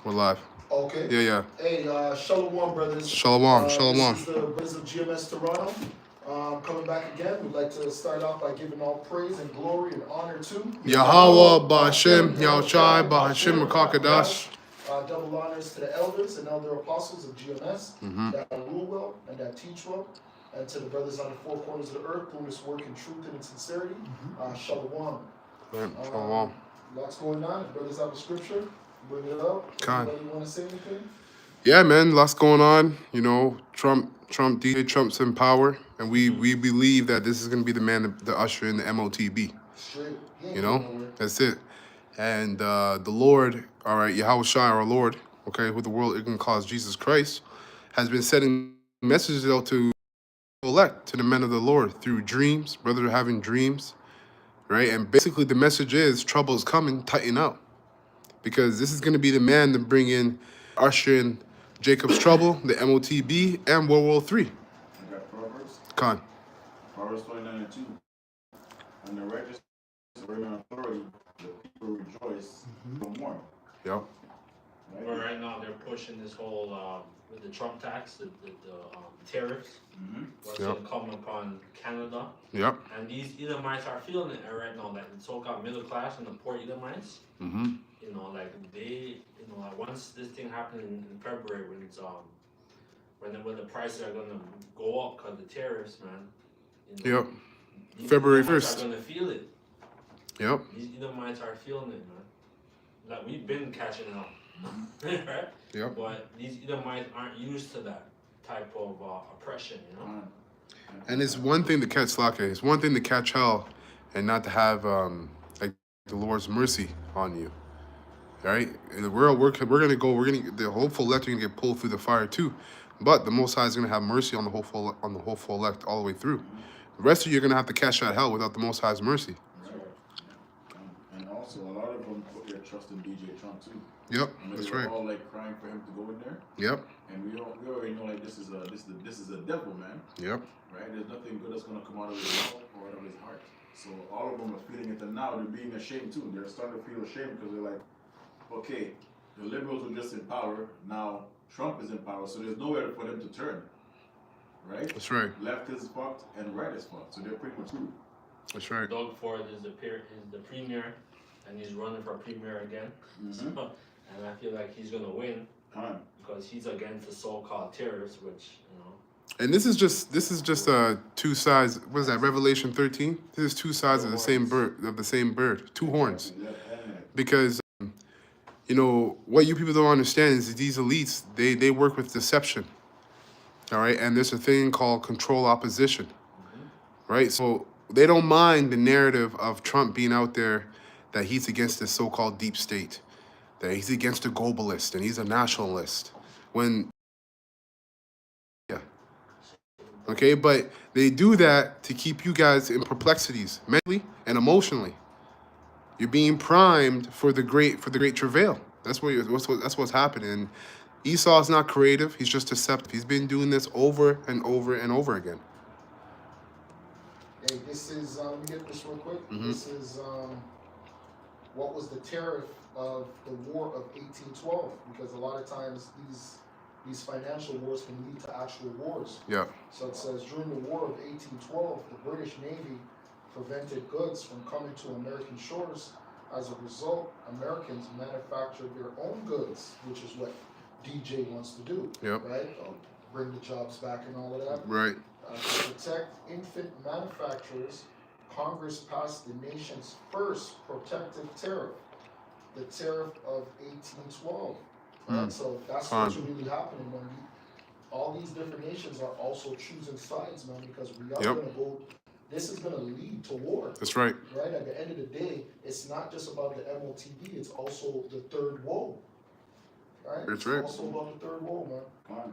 We're live. Okay. Yeah. Hey, Shalom, brothers. Shalom. This is the Brothers of GMS Toronto. Coming back again. We'd like to start off by giving all praise and glory and honor to Yahweh, Ba'ashem, Yahushai, Ba'ashem, Makakadash. Double honors to the elders and elder apostles of GMS that rule well and that teach well. And to the brothers on the four corners of the earth doing this work in truth and in sincerity. Shalom. Shalom. Lots going on. If brothers have a scripture, bring it up. Anybody want to say anything? Yeah, man, lots going on. You know, Trump's in power, and we believe that this is going to be the man, the usher in the MOTB. Straight. You know, that's it. And the Lord, all right, Yahushai, our Lord, okay, who the world ignorant calls Jesus Christ, has been sending messages out to elect, to the men of the Lord through dreams. Brothers are having dreams, right? And basically the message is trouble is coming, tighten up. Because this is going to be the man to bring in, usher in Jacob's trouble, the MOTB, and World War III. I got Proverbs. Con. Proverbs 29:2. And the righteous are in authority, the people rejoice no more. Yep. But right now they're pushing this whole with the Trump tax, the tariffs, what's going to come upon Canada. Yep. And these Edomites are feeling it right now, like the so-called middle class and the poor Edomites. You know, like they, you know, like once this thing happened in February, when it's when the prices are going to go up because of the tariffs, man. You know, Yep. February 1st. These Edomites are going to feel it. Yep. These Edomites are feeling it, man. Like we've been catching up. Right? Yep. But these Edomites aren't used to that type of oppression, you know? And it's one thing to catch Slaka. It's one thing to catch hell and not to have like the Lord's mercy on you. Right? And the hopeful elect are gonna get pulled through the fire too. But the Most High is gonna have mercy on the hopeful elect all the way through. The rest of you are gonna have to catch that hell without the Most High's mercy. And also, a lot of them put their trust in DJ Trump too. Yep, I mean, that's they were right. all like crying for him to go in there. Yep. And we already know like this is a devil, man. Yep. Right? There's nothing good that's gonna come out of his mouth or out of his heart. So all of them are feeling it, and now they're being ashamed too. They're starting to feel ashamed because they're like, okay, the liberals were just in power. Now Trump is in power, so there's nowhere for them to turn. Right? That's right. Left is fucked and right is fucked. So they're pretty much screwed. That's right. Doug Ford is the premier, and he's running for premier again. So, and I feel like he's gonna win because he's against the so-called terrorists, which you know. And this is just two sides. What is that? Revelation 13. This is two sides of the same bird. Two horns. Because you know what you people don't understand is that these elites they work with deception. All right, and there's a thing called control opposition. Right, so they don't mind the narrative of Trump being out there that he's against the so-called deep state, that he's against the globalist and he's a nationalist. When okay, but they do that to keep you guys in perplexities, mentally and emotionally. You're being primed for the great travail. That's what's happening. And Esau is not creative; he's just deceptive. He's been doing this over and over and over again. Hey, this is let me get this real quick. This is what was the tariff of the War of 1812? Because a lot of times these financial wars can lead to actual wars. Yeah. So it says during the War of 1812, the British Navy prevented goods from coming to American shores. As a result, Americans manufactured their own goods, which is what DJ wants to do. Yep. Right? Bring the jobs back and all of that. Right. To protect infant manufacturers, Congress passed the nation's first protective tariff, the tariff of 1812. Right? So that's what's really happening when all these different nations are also choosing sides, man, because we are going to go. This is going to lead to war. That's right. Right? At the end of the day, it's not just about the MOTB, it's also the third woe. Right? That's right. It's also about the third woe, man. Come on.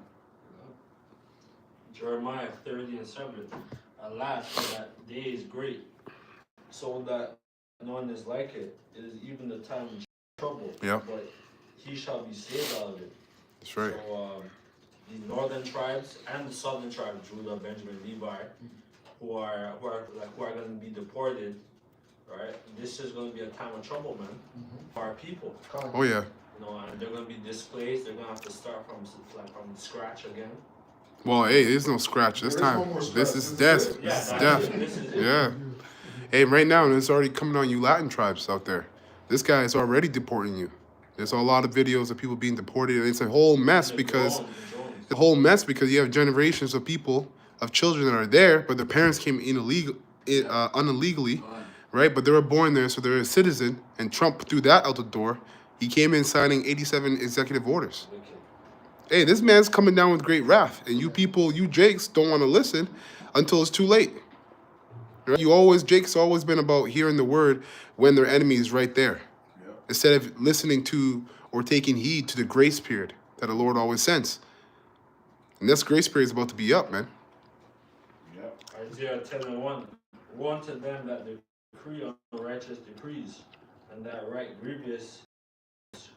Jeremiah 30:7. Alas, for that day is great, so that none is like it. It is even the time of trouble. Yeah. But he shall be saved out of it. That's right. So the northern tribes and the southern tribes, Judah, Benjamin, Levi, who are going to be deported, right? This is going to be a time of trouble, man, for our people. Oh yeah. You know, and they're gonna be displaced. They're gonna have to start from scratch again. Well, hey, there's no scratch this There is time. no more This scratch. is This death. is it. This is Yeah, death. this is it. Yeah. Hey, right now, it's already coming on you Latin tribes out there. This guy is already deporting you. There's a lot of videos of people being deported, and it's a whole mess because you have generations of people, of children that are there, but their parents came in unillegally, right? But they were born there, so they're a citizen, and Trump threw that out the door. He came in signing 87 executive orders. Hey, this man's coming down with great wrath, and you people, you Jakes, don't want to listen until it's too late. Right? Jake's always been about hearing the word when their enemy is right there, instead of listening to or taking heed to the grace period that the Lord always sends. And this grace period is about to be up, man. Isaiah 10:1. Woe unto them that decree unrighteous decrees, and that right grievous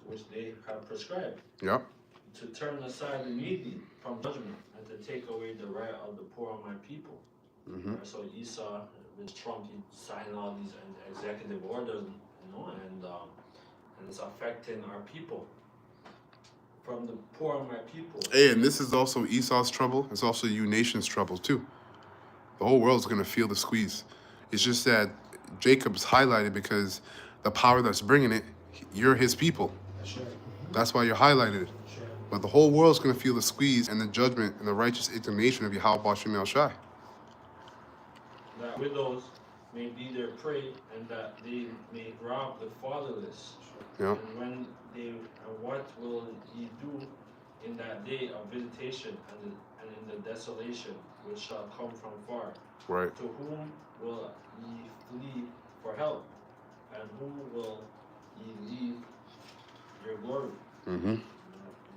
which they have prescribed. Yep. To turn aside the needy from judgment, and to take away the right of the poor of my people. So Esau, with Trump, he signed all these executive orders, and it's affecting our people. From the poor of my people. Hey, and this is also Esau's trouble. It's also you nation's trouble too. The whole world's gonna feel the squeeze. It's just that Jacob's highlighted because the power that's bringing it, you're his people. That's right. That's why you're highlighted. But the whole world's gonna feel the squeeze and the judgment and the righteous indignation of Yahweh Shem El Shai. That widows may be their prey, and that they may rob the fatherless. Yep. And what will ye do in that day of visitation and in the desolation which shall come from far? Right. To whom will ye flee for help? And who will ye leave your glory?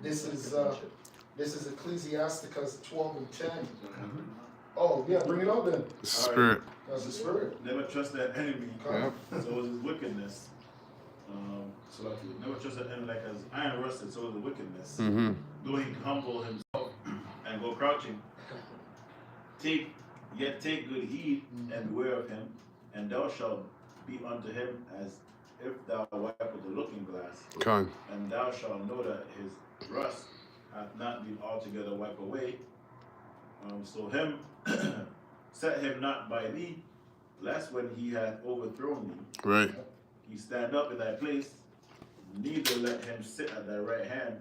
This is Ecclesiasticus 12 and 10. Oh, yeah, bring it up then. Spirit. That's the spirit. Never trust that enemy. Yep. So is his wickedness. Never trust that enemy like as iron rusted, so is the wickedness. Though he humble himself and go crouching, take good heed and beware of him, and thou shalt be unto him as if thou wipe with the looking glass. Con. And thou shalt know that his rust hath not been altogether wiped away. So him set him not by thee, lest when he hath overthrown thee, Right. he stand up in thy place. Neither let him sit at thy right hand,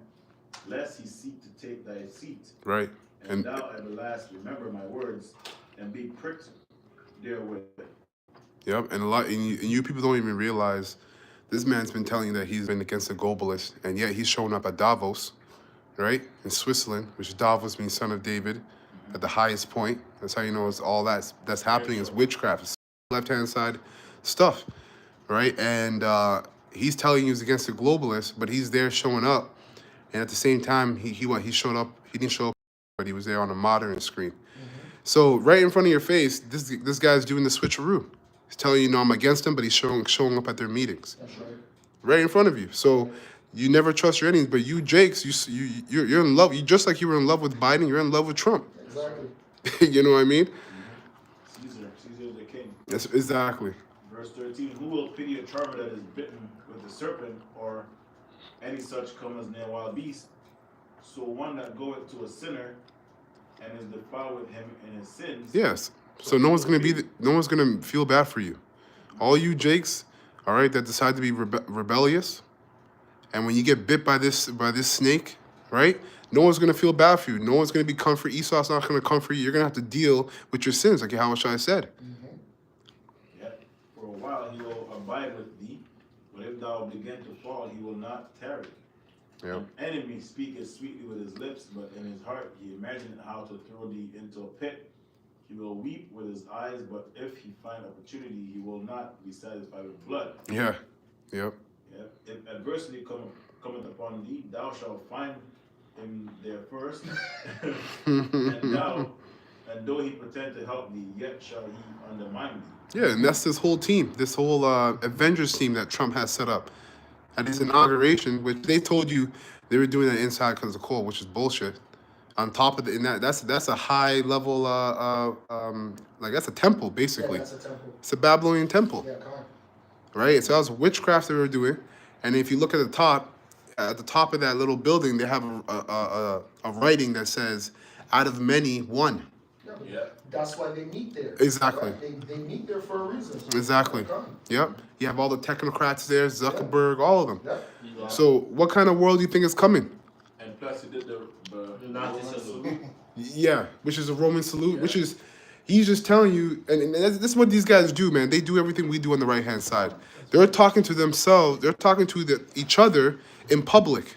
lest he seek to take thy seat. Right. And thou at the last remember my words, and be pricked therewith. Yep. And you people don't even realize this man's been telling you that he's been against the globalists, and yet he's showing up at Davos, right, in Switzerland, which Davos means son of David, at the highest point. That's how you know it's all that's happening is witchcraft. It's left-hand side stuff, right? And he's telling you he's against the globalists, but he's there showing up, and at the same time he showed up. He didn't show up, but he was there on a modern screen. So right in front of your face, this guy's doing the switcheroo. He's telling you, no, I'm against him, but he's showing up at their meetings. That's right. Right in front of you. So you never trust your enemies, but you Jakes, you're in love. You just like you were in love with Biden, you're in love with Trump. Exactly. You know what I mean? Caesar the king. Yes, exactly. Verse 13, who will pity a charmer that is bitten with a serpent, or any such come as near wild beast? So one that goeth to a sinner and is defiled with him in his sins. Yes. So no one's gonna feel bad for you. All you Jakes, all right, that decide to be rebellious, and when you get bit by this snake, right? No one's gonna feel bad for you. No one's gonna be comfort. Esau's not gonna comfort you. You're gonna have to deal with your sins, like how I said. Yet for a while he will abide with thee, but if thou begin to fall, he will not tarry. Yeah. An enemy speaketh sweetly with his lips, but in his heart he imagineth how to throw thee into a pit. He will weep with his eyes, but if he find opportunity, he will not be satisfied with blood. Yeah. Yep. If adversity cometh upon thee, thou shalt find him there first. and though he pretend to help thee, yet shall he undermine thee. Yeah, and that's this whole team, this whole Avengers team that Trump has set up at his inauguration, which they told you they were doing that inside because of coal, which is bullshit. On top of that's a high level, like that's a temple basically. Yeah, that's a temple. It's a Babylonian temple, Yeah, come on. right? So that was witchcraft they were doing, and if you look at the top, at the top of that little building, they have a writing that says, "Out of many, one." Yeah, but Yeah. that's why they meet there. Exactly. Right? They meet there for a reason. Exactly. Okay. Yep. You have all the technocrats there, Zuckerberg, all of them. Yeah. You know, So, what kind of world do you think is coming? And plus, he did the Nazi Roman salute. Yeah, which is a Roman salute, Yeah. which is, he's just telling you, and this is what these guys do, man. They do everything we do on the right hand side. They're talking to themselves. They're talking to each other in public.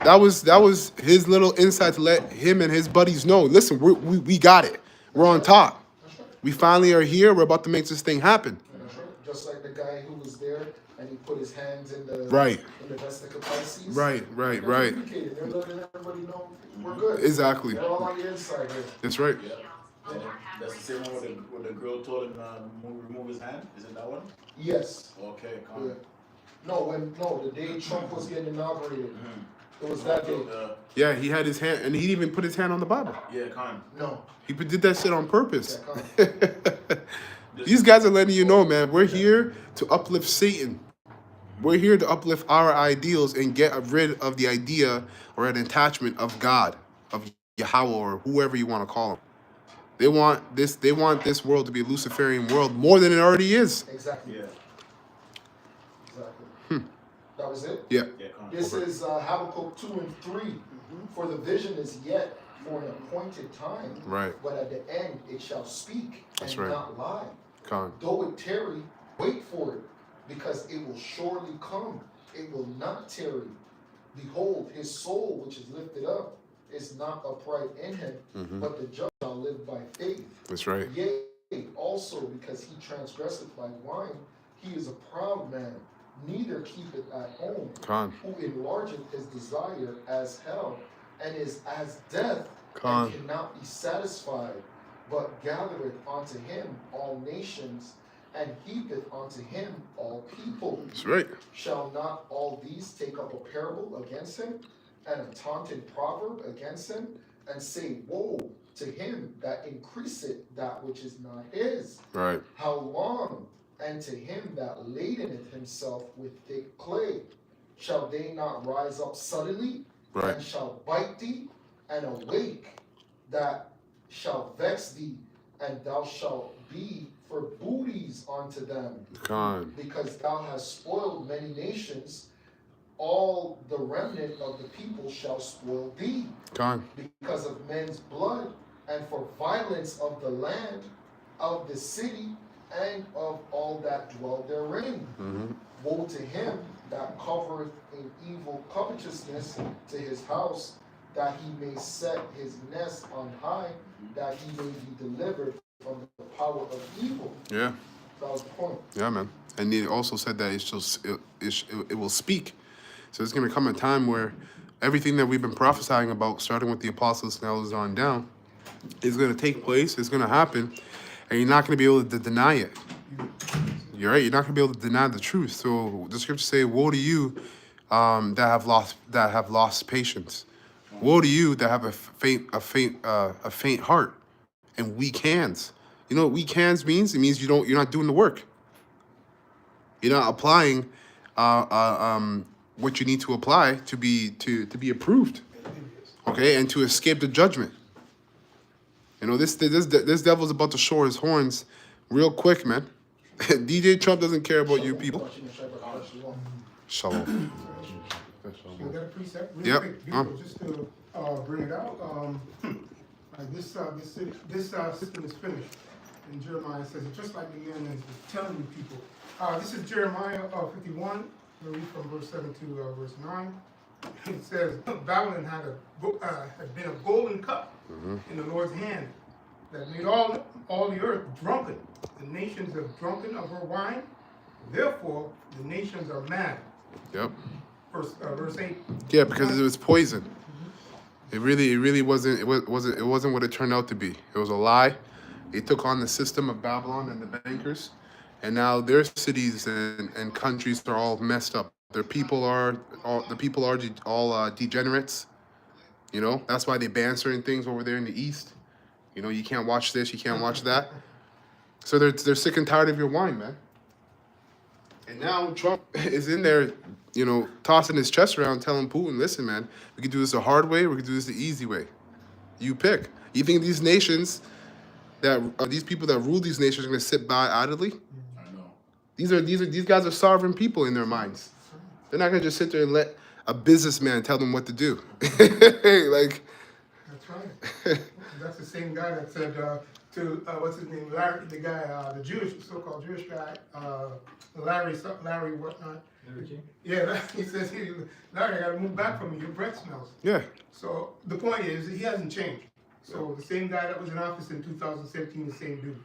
That was his little insight to let him and his buddies know. Listen, we got it. We're on top. That's right. We finally are here. We're about to make this thing happen. That's right. Just like the guy who was there and he put his hands in the Right. in the Vesica Pisces. Right. They're communicating. They're letting everybody know we're good. Exactly. We're all on the inside here. That's right. Yeah. And that's the same one where the girl told him remove his hand. Is it that one? Yes. Okay, Yeah. come. No, the day Trump was getting inaugurated. It was that day. Yeah, he had his hand, and he even put his hand on the Bible. Yeah, con. No. He did that shit on purpose. Yeah, These guys are letting you know, man, we're here to uplift Satan. We're here to uplift our ideals and get rid of the idea or an attachment of God, of Yahweh, or whoever you want to call him. They want this world to be a Luciferian world more than it already is. Exactly. Yeah. Exactly. That was it? Yeah. Yeah, con. This is Habakkuk 2 and 3. For the vision is yet for an appointed time, Right. but at the end it shall speak That's and right. not lie. Con. Though it tarry, wait for it, because it will surely come. It will not tarry. Behold, his soul which is lifted up is not upright in him, but the just shall live by faith. That's right. Yea, also because he transgresseth by wine, he is a proud man, neither keepeth at home, Con. who enlargeth his desire as hell, and is as death, Con. and cannot be satisfied, but gathereth unto him all nations, and heapeth unto him all people. That's right. Shall not all these take up a parable against him, and a taunting proverb against him, and say, Woe to him that increaseth that which is not his? Right. How long? And to him that ladeneth himself with thick clay, shall they not rise up suddenly, Right. and shall bite thee, and awake that shall vex thee, and thou shalt be for booties unto them, Con. because thou hast spoiled many nations, all the remnant of the people shall spoil thee, Con. because of men's blood, and for violence of the land, of the city, and of all that dwell therein. Woe to him that covereth in evil covetousness to his house, that he may set his nest on high, that he may be delivered from the power of evil. Yeah. That was the point. Yeah, man. And he also said that it will speak. So there's going to come a time where everything that we've been prophesying about, starting with the apostles now is on down, is going to take place. It's going to happen, and you're not going to be able to deny it. You're right. You're not going to be able to deny the truth. So the scriptures say, "Woe to you that have lost patience. Woe to you that have a faint heart and weak hands." You know what weak hands means? It means you're not doing the work. You're not applying what you need to apply to be approved, okay, and to escape the judgment. You know, this devil's about to show his horns real quick, man. DJ Trump doesn't care about you people. Shalom. You got a precept? Real Yep. quick, beautiful, just to bring it out. Like this system is finished. And Jeremiah says it just like the man is telling you people. This is Jeremiah 51. We'll read from verse 7 to verse 9. It says, Babylon had been a golden cup in the Lord's hand that made all the earth drunken. The nations have drunken of her wine. Therefore, the nations are mad. Yep. Verse 8. Yeah, because it was poison. It really wasn't. It wasn't what it turned out to be. It was a lie. They took on the system of Babylon and the bankers, and now their cities and countries are all messed up. Their people are all degenerates. You know, that's why they ban certain things over there in the East. You know, you can't watch this, you can't watch that. So they're sick and tired of your wine, man. And now Trump is in there tossing his chest around, telling Putin, "Listen, man, we can do this the hard way. We can do this the easy way. You pick. You think these nations these people that rule these nations are going to sit by idly? I know. These guys are sovereign people in their minds. They're not going to just sit there and let a businessman tell them what to do. Like, That's right. That's the same guy that said to what's his name, Larry, the guy, the Jewish, so-called Jewish guy, Larry whatnot. Larry King? Yeah, he says, Larry, I gotta move back from you. Your breath smells. yeah, So the point is, he hasn't changed. So the same guy that was in office in 2017, the same dude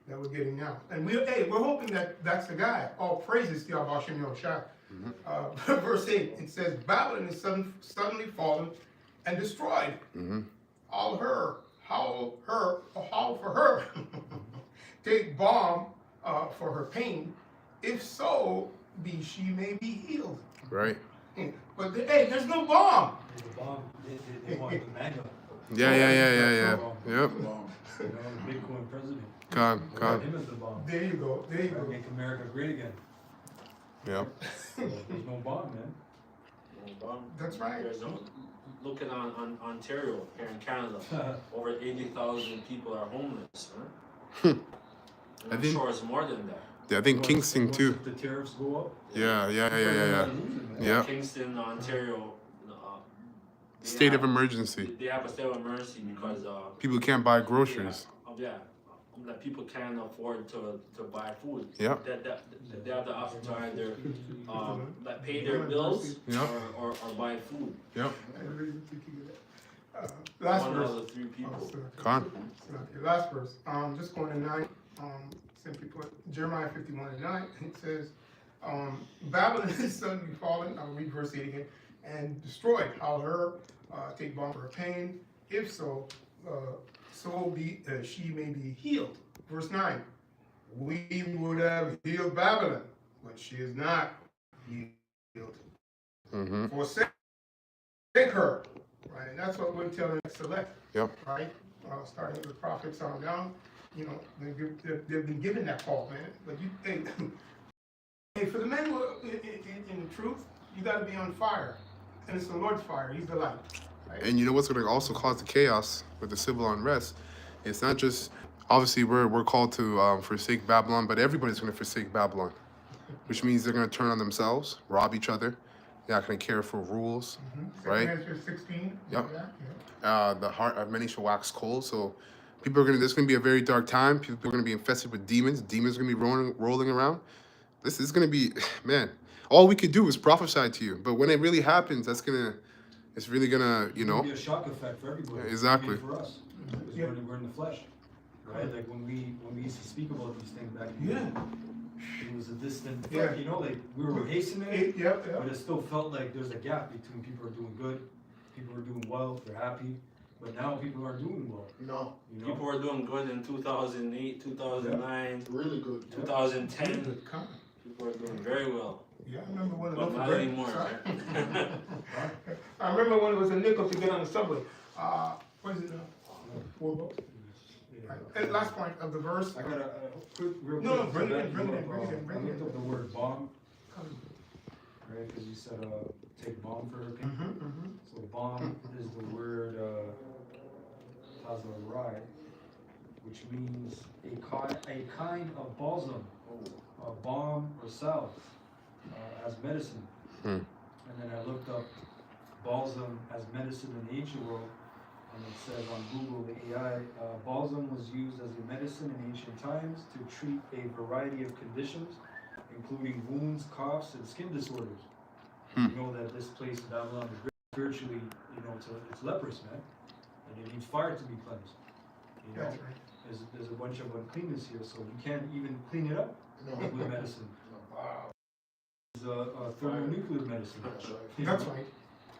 that we're getting now. And we're hoping that that's the guy. All praises to Yahweh Shem Yahushua. Verse 8, it says, Babylon is suddenly fallen and destroyed. All her, howl for her. Take balm for her pain. If so, she may be healed. right. But there's no balm. The bomb, they wanted the MAGA. Yeah. Yep. Bomb. You know, the Bitcoin president. God. Him as the bomb. There you go. Make America great again. Yep. There's no bomb, man. That's right. There's no, looking on Ontario here in Canada, over 80,000 people are homeless. Huh? I I'm think- sure it's more than that. Yeah, I think Kingston too. If the tariffs go up. Yeah. Yeah. Kingston, Ontario. They State of have- emergency. They have a state of emergency because People can't buy groceries. that people can't afford to buy food. Yeah. They have the option to either pay their bills Yeah. or buy food. Yep. Last One verse. of the three people. Con. Last verse. Just going to 9. Simply put, Jeremiah 51:9. It says, Babylon is suddenly fallen. I'll read verse 8 again. And destroyed. I'll her take balm for her pain. If so, she may be healed. Verse 9. We would have healed Babylon, but she is not healed. Forsake her. Right? And that's what we're telling select. Yep. Right? Starting with the prophets on down. They've been given that call, man. But hey, for the men who are in the truth, you got to be on fire. And it's the Lord's fire. He's the light. Right? And you know what's going to also cause the chaos with the civil unrest? It's not just, obviously we're called to forsake Babylon, but everybody's going to forsake Babylon, which means they're going to turn on themselves, rob each other. They're not going to care for rules, right? Exodus 16. Yep. Yeah. The heart of many shall wax cold. So there's going to be a very dark time. People are going to be infested with demons. Demons are going to be rolling around. This is going to be, man, all we could do is prophesy to you. But when it really happens, it's really going to, It's gonna be a shock effect for everybody. Yeah, exactly. Even for us. Because we're in the flesh. Right? Like when we used to speak about these things back in the day, it was a distant Yeah. like we were hastening it, Yep. but it still felt like there's a gap between people are doing good, people are doing well, they're happy, but now people aren't doing well. No, You know? People were doing good in 2008, 2009, really good. 2010. Good comment. People were doing very well. Yeah, I remember when it But was not a anymore. bread. I remember when it was a nickel to get on the subway. What is it now? 4 bucks. Yeah. Right. And last point of the verse. I gotta, real No, quick, bring it so in, that bring it you in, bring it in, bring I it looked in. up the word bomb, right, because you said, take bomb for her pain. So bomb is the word, tazarai, which means a kind of balsam, a balm or salve, as medicine. And then I looked up balsam as medicine in the ancient world, and it says on Google, the AI, balsam was used as a medicine in ancient times to treat a variety of conditions, including wounds, coughs, and skin disorders. You know that this place, Babylon, is spiritually, it's leprous, man, and it needs fire to be cleansed. You know, That's right. there's a bunch of uncleanness here, so you can't even clean it up No. with medicine. Wow. It's a thermonuclear medicine. That's right. You know? That's right.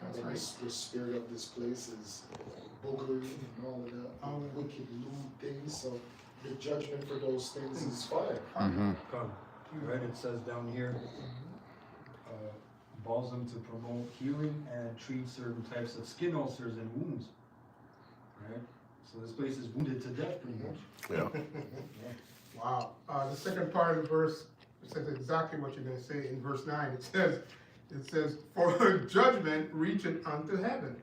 That's And right. the spirit of this place is boogery and all of that All of that. wicked, lewd things. So the judgment for those things is fire. Come. Right, it says down here, balsam to promote healing and treat certain types of skin ulcers and wounds. Right? So this place is wounded to death pretty much. Yeah. Wow. The second part of the verse says exactly what you're going to say in verse 9. It says, It says, for judgment reaching unto heaven,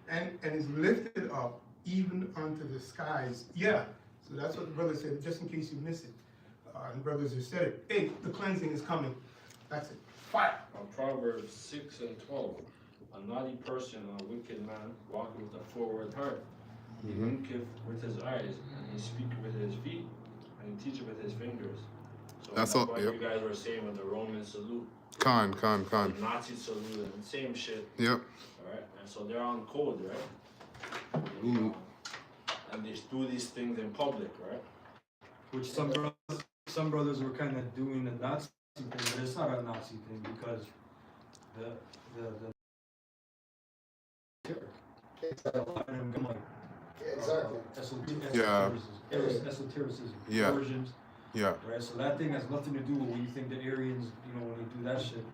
and is lifted up even unto the skies. Yeah, so that's what the brother said, just in case you miss it. And brothers have said it. Hey, the cleansing is coming. That's it. Fire. Proverbs 6 and 12. A naughty person, a wicked man, walketh with a forward heart. He winketh with his eyes, and he speaketh with his feet, and he teacheth with his fingers. So That's that's all- what yep. you guys were saying with the Roman salute, Con. the Nazi salute, and same shit. Yep. Alright, and so they're on code, right? Ooh. And they do these things in public, right? Which some brothers were kind of doing the Nazi thing, but it's not a Nazi thing because the Exactly. Yeah. Esotericism, Yeah. versions, Yeah. right? So that thing has nothing to do with when you think the Aryans, when they do that shit.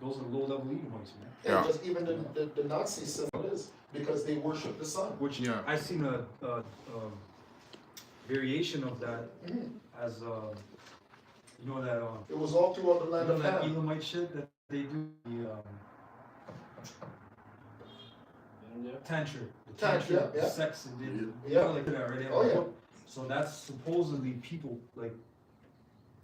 Those are low-level Edomites, man. Yeah. Because even the Nazi symbol is because they worship the sun. Which Yeah. I seen a variation of that Mhm. as that It was all throughout the land of that Ham. Edomite shit that they do the tantra, Tantra, yeah. sex and Yeah. like that already. Oh, yeah. So that's supposedly people like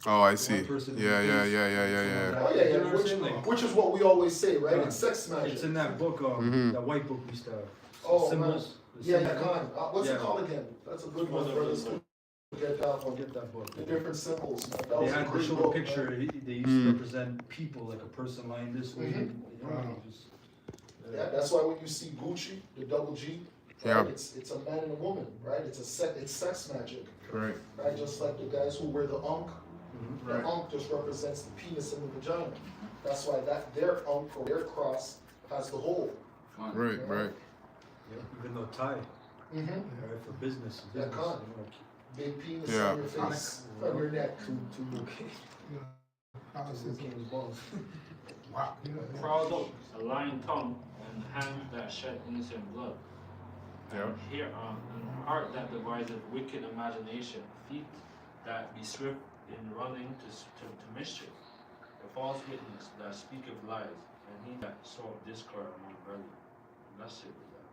Oh, I see. one person. Yeah. Oh yeah, You know yeah. what I'm saying? Like, Which is what we always say, right? Yeah. It's sex magic. it's in that book, Mhm. that white book we started. Oh, Symbols. the Yeah, yeah, symbols. Khan. What's it Yeah. called again? That's a good one, Well, brothers. the- Get that I'll one. get that book. The different symbols, man. That They was a had to great show a book, picture. man. They used to represent people, like a person lying this way. Mhm. Just, Yeah, that's why when you see Gucci, the double G, Yeah. right, it's a man and a woman, right? It's sex magic, Right. right? Just like the guys who wear the ankh. Mhm. The ankh just represents the penis and the vagina. That's why their ankh or their cross has the hole. Right. Right. Yeah, even though tie, Mm-hmm. right, for business. Yeah, business, con. like, Big penis Yeah. on your face, on your neck. two okay. You know, Catholicism. King's balls. Wow. You know, Proud oath, a lying tongue, and hand that shed innocent blood. Yeah. Here, and heart that deviseth wicked imagination, feet that be swift in running to mischief, a false witness that speaketh lies, and he that soweth discord among brethren. And that's it with that.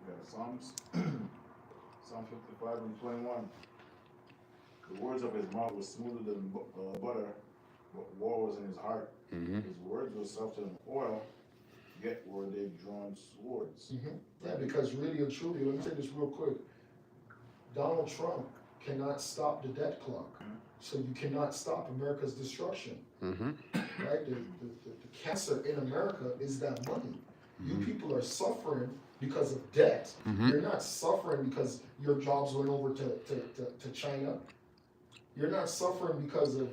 Yeah, Psalms 55 and 21. The words of his mouth were smoother than butter, but war was in his heart. Mm-hmm. His words were softer than oil, yet were they drawn swords. Yeah, because really and truly, let me say this real quick. Donald Trump cannot stop the debt clock. So you cannot stop America's destruction, Mm-hmm. right? The cancer in America is that money. You people are suffering because of debt. Mhm. You're not suffering because your jobs went over to China. You're not suffering because of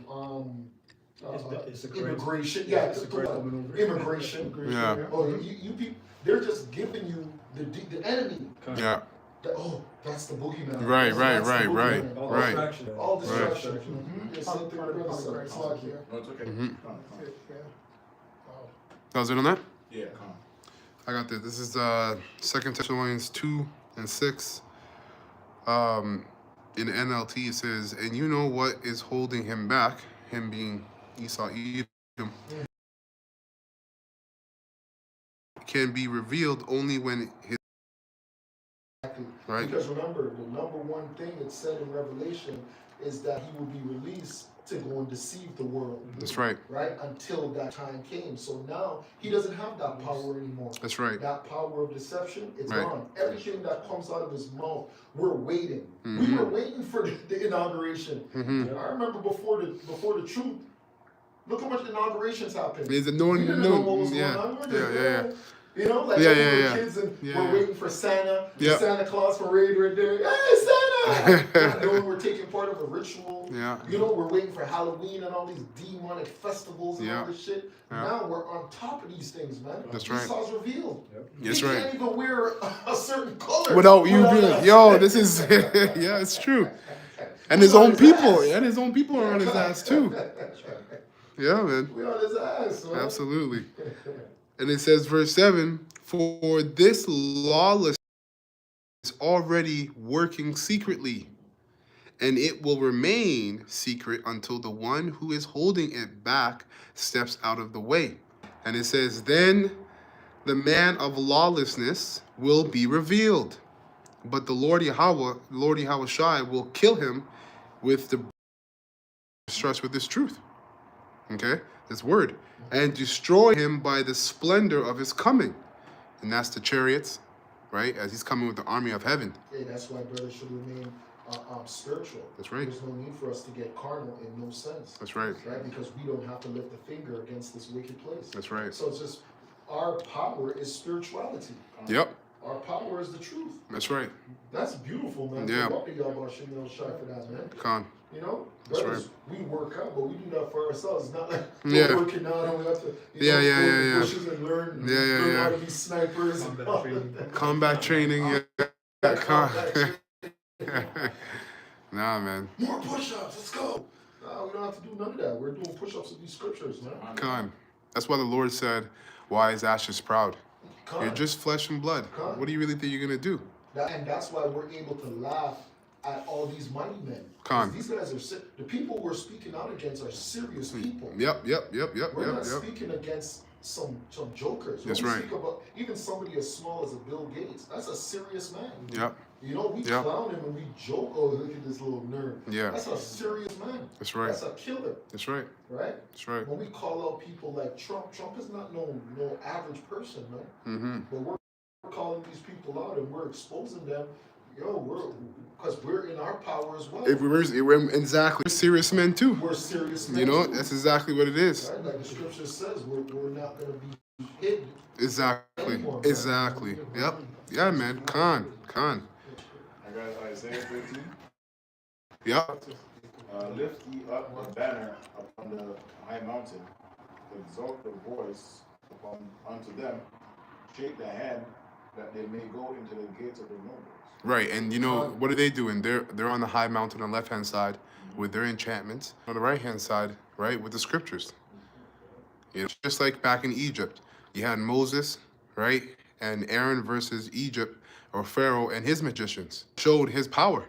It's a great- immigration. Yeah, it's a great coming over. immigration. Yeah. Oh, you people, they're just giving you the enemy. Yeah. That's the boogeyman. Right, right, That's the right, right. boogeyman. All Right. distraction. All Right. distraction. Mm-hmm. Yeah, same thing with brother son. It's like, yeah. No, it's okay. Mhm. Come on. That's it, yeah. Wow. That was it on that? Yeah, come. I got this. This is 2 Thessalonians 2 and 6. In the NLT it says, and you know what is holding him back, him being Esau Edom, can be revealed only when his Exactly. right. Because remember, the number one thing it said in Revelation is that he will be released to go and deceive the world, That's right. right? Until that time came. So now he doesn't have that power anymore. That's right. That power of deception, it's Right. gone. Everything that comes out of his mouth, we're waiting. We Mhm. were waiting for the inauguration. Mm-hmm. I remember before the truth. Look how much inaugurations happened. Is it no We one? didn't know what No. was Yeah. going on. We were Yeah. just, Yeah. You know, like Yeah, when yeah, we were yeah. kids and Yeah. we're waiting for Santa. Yeah. Santa Claus parade right there. Hey, Santa! Not knowing we're taking part of a ritual. Yeah. You know, we're waiting for Halloween and all these demonic festivals and Yeah. all this shit. Yeah. Now we're on top of these things, man. That's right. Esau's revealed. That's He right. can't even wear a certain color Without you being, us. yo, this is, yeah, it's true. And his We on own his people, ass. and his own people are on his ass too. Yeah, man. We on his ass, man. Absolutely. And it says, verse 7, for this lawlessness is already working secretly, and it will remain secret until the one who is holding it back steps out of the way. And it says, then the man of lawlessness will be revealed, but the Lord Yahweh Shai will kill him with the stress with this truth. Okay, this word, and destroy him by the splendor of his coming, and that's the chariots, right? As he's coming with the army of heaven. Hey, that's why brothers should remain spiritual. That's right. There's no need for us to get carnal in no sense. That's right. Right? Because we don't have to lift a finger against this wicked place. That's right. So it's just, our power is spirituality. Yep. Our power is the truth. That's right. That's beautiful, man. Yeah. So welcome y'all about Shimon Shai for that, man. Con. You know, That's brothers, we work out, but we do that for ourselves. It's not like Yeah. we're working out and we have to Yeah, go yeah, in yeah, the yeah. bushes and learn Yeah. how to be snipers. Combat training. Combat training. Yeah. Con. Nah, man. More push-ups, let's go. No, we don't have to do none of that. We're doing push-ups with these scriptures, man. Con. That's why the Lord said, "Why is ashes proud? Con. You're just flesh and blood. Con. What do you really think you're gonna do?" And that's why we're able to laugh at all these mighty men. Con. These guys are the people we're speaking out against are serious people. Yep. We're not speaking against some jokers. When That's we right. speak about even somebody as small as a Bill Gates, that's a serious man. Yep. You know, we Yep. clown him and we joke, oh, look at this little nerd. Yeah. That's a serious man. That's right. That's a killer, That's right. right? That's right. When we call out people like Trump is not no average person, man. Mm-hmm. But we're calling these people out and we're exposing them. Because we're in our power as well. We're exactly serious men too. We're serious men. You know, too, that's exactly what it is. right? Like the scripture says, we're not going to be hidden. Exactly. Anymore, Exactly. man. Yep. Yeah, man. Con. I got Isaiah 13. Yep. Lift ye up the banner upon the high mountain, exalt the voice unto them, shake the hand, that they may go into the gates of the nobles. Right, and you know what are they doing? They're on the high mountain on the left hand side with their enchantments. On the right hand side, right, with the scriptures. You know, just like back in Egypt, you had Moses, right, and Aaron versus Egypt or Pharaoh and his magicians showed his power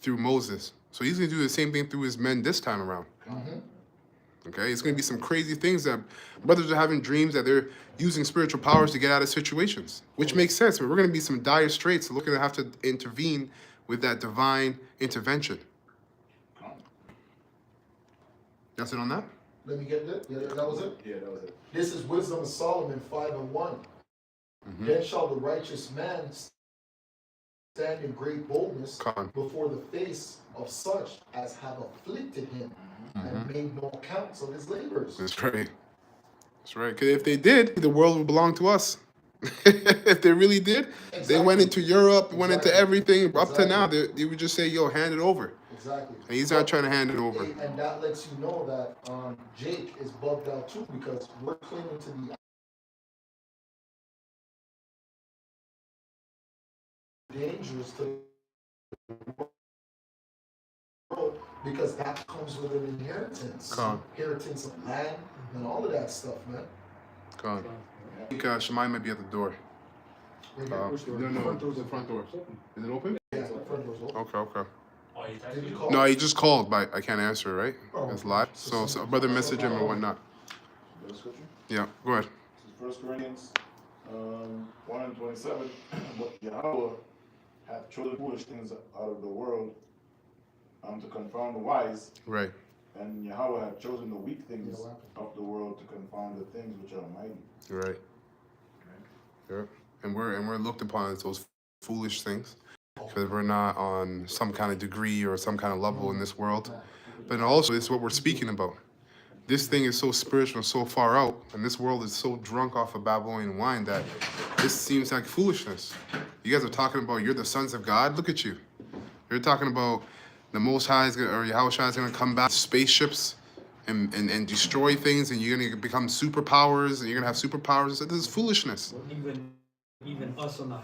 through Moses. So he's gonna do the same thing through his men this time around. Mm-hmm. Okay, it's gonna be some crazy things that brothers are having dreams that they're using spiritual powers to get out of situations, which makes sense. But we're gonna be some dire straits. So we're gonna have to intervene with that divine intervention. That's it on that. Let me get that. Yeah, that was it. Yeah, that was it. This is wisdom of Solomon 5:1. Then shall the righteous man stand in great boldness Con. before the face of such as have afflicted him and made no accounts of his labors. That's right. That's right. Because if they did, the world would belong to us. If they really did, they went into Europe, went into everything. Up to now, they would just say, "Yo, hand it over." Exactly. And he's not trying to hand it over. And that lets you know that Jake is bugged out too, because we're claiming to be dangerous to the world, because that comes with an inheritance. Inheritance of land and all of that stuff, man. Con. I think Shemai might be at the door. Right No, here. the front door. Is it open? Yeah, the front door's open. Okay. Oh, you Did you texted call? No, he just called, but I can't answer, right? Oh, It's live. So brother message him and whatnot. The scripture? Yeah, go ahead. This is 1 Corinthians 1:27. But Yahweh hath chosen foolish things out of the world to confound the wise, Right. and Yahweh hath chosen the weak things of the world to confound the things which are mighty. Right. Yeah. And we're looked upon as those foolish things because we're not on some kind of degree or some kind of level in this world. But also, it's what we're speaking about. This thing is so spiritual and so far out, and this world is so drunk off of Babylonian wine that this seems like foolishness. You guys are talking about you're the sons of God. Look at you. You're talking about the Most High is or Yahweh Shai is going to come back spaceships and destroy things, and you're going to become superpowers, and you're going to have superpowers. So this is foolishness. Even us on the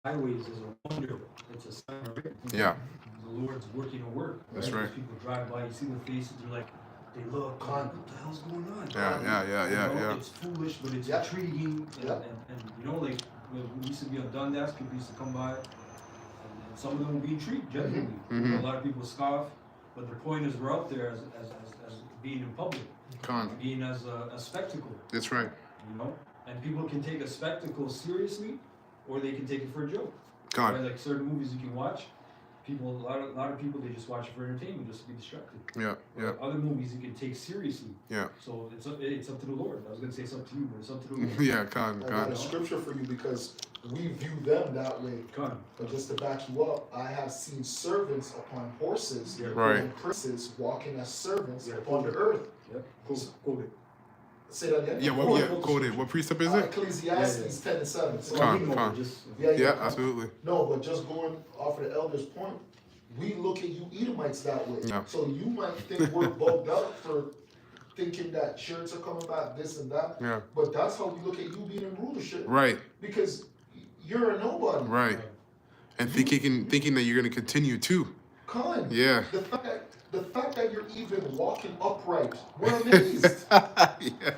highways is a wonder. It's a sign of it. Yeah. The Lord's working a work. That's right. People drive by, you see their faces, they're like, they look, what the hell's going on? Yeah. It's foolish, but it's Yeah. intriguing. Yeah. And you know, like, we used to be on Dundas, people used to come by, and some of them will be treated genuinely. Mhm. A lot of people scoff, but the point is we're out there as being in public, being as a spectacle, That's right. you know? And people can take a spectacle seriously, or they can take it for a joke. God. Right? Like certain movies you can watch, a lot of people, they just watch it for entertainment, just to be distracted. Yeah, yeah, Other movies you can take seriously. yeah. So it's up to the Lord. I was gonna say it's up to you, but it's up to the Lord. Yeah, I got God. a scripture for you because we view them that way. Come. But just to back you up, I have seen servants upon horses, Right. and princes walking as servants upon the earth. Yep. Cool. Say that again? Yeah, quote it. What precept is it? Ecclesiastes 10 and 7. So Con. Yeah, absolutely. No, but just going off of the elder's point, we look at you Edomites that way. Yeah. So you might think we're bugged out for thinking that shirts are coming back, this and that. Yeah. But that's how we look at you being in rulership. Right, Because you're a nobody. right. And thinking that you're gonna continue too. Con. Yeah. The fact that you're even walking upright, we're amazed. Yeah.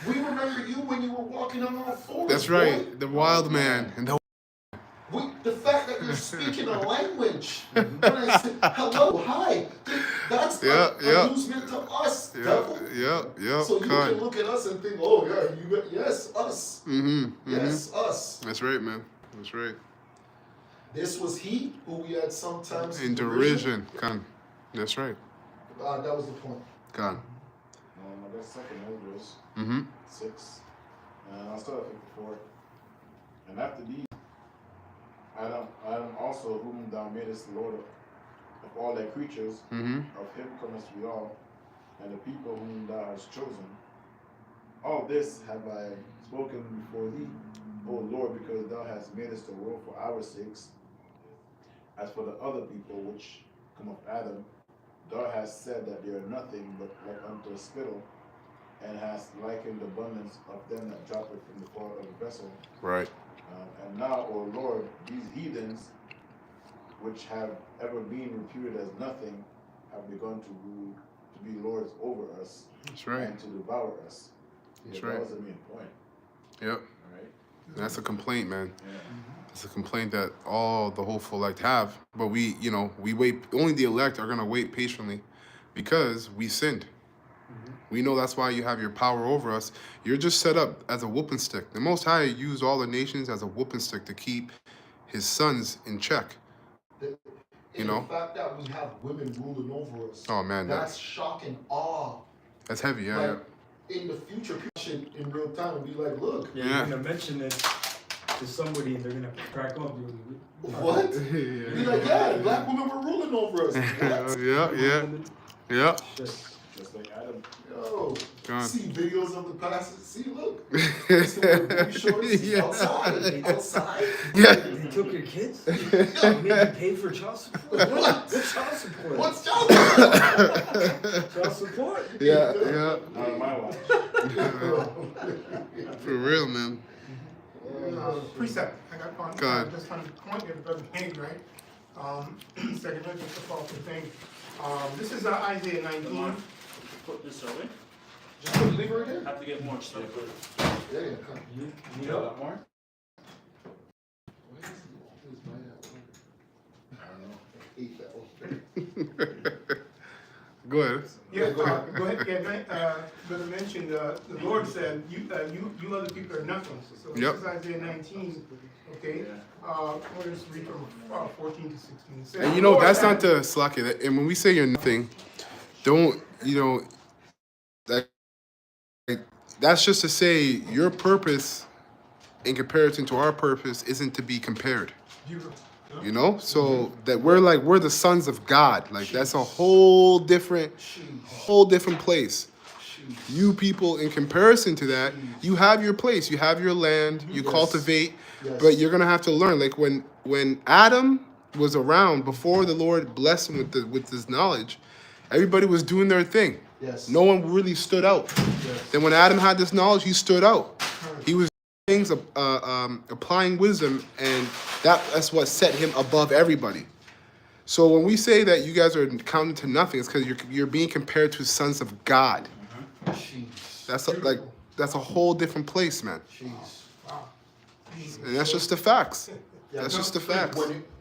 We remember you when you were walking on all fours. That's boy. right. The wild man. And The fact that you're speaking a language. When I say hello, hi, that's Yeah, an yeah. amusement to us, yeah, devil. yeah. So you can look at us and think, oh yeah, yes, us. Yes, us. That's right, man. That's right. This was he who we had sometimes In derision. Con. That's right. That was the point. Con. I guess second Ezra's Mm-hmm. 6. And I'll start at 54. And after these, Adam also whom thou madest Lord of all thy creatures, Mm-hmm. of him comest we all, and the people whom thou hast chosen. All this have I spoken before thee, O Lord, because thou hast made us the world for our sakes. As for the other people which come of Adam, thou hast said that they are nothing but like unto a spittle, and hast likened the abundance of them that droppeth from the fall of the vessel. Right. And now, O Lord, these heathens, which have ever been reputed as nothing, have begun to rule, to be lords over us, That's right. and to devour us. That's Yeah, right. that was the main point. Yep. All right. That's a complaint, man. Yeah. It's a complaint that all the hopeful elect have. But we wait. Only the elect are gonna wait patiently, because we sinned. We know that's why you have your power over us. You're just set up as a whooping stick. The Most High used all the nations as a whooping stick to keep his sons in check. You know? The fact that we have women ruling over us. Oh man, That's shock and awe. that's heavy. Yeah, Like, in the future, people should in real time and be like, look, Yeah, Yeah. you're gonna mention it to somebody and they're gonna crack up. what? yeah. Be like, yeah, black women were ruling over us. What? yeah. Just like Adam. Yo, God. see videos of the past. See, look. It's the booty shorts Yeah. outside. Yeah. They took your kids? They made you pay for child support? What? What's child support? What's y'all child support? Yeah. Not on my watch. For real, man. Precept, I got one, Go ahead. just on the point that brother made, right? Second, let's just follow the thing. This is Isaiah 19. Put this away. Just put leave her again? Have to get more stuff. Yeah, yeah. Come. You know that more? Eat that one. Go ahead. Yeah, go ahead, yeah, brother mentioned, the Lord said, you other people are nothing. So Yep. this is Isaiah 19, okay? We'll just read from 14 to 16. It says, And "The Lord that's not said-" to slack it. And when we say you're nothing, don't, that's just to say your purpose in comparison to our purpose isn't to be compared. So that we're the sons of God. Like that's a whole different place. You people, in comparison to that, you have your place, you have your land, you cultivate, but you're gonna have to learn. Like when Adam was around before the Lord blessed him with this knowledge, everybody was doing their thing. Yes. No one really stood out. Then when Adam had this knowledge, he stood out. He was doing things, applying wisdom, and that's what set him above everybody. So when we say that you guys are counted to nothing, it's because you're being compared to sons of God. That's a whole different place, man. Jeez. Wow. And that's just the facts. Yeah, That's just the facts.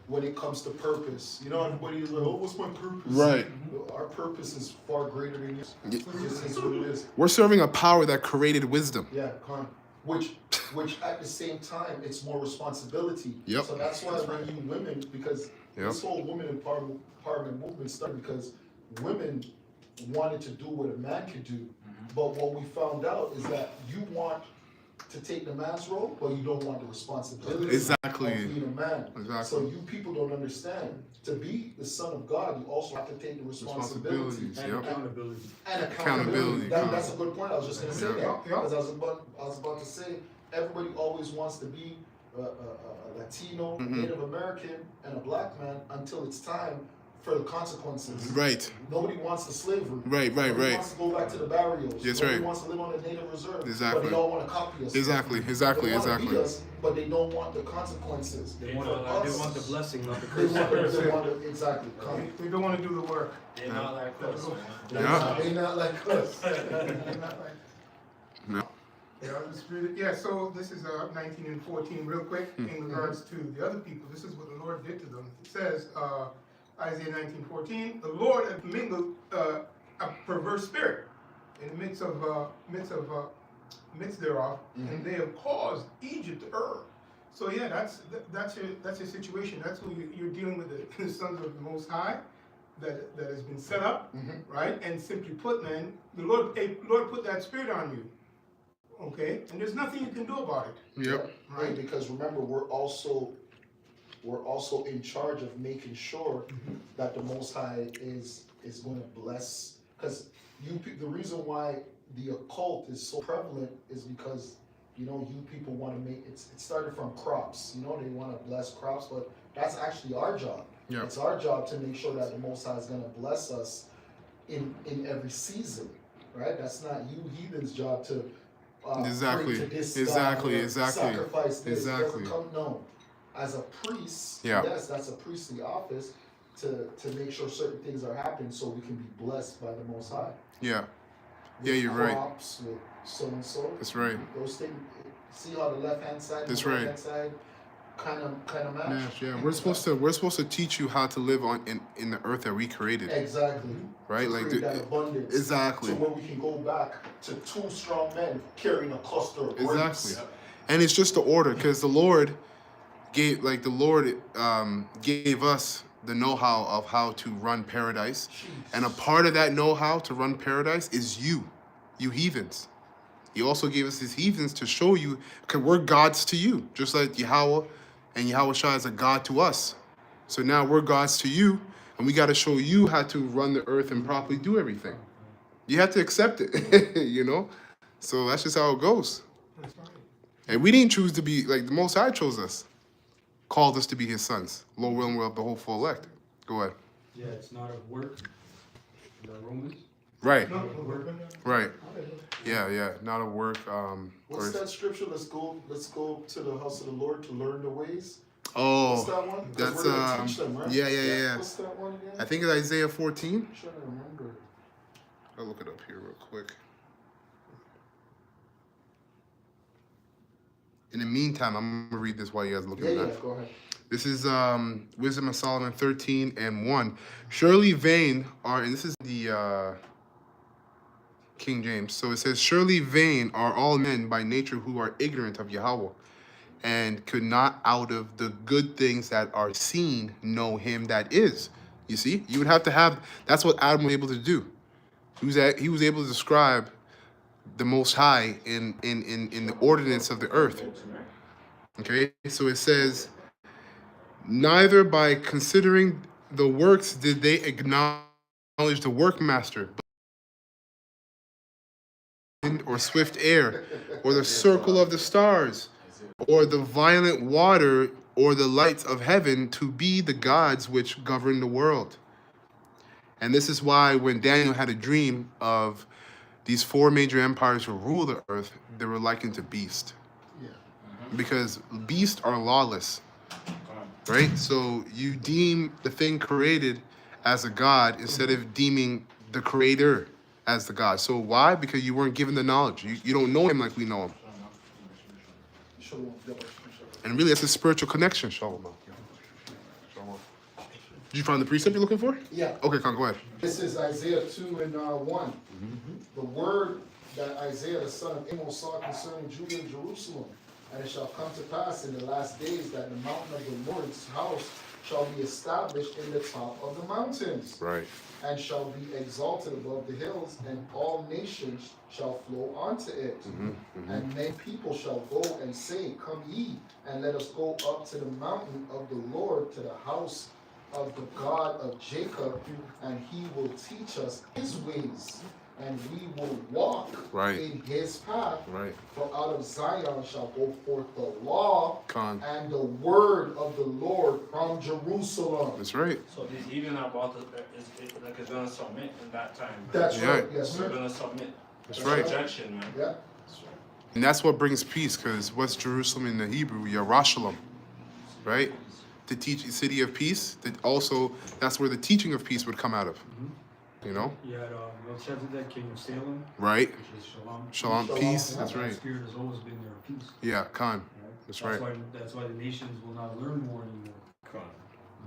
when it comes to purpose. You know, everybody's like, oh, what's my purpose? Right. Our purpose is far greater than yours. Yeah. This is what it is. We're serving a power that created wisdom. Yeah, con. Which at the same time, it's more responsibility. Yep. So that's why when you women, because this whole women empowerment movement started because women wanted to do what a man could do. But what we found out is that you want to take the man's role, but you don't want the responsibility Exactly. of being a man. Exactly. So you people don't understand. To be the son of God, you also have to take the responsibility. Responsibilities, And yep. accountability. And Accountability, that's a good point. I was just gonna say Yeah. that. Yeah. Because I was about to say, everybody always wants to be a Latino, Native American, and a black man until it's time for the consequences. Right. Nobody wants the slavery. Right. Nobody wants to go back to the barrios. That's Nobody right. wants to live on the native reserve. Exactly. But they all want to copy us. Exactly. They want to beat us, but they don't want the consequences. They They want, want- they want the blessing, not the They curse. want to, exactly. Come. They don't want to do the work. They're not like us, man. Yeah. They not like us. They're not like- No. Yeah, I'll just read it. Yeah, so this is 19 and 14, real quick, in regards to the other people. This is what the Lord did to them. It says, Isaiah 19:14, the Lord hath mingled a perverse spirit in the midst thereof, and they have caused Egypt to err. So yeah, that's your situation. That's who you're dealing with, the sons of the Most High, that has been set up, right? And simply put, man, the Lord put that spirit on you. Okay, and there's nothing you can do about it. Yep. Right, because remember, we're also in charge of making sure that the Most High is going to bless. Because the reason why the occult is so prevalent is because you people want to make it started from crops. They want to bless crops, but that's actually our job. Yep. It's our job to make sure that the Most High is going to bless us in every season. Right? That's not you heathens' job to. Exactly. Pray to this Exactly. God or Exactly. Sacrifice this. Exactly. No. As a priest, Yeah. yes, that's a priestly office to make sure certain things are happening so we can be blessed by the Most High. Yeah. With Yeah, you're right. crops, with so and so. That's right. Those things. See how the left hand side and That's the right right. hand side kind of match. Nash, yeah. We're supposed to teach you how to live in the earth that we created. Exactly. Right? To Like create that abundance. exactly. So where we can go back to two strong men carrying a cluster of grapes. Exactly. And it's just the order, because the Lord gave us the know-how of how to run paradise. And a part of that know-how to run paradise is you heathens. He also gave us his heathens to show you, because we're gods to you, just like Yahweh and Yahweh Shah is a God to us. So now we're gods to you, and we got to show you how to run the earth and properly do everything. You have to accept it, So that's just how it goes. That's right. And we didn't choose to be, like, the Most High chose us, called us to be his sons. Lord willing, we'll have the whole full elect. Go ahead. Yeah, it's not of work. The Romans. Right, No, we're gonna- right. Yeah, not a work. What's that scripture? Let's go to the house of the Lord to learn the ways. What's Oh, that one? 'Cause that's, we're gonna teach them, right? yeah. What's that one again? I think it's Isaiah 14. I'm trying to remember. I'll look it up here real quick. In the meantime, I'm gonna read this while you guys look at Yeah, that. go ahead. This is Wisdom of Solomon 13:1. Surely vain are, and this is the King James. So it says, surely vain are all men by nature who are ignorant of Yahweh, and could not out of the good things that are seen know him that is. You see, you would have to have. That's what Adam was able to do. He was able to describe the Most High in the ordinance of the earth. Okay, so it says, neither by considering the works did they acknowledge the workmaster, or swift air, or the circle of the stars, or the violent water, or the lights of heaven to be the gods which govern the world. And this is why when Daniel had a dream of these four major empires who rule the earth, they were likened to beasts. Yeah. Because beasts are lawless, right? So you deem the thing created as a god instead of deeming the creator as the God. So why? Because you weren't given the knowledge. You don't know him like we know him. And really, it's a spiritual connection, Shalom. Did you find the precept you're looking for? Yeah. Okay, Con, go ahead. This is Isaiah 2 and 1. The word that Isaiah the son of Amos saw concerning Judah and Jerusalem. And it shall come to pass in the last days that the mountain of the Lord's house shall be established in the top of the mountains, Right. and shall be exalted above the hills, and all nations shall flow unto it. And many people shall go and say, Come ye, and let us go up to the mountain of the Lord, to the house of the God of Jacob, and he will teach us his ways, and we will walk Right. in his path. Right. For out of Zion shall go forth the law Con. and the word of the Lord from Jerusalem. That's right. So these heathen are about to, like it's gonna submit in that time. That's Yeah. right, yes, They're sir. gonna submit. That's right. Rejection, man. Yeah. And that's what brings peace, because what's Jerusalem in the Hebrew? Yerushalayim, right? To teach a city of peace. That also, that's where the teaching of peace would come out of. You know? You had Melchizedek, king of Salem, Right? which is Shalom. Shalom, peace. yeah. That's That right. spirit has always been there, peace. Yeah, Con. Right? That's right. That's why the nations will not learn more anymore.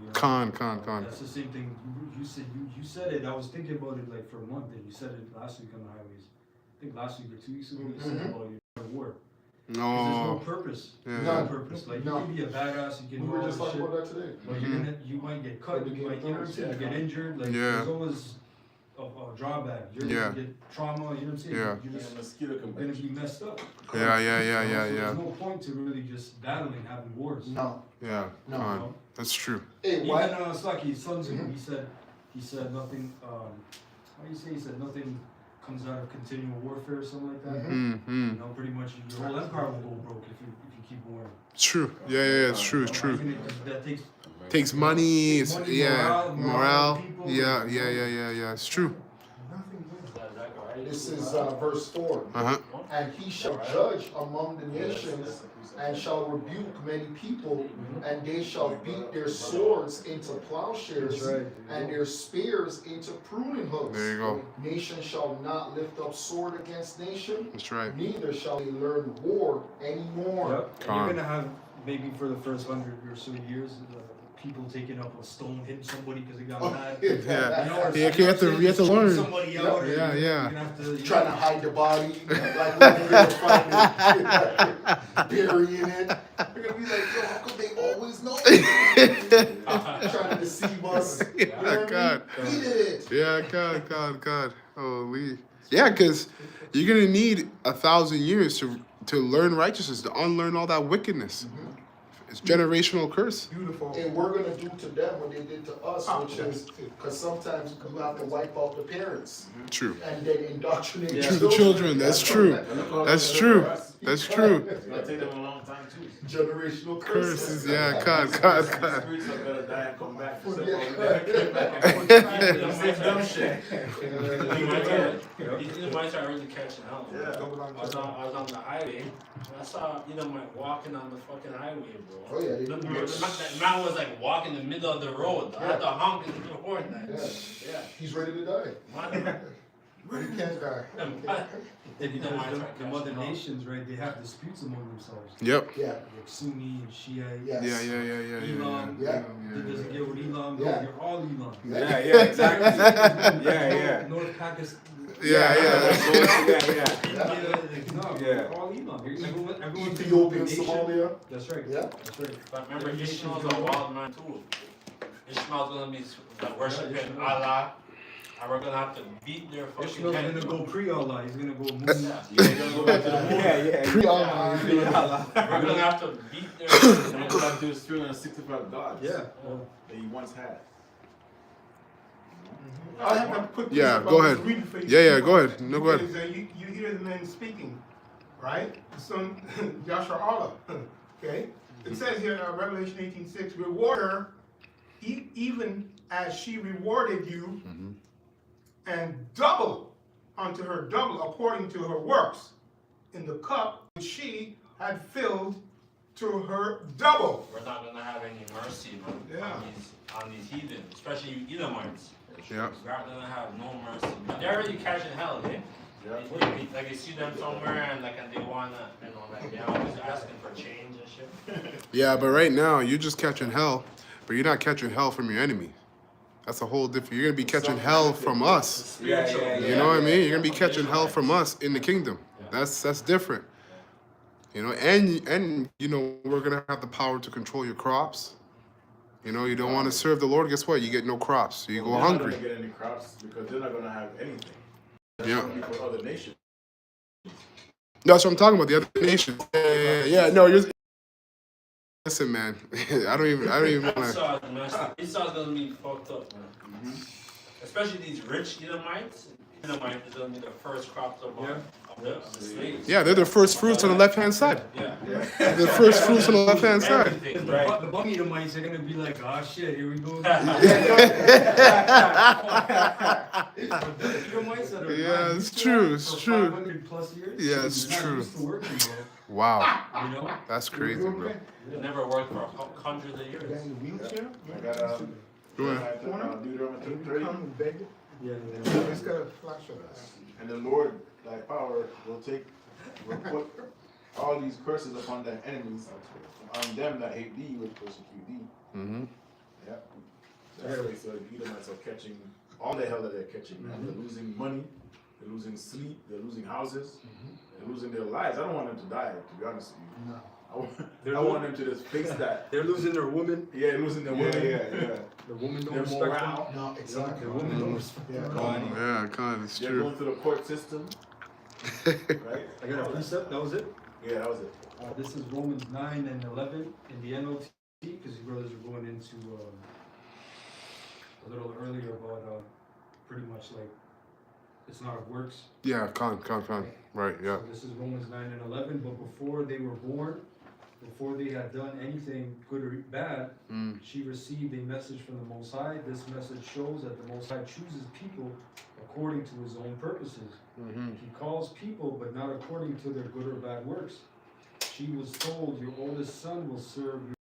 You know? Con. That's the same thing you said it. I was thinking about it like for a month, and you said it last week on the highways. I think last week or 2 weeks ago you said about your war. 'Cause there's no No. purpose. Yeah. There's No. no purpose. Like No. you can be a badass, you We can do were all just this talking shit, about that today. but you might get cut. You might, you know what I'm saying? You get injured. Like Yeah. there's always a drawback. You're Yeah. gonna get trauma. You know what I'm saying? Yeah. You're just Yeah, mosquito can gonna bite be you. messed up. Yeah. So there's no point to really just battling, having wars. No. Yeah. No. Con. That's true. Hey, Even why? Saki Sun Tzu, he said nothing. How do you say? He said nothing comes out of continual warfare or something like that. Mm-hmm. You know, pretty much your whole empire will go broke if you keep warring. It's true. Yeah. It's true. It's true. That takes Takes money. It's money, yeah. morale, Morale. people. Yeah. It's true. Nothing good. This is verse 4. Uh-huh. And he shall judge among the nations, and shall rebuke many people, and they shall beat their swords into plowshares, That's right. and their spears into pruning hooks. There you go. Nation shall not lift up sword against nation, That's right. neither shall they learn war anymore. Yep. And Calm. you're gonna have maybe for the first 100 or so years, people taking up a stone, hitting somebody because they got mad. Yeah. You know, or Yeah, you have to learn. Somebody out, or Yeah. you're gonna have to, Trying to hide the body, like when they're find it, burying it. They're gonna be like, yo, how come they always know? Trying to deceive us. You know what I mean? God. We did it. Yeah, God. Holy. Yeah, because you're gonna need 1,000 years to learn righteousness, to unlearn all that wickedness. It's generational curse. Beautiful. And we're gonna do to them what they did to us, which is, because sometimes you have to wipe out the parents True. and then indoctrinate True, the children. That's true. That's true. That's true. It's gonna take them a long time too. Generational Curses. curses. Yeah, God. Spirits are gonna die and come back. So dumb shit. These mice are really catching out. Yeah. I was on the highway, and I saw Mike walking on the fucking highway, bro. Oh yeah, they The do man was like walking in the middle of the road. I had to honk in the horn. Yeah. He's ready to die. Man, He can't die. the mother nations, right? They have disputes among themselves. Yep. Yeah. Like Sunni and Shiite. Yes. Yeah. Elam. Yeah. It doesn't get with Elam. No, Yeah. you're all Elam. Yeah. exactly. North Pakistan. Yeah. India, no, Yeah. you're all Elam. Everyone's Ethiopia, a nation. Somalia. That's right. Yeah. That's right. but remember, Ishmael's a wild man too. Ishmael's gonna be worshiping Allah, and we're gonna have to beat their fucking Ishmael's head. gonna go pre-Allah. He's gonna go Muslim. We're gonna go back to the moon. Pre-Allah. We're gonna have to beat their. And we're gonna do this 365 gods. Yeah. That you once had. I have a quick Yeah, piece go about ahead. this reading for you. Yeah, go ahead. No, go ahead. Because, you hear the men speaking, right? The son, Joshua Allah, okay? It says here in Revelation 18:6, reward her even as she rewarded you, and double unto her, double according to her works, in the cup which she had filled to her double. We're not gonna have any mercy, man, Yeah. on these heathen, especially you Edomites. Yeah. We're not gonna have no mercy. But they're already catching hell, eh? Like you see them somewhere and they wanna, they're always asking for change and shit. Yeah, but right now you're just catching hell, but you're not catching hell from your enemy. That's a whole different. You're gonna be catching hell from us. Spiritual. You know what I mean? You're gonna be catching Visual hell from lights. us in the kingdom. Yeah. That's different. You know, and you know we're gonna have the power to control your crops. You know, you don't want to serve the Lord. Guess what? You get no crops. So you go They're hungry. not gonna get any crops because they're not gonna have anything. That's Yeah. gonna be for other nations. That's what I'm talking about. The other nations. Yeah. No, you're. Listen, man. I don't even want to. Esau's gonna be fucked up, man. Especially these rich Edomites. Edomites is gonna be the first crops of the slaves. Yeah, they're the first fruits on the left hand side. Yeah. They're the first fruits on the left hand side. Everything. The bum Edomites are gonna be like, oh shit, here we go. The Edomites that are Yeah, not it's used to true, that it's for true. 500 plus years. Yeah, it's they're not true. used to working, bro. Wow, You know? that's crazy, bro. They never worked for hundreds of years. in the wheelchair? I got Go ahead. Deuteronomy 30. Come and beg it. Yeah, Just got a flash of us. And the Lord, thy power, will put all these curses upon thy enemies, on them that hate thee will persecute thee. Mm-hmm. Yeah. That's why so the Edomites are catching all the hell that they're catching, man. They're losing money, they're losing sleep, they're losing houses, they're losing their lives. I don't want them to die, to be honest with you. No. I want them to just face that. They're losing their woman. Yeah, losing their women. Yeah. The woman don't Their respect them. morale. No, exactly. The woman don't respect Yeah, them. no. Yeah, kind of. It's They're true. going through the court system, right? I got a precept, that was it. Yeah, that was it. This is Romans 9 and 11 in the NLT, because you brothers are going into a little earlier about pretty much like it's not of works. Yeah, con. Right, yeah. So this is Romans 9 and 11, but before they were born, before they had done anything good or bad, she received a message from the Most High. This message shows that the Most High chooses people according to his own purposes. He calls people, but not according to their good or bad works. She was told, your oldest son will serve you.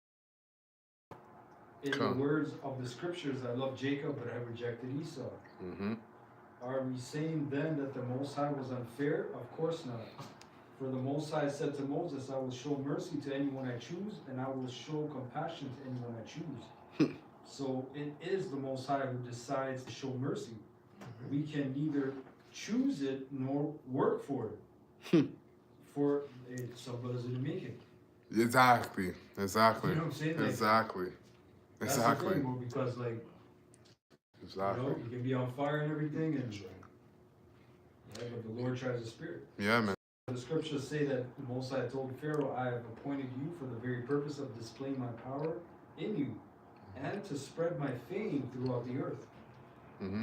In the words of the scriptures, I love Jacob, but I rejected Esau. Are we saying then that the Most High was unfair? Of course not. For the Most High said to Moses, I will show mercy to anyone I choose, and I will show compassion to anyone I choose. So it is the Most High who decides to show mercy. We can neither choose it nor work for it. For some brothers didn't make it. Exactly. You know what I'm saying? Like, Exactly. that's the thing, bro, because like, you know, you can be on fire and everything, and but the Lord tries the spirit. Yeah, man. The scriptures say that the Most High told Pharaoh, I have appointed you for the very purpose of displaying my power in you, and to spread my fame throughout the earth.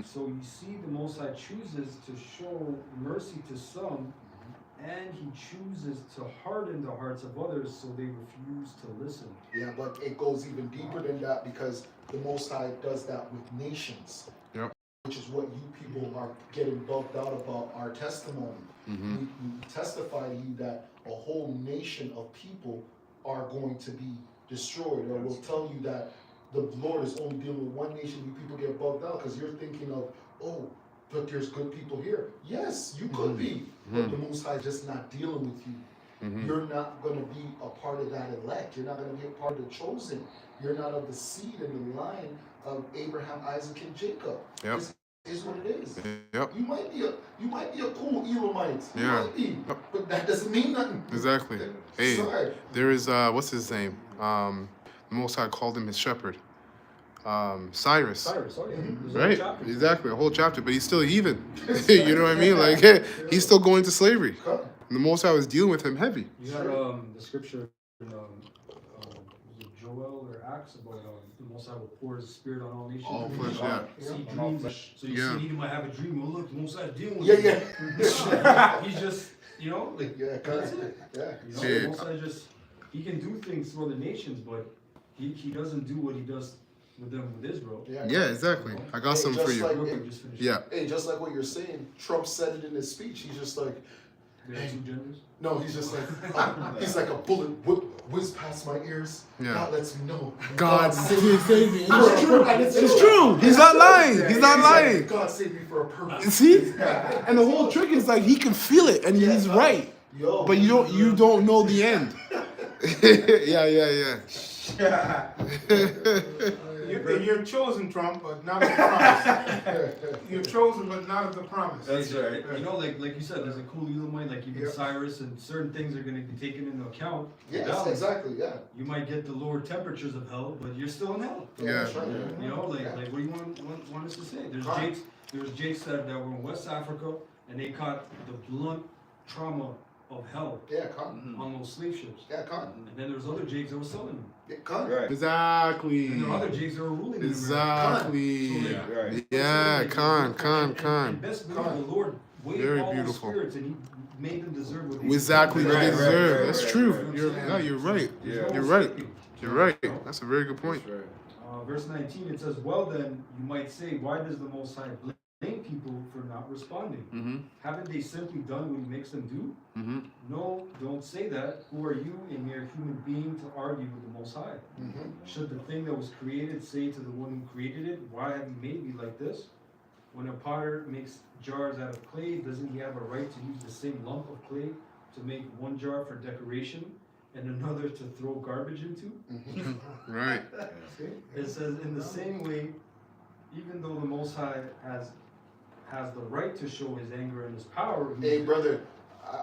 So you see, the Most High chooses to show mercy to some, and he chooses to harden the hearts of others so they refuse to listen. Yeah, but it goes even deeper than that because the Most High does that with nations. Yep. Which is what you people are getting bugged out about our testimony. We testify to you that a whole nation of people are going to be destroyed, or we'll tell you that the Lord is only dealing with one nation. You people get bugged out because you're thinking of, oh, but there's good people here. Yes, you could be, but the Most High just not dealing with you. You're not going to be a part of that elect. You're not going to be a part of the chosen. You're not of the seed and the line of Abraham, Isaac, and Jacob. Yep. This is what it is. Yep. You might be a cool Elamite. You Yeah. might be, but that doesn't mean nothing. Exactly. Hey, Sorry. there is what's his name? The Most High called him his shepherd. Cyrus. Cyrus, oh yeah. There's a Right? chapter. Exactly. A whole chapter, but he's still a heathen. You know what I mean? Like he's still going to slavery. Come. And the Most High was dealing with him heavy. You had the scripture in was it Joel or Acts about the Most High will pour his spirit on all nations. All flesh, yeah. See dreams. So you Yeah. see, he might have a dream. Oh look, the Most High dealing with Yeah, you. yeah. He's just, you know, like Yeah, that's it. yeah. You know, Yeah. the Most High just he can do things to other nations, but he doesn't do what he does with them with Israel. Yeah, exactly. I got Hey, something for just you. like- Real quick, just finish. Yeah. Hey, just like what you're saying, Trump said it in his speech. He's just like, There are two genders. no, he's just like, he's like a bullet whizzed past my ears. Yeah. God lets me know. God saved save me. It's true, and It's true. He's not lying. He's not lying. God saved me for a purpose. See? And the whole trick is like he can feel it and he's right. Yo, But you don't know the end. Yeah. And you're chosen, Trump, but not of the promise. You're chosen, but not of the promise. That's right. You know, like you said, there's a cool Elamite, like even Yep. Cyrus, and certain things are going to be taken into account. Yes, Balance. exactly, yeah. You might get the lower temperatures of hell, but you're still in hell. Yeah. That's right. You know, like Yeah. what do you want us to say? There's Right. Jakes that were in West Africa, and they caught the blunt trauma of hell Yeah, con. on those slave ships. Yeah, con. And then there's other Jakes that were selling them. Yeah, con. Right. Exactly. And there are other Jakes that were ruling in America. Exactly. So, Yeah. Right. Yeah, And con. best believe the Lord weighed Very all beautiful. those spirits, and He made them deserve what they Exactly what they Right, deserve. right, That's right, true. right. You're right. Yeah. You're right. You're right. That's a very good point. That's right. Verse 19, it says, well then, you might say, why does the Most High blame people for not responding? Mm-hmm. Haven't they simply done what He makes them do? Mm-hmm. No, don't say that. Who are you, a mere human being, to argue with the Most High? Mm-hmm. Should the thing that was created say to the one who created it, why have you made me like this? When a potter makes jars out of clay, doesn't he have a right to use the same lump of clay to make one jar for decoration and another to throw garbage into? Right. Okay. It says, in the same way, even though the Most High has the right to show His anger and His power, Hey, brother,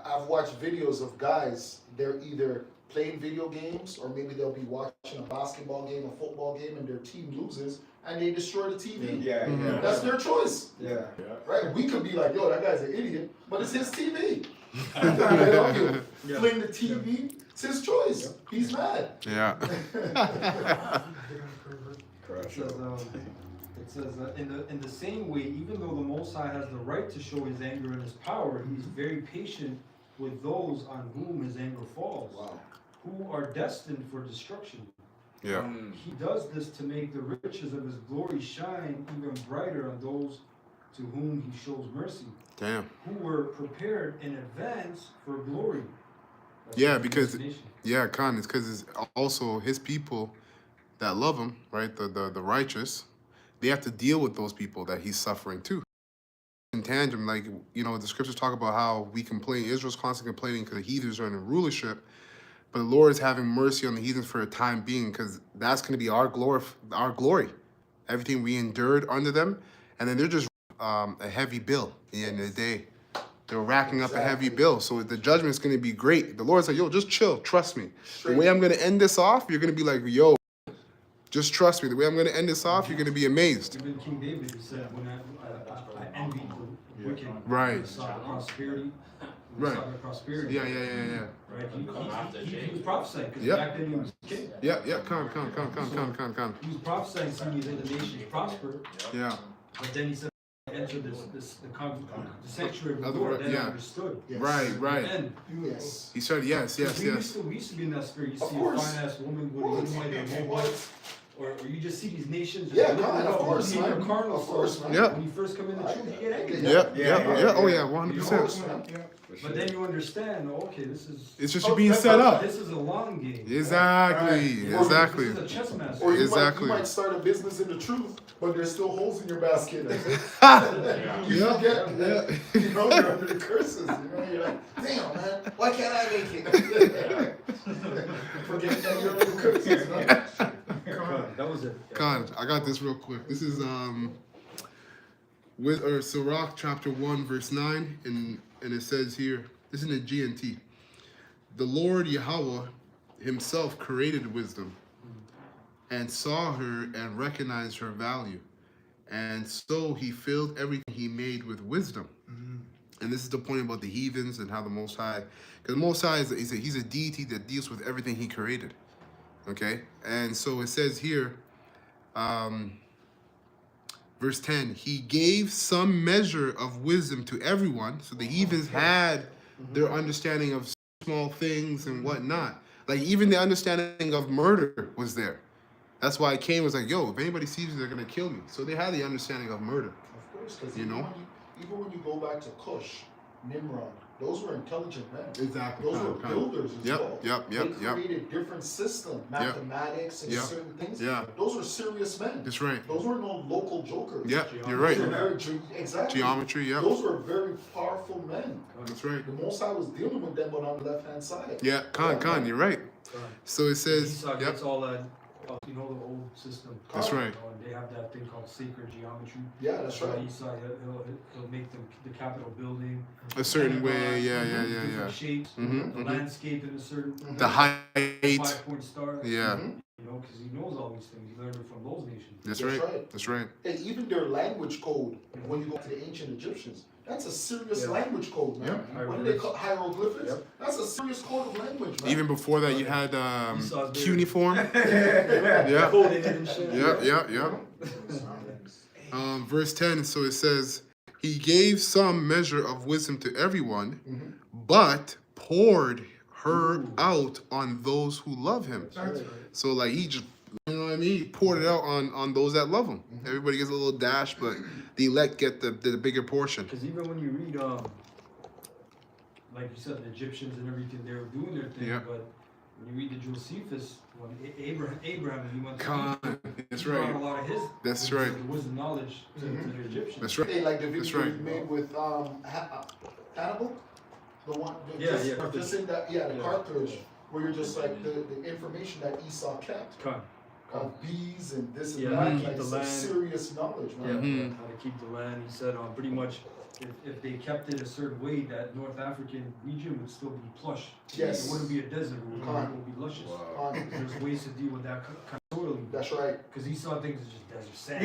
I've watched videos of guys, they're either playing video games or maybe they'll be watching a basketball game, a football game, and their team loses and they destroy the TV. Yeah, yeah. That's their choice, Yeah. right? We could be like, yo, that guy's an idiot, but it's his TV. You know, you fling the TV, it's his choice. He's mad. Yeah. Crush It says, in the same way, even though the Most High has the right to show His anger and His power, He's very patient with those on whom His anger falls, Wow. who are destined for destruction. Yeah. He does this to make the riches of His glory shine even brighter on those to whom He shows mercy, Damn. who were prepared in advance for glory. That's Yeah, the because destination. yeah, Khan, it's because it's also His people that love Him, right? The righteous. They have to deal with those people that He's suffering too. In tandem, like, you know, the scriptures talk about how we complain. Israel's constantly complaining because the heathens are in rulership, but the Lord is having mercy on the heathens for a time being, because that's going to be our glory, everything we endured under them, and then they're just a heavy bill at the end of the day. They're racking up a heavy bill, so the judgment's going to be great. The Lord's like, yo, just chill, trust me. The way I'm going to end this off, you're going to be like, yo, just trust me. The way I'm going to end this off, you're going to be amazed. Even King David, he said, when I envied the wicked, Right. when I saw the prosperity, Right. saw the prosperity. Yeah. Right? Come after He Jake. was prophesying, because Yep. back then he was king. Yeah, come. He was prophesying, seeing the nations prosper, Yeah. but then he said, enter the sanctuary of the Other Lord, word, then yeah. I understood. Yes. Right. And Yes. He said, yes. we used to be in that spirit. You Of see a course. fine ass woman with What? a Moabite, What? or you just see these nations. Just Yeah, lifted God, of up. course, You see man. your carnal Of course, soul. man. Yep. When you first come in the truth, you get angry. Yeah. Oh yeah, Of 100%. course, man. But then you understand, oh, okay, this is It's just you being set up. this is a long game. Exactly. Right. Exactly. This is a chess master. Or you Exactly. might start a business in the truth, but there's still holes in your basket. You Yeah. forget, you know, you're under the curses. You know, you're like, damn, man, why can't I make it? Forget that you're under the curses, man. That was it. Con, I got this real quick. This is with Sirach chapter 1 verse 9, and it says here, this is in the GNT. The Lord Yahweh Himself created wisdom, and saw her and recognized her value, and so He filled everything He made with wisdom. And this is the point about the heathens and how the Most High, because the Most High He's a deity that deals with everything He created. Okay, and so it says here, verse 10, He gave some measure of wisdom to everyone. So the heathens had their understanding of small things and whatnot. Like even the understanding of murder was there. That's why Cain was like, yo, if anybody sees me, they're going to kill me. So they had the understanding of murder. Of course, because You know? even when you go back to Cush, Nimrod, those were intelligent men. Exactly. Those were builders as well. Yep. They created different systems, mathematics and Yep. certain things. Yeah. Those were serious men. That's right. Those were no local jokers. Yep, you're right. Those were very, exactly. Geometry, yep. Those were very powerful men. That's right. The Most High was dealing with them, but on the left hand side. Yeah, Khan, you're right. So it says, Esau yep. gets all that you know, the old system. That's right. You know, and they have that thing called sacred geometry. Yeah, that's So right. Esau, he'll make the Capitol building A certain way, Pentagon, yeah. different shapes, Mhm, the mhm. landscape in a certain The height, 5-point star. yeah, You know, because he knows all these things. He learned it from those nations. that's That's right, right. that's right. Hey, even their language code, when you go to the ancient Egyptians, that's a serious Yeah. language code, man. Yeah. What do they call hieroglyphics? Yep. That's a serious code of language, man. Even before that, you had Esau's beard. cuneiform. Yeah, Coded and shit. yeah. Verse 10, so it says, he gave some measure of wisdom to everyone, but poured her out on those who love him. That's right. So like he just, you know what I mean? He poured it out on those that love him. Everybody gets a little dash, but the elect get the bigger portion. Because even when you read, like you said, the Egyptians and everything, they were doing their thing. Yeah. But when you read the Josephus, when Abraham, when he went to Con, Egypt, that's he brought right. a lot of his That's wisdom, right. the wisdom knowledge to the Egyptians. That's right. Hey, like the That's video right. we made with Hannibal, the one, Yeah, just in that, the Yeah. cartridge, where you're just like the information that Esau kept Con. of bees and this and Yeah, that, keep like the some land. serious knowledge, Yeah, man. Mhm. how to keep the land. He said, pretty much, if they kept it a certain way, that North African region would still be plush. Yes. It wouldn't be a desert. It would be luscious. There's ways to deal with that totally. That's right. Because he saw things as just desert sand.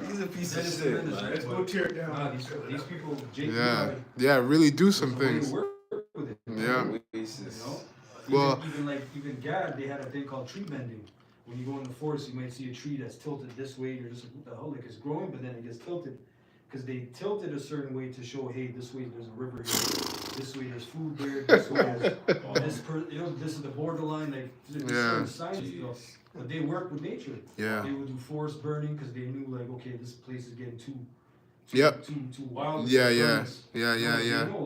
He's a piece of That is shit, tremendous, man. right? Go tear it down. Nah, these people, Jake, Yeah, really do some there's a way to things. work with it. Yeah. You Oasis. know? Well- even Gad, they had a thing called tree bending. When you go in the forest, you might see a tree that's tilted this way, or just what the hell, like it's growing, but then it gets tilted. Because they tilted a certain way to show, hey, this way there's a river here, this way there's food there, this way there's, this is the borderline, like, there's certain science stuff. But they work with nature. Yeah. They would do forest burning, because they knew, like, okay, this place is getting too Yep. too wild. Yeah. You know,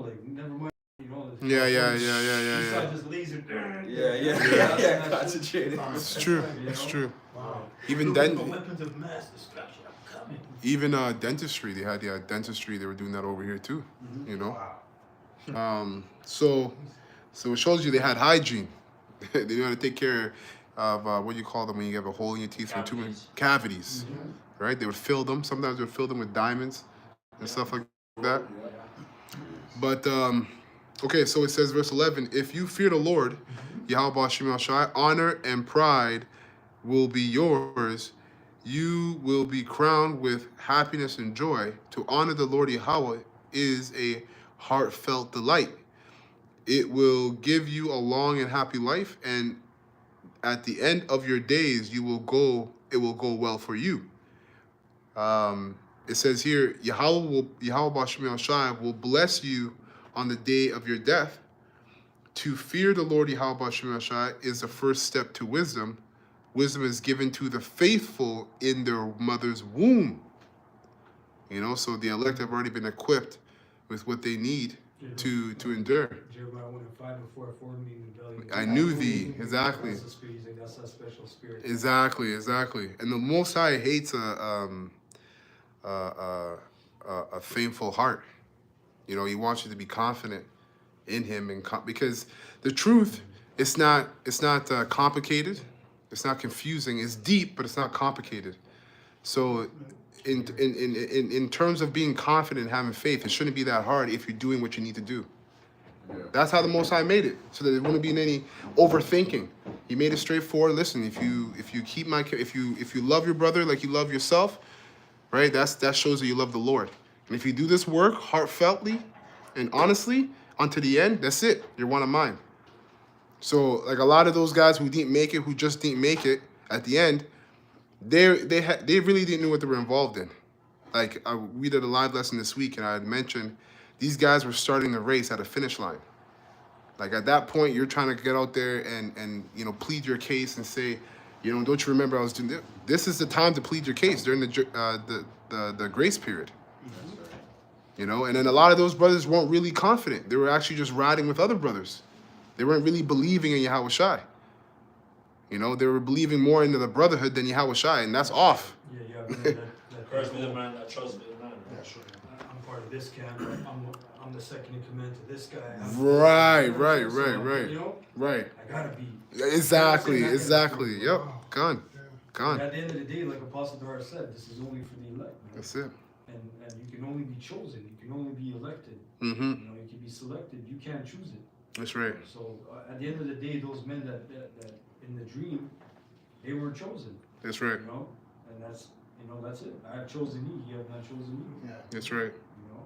like, never mind, you know. Yeah. Esau just laser. Yeah. Concentrated. It's true. You It's know? true. Wow. Even The then, weapons of mass destruction are coming. even dentistry, they had dentistry. They were doing that over here too. You know. So it shows you they had hygiene. They knew how to take care of what do you call them when you have a hole in your teeth or too many cavities, right? They would fill them. Sometimes they would fill them with diamonds and stuff like that. But okay, so it says verse 11: if you fear the Lord, Yahweh Shem Shai, honor and pride will be yours. You will be crowned with happiness and joy. To honor the Lord Yahweh is a heartfelt delight. It will give you a long and happy life, and at the end of your days, it will go well for you. It says here, Yahweh Shem Shai will bless you on the day of your death. To fear the Lord Yahweh Shem Shai is the first step to wisdom. Wisdom is given to the faithful in their mother's womb. You know, so the elect have already been equipped with what they need to endure. Jeremiah 1:5 formed me in the belly. I knew thee. Exactly. That's the spirit. He's like, that's that special spirit. Exactly. And the Most High hates a faithful heart. You know, He wants you to be confident in Him, and because the truth, it's not complicated, it's not confusing, it's deep, but it's not complicated. So, in terms of being confident and having faith, it shouldn't be that hard if you're doing what you need to do. That's how the Most High made it, so that there wouldn't be any overthinking. He made it straightforward. Listen, if you love your brother like you love yourself, right? That shows that you love the Lord. And if you do this work heartfeltly and honestly unto the end, that's it. You're one of mine. So like a lot of those guys who just didn't make it at the end, they really didn't know what they were involved in. Like we did a live lesson this week, and I had mentioned these guys were starting the race at a finish line. Like at that point, you're trying to get out there and plead your case and say, don't you remember I was doing this? This is the time to plead your case during the grace period. And then a lot of those brothers weren't really confident. They were actually just riding with other brothers. They weren't really believing in Yahweh Shai. They were believing more into the brotherhood than Yahweh Shai, and that's off. Yeah, that First be the man that trusts the man. Yeah, sure. I'm part of this camp. I'm the second in command to this guy. Right, So, right. You know, Right. I gotta be. Exactly. Yep. Yep. Gone. Yeah. But Gone. at the end of the day, like Apostle Dara said, this is only for the elect. You know? That's it. And you can only be chosen. You can only be elected. Mm-hmm. You know, you can be selected. You can't choose it. That's right. So at the end of the day, those men that in the dream, they were chosen. That's right. You know, and that's it. I have chosen you. You have not chosen me. Yeah. That's right. You know.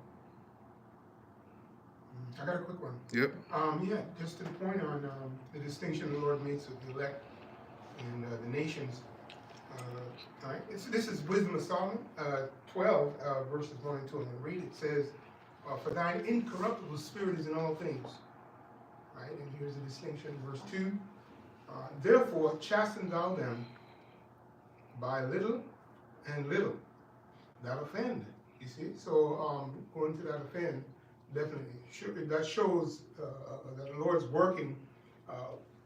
I got a quick one. Yep. Yeah, just to the point on the distinction the Lord makes of the elect and the nations. All right, this is Wisdom of Solomon, 12 verses 1 and 2. I'm going to read it. It says, "For thine incorruptible spirit is in all things." Right, and here's the distinction, verse 2. "Therefore chasten thou them by little and little, that offend." You see, so going to that offend, definitely, that shows that the Lord's working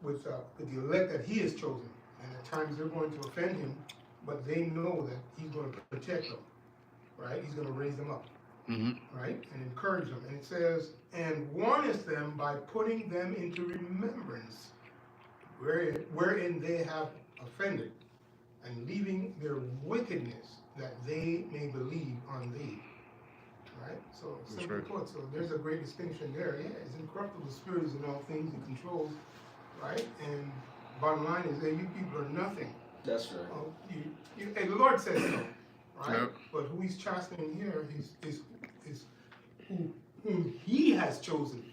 with the elect that He has chosen. And at times they're going to offend Him, but they know that He's going to protect them, right? He's going to raise them up, Mm-hmm. right? And encourage them. And it says, "And warneth them by putting them into remembrance, wherein they have offended, and leaving their wickedness, that they may believe on Thee." Right? So, That's simply right. put, so there's a great distinction there. Yeah, His incorruptible spirit is in all things, He controls, right? And bottom line is that you people are nothing. That's right. Oh, and the Lord says so, right? Yep. But who He's chastening here is whom He has chosen,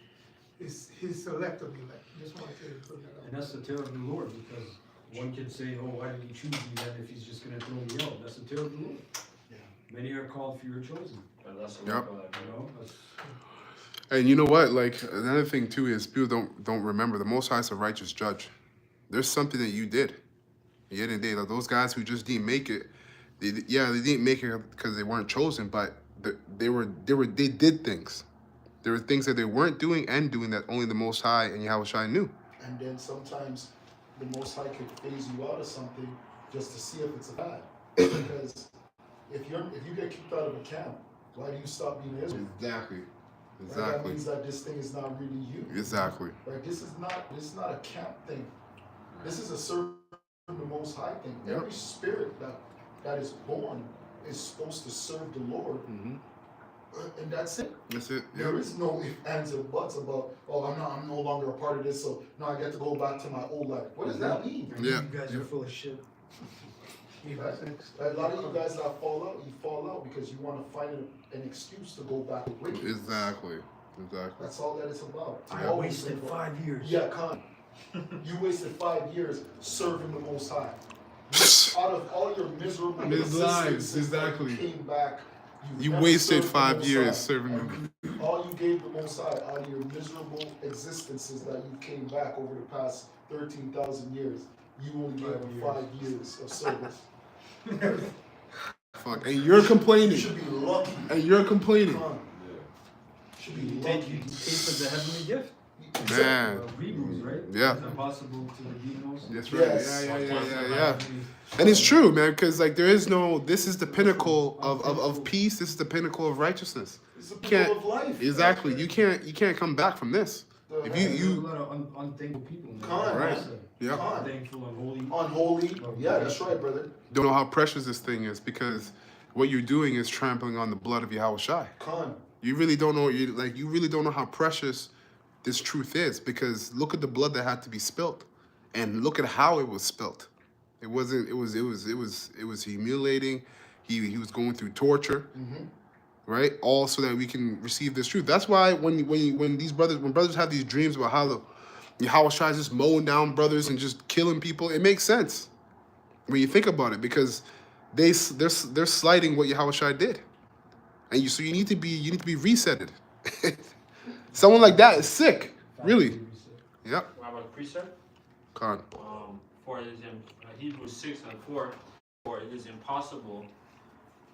is His select of the elect. Just wanted to put that out. And that's the terror of the Lord, because one can say, "Oh, why did He choose me then if He's just going to throw me out?" That's the terror of the Lord. Yeah. Many are called, few are chosen. But that's the Yep. work of that, You know, that's, And you know what? Like another thing too is people don't remember the Most High is a righteous judge. There's something that you did. At the end of the day, like those guys who just didn't make it, they didn't make it because they weren't chosen, but they did things. There were things that they weren't doing and doing that only the Most High and Yahushua knew. And then sometimes the Most High could phase you out of something just to see if it's a bad. Because if you get kicked out of a camp, why do you stop being Israel? Exactly. Right? That means that this thing is not really you. Exactly. Right? This is not a camp thing. This is a serving the Most High thing. Yep. Every spirit that is born is supposed to serve the Lord, Mm-hmm. and that's it. That's it. There Yep. is no ifs, ands, or buts about, oh, I'm no longer a part of this, so now I get to go back to my old life. What does that mean? Yeah. You guys are full of shit. Right? A lot of you guys that fall out because you want to find an excuse to go back to wickedness. Exactly. That's all that it's about. I Always wasted think about- 5 years. Yeah, Khan. You wasted 5 years serving the Most High. Out of all your miserable Mid lives, existences that exactly. you came back. You never wasted served the 5 Most years High. serving them. All you gave the Most High out of your miserable existences that you came back over the past 13,000 years, you only gave them 5 years of service. Fuck. And you're You complaining. should be lucky. And you're complaining. Khan. Should be You lucky. tasted the heavenly gift. Man. Hebrews, right? Yeah. It's impossible to redeem those. That's right. Yes. Yeah. And it's true, man, because like there is no. This is the pinnacle of peace. This is the pinnacle of righteousness. It's a Can't- people of life. Exactly. You can't come back from this. If There's a you lot of unthankful people. Man. Con, Right. That's it. yeah Con. Unthankful, unholy. Unholy. Yeah, that's right, brother. don't know how precious this thing is because what you're doing is trampling on the blood of Yahushua. Khan. You really don't know. You really don't know how precious this truth is because look at the blood that had to be spilt, and look at how it was spilt. It wasn't. It was humiliating. He was going through torture, right? All so that we can receive this truth. That's why when brothers have these dreams about how the Yahushua is just mowing down brothers and just killing people, it makes sense when you think about it because they're slighting what Yahushua did, and so you need to be resetted. Someone like that is sick, really. Yep. Rabbi Priester, Con. for it is in Hebrews 6:4, for it is impossible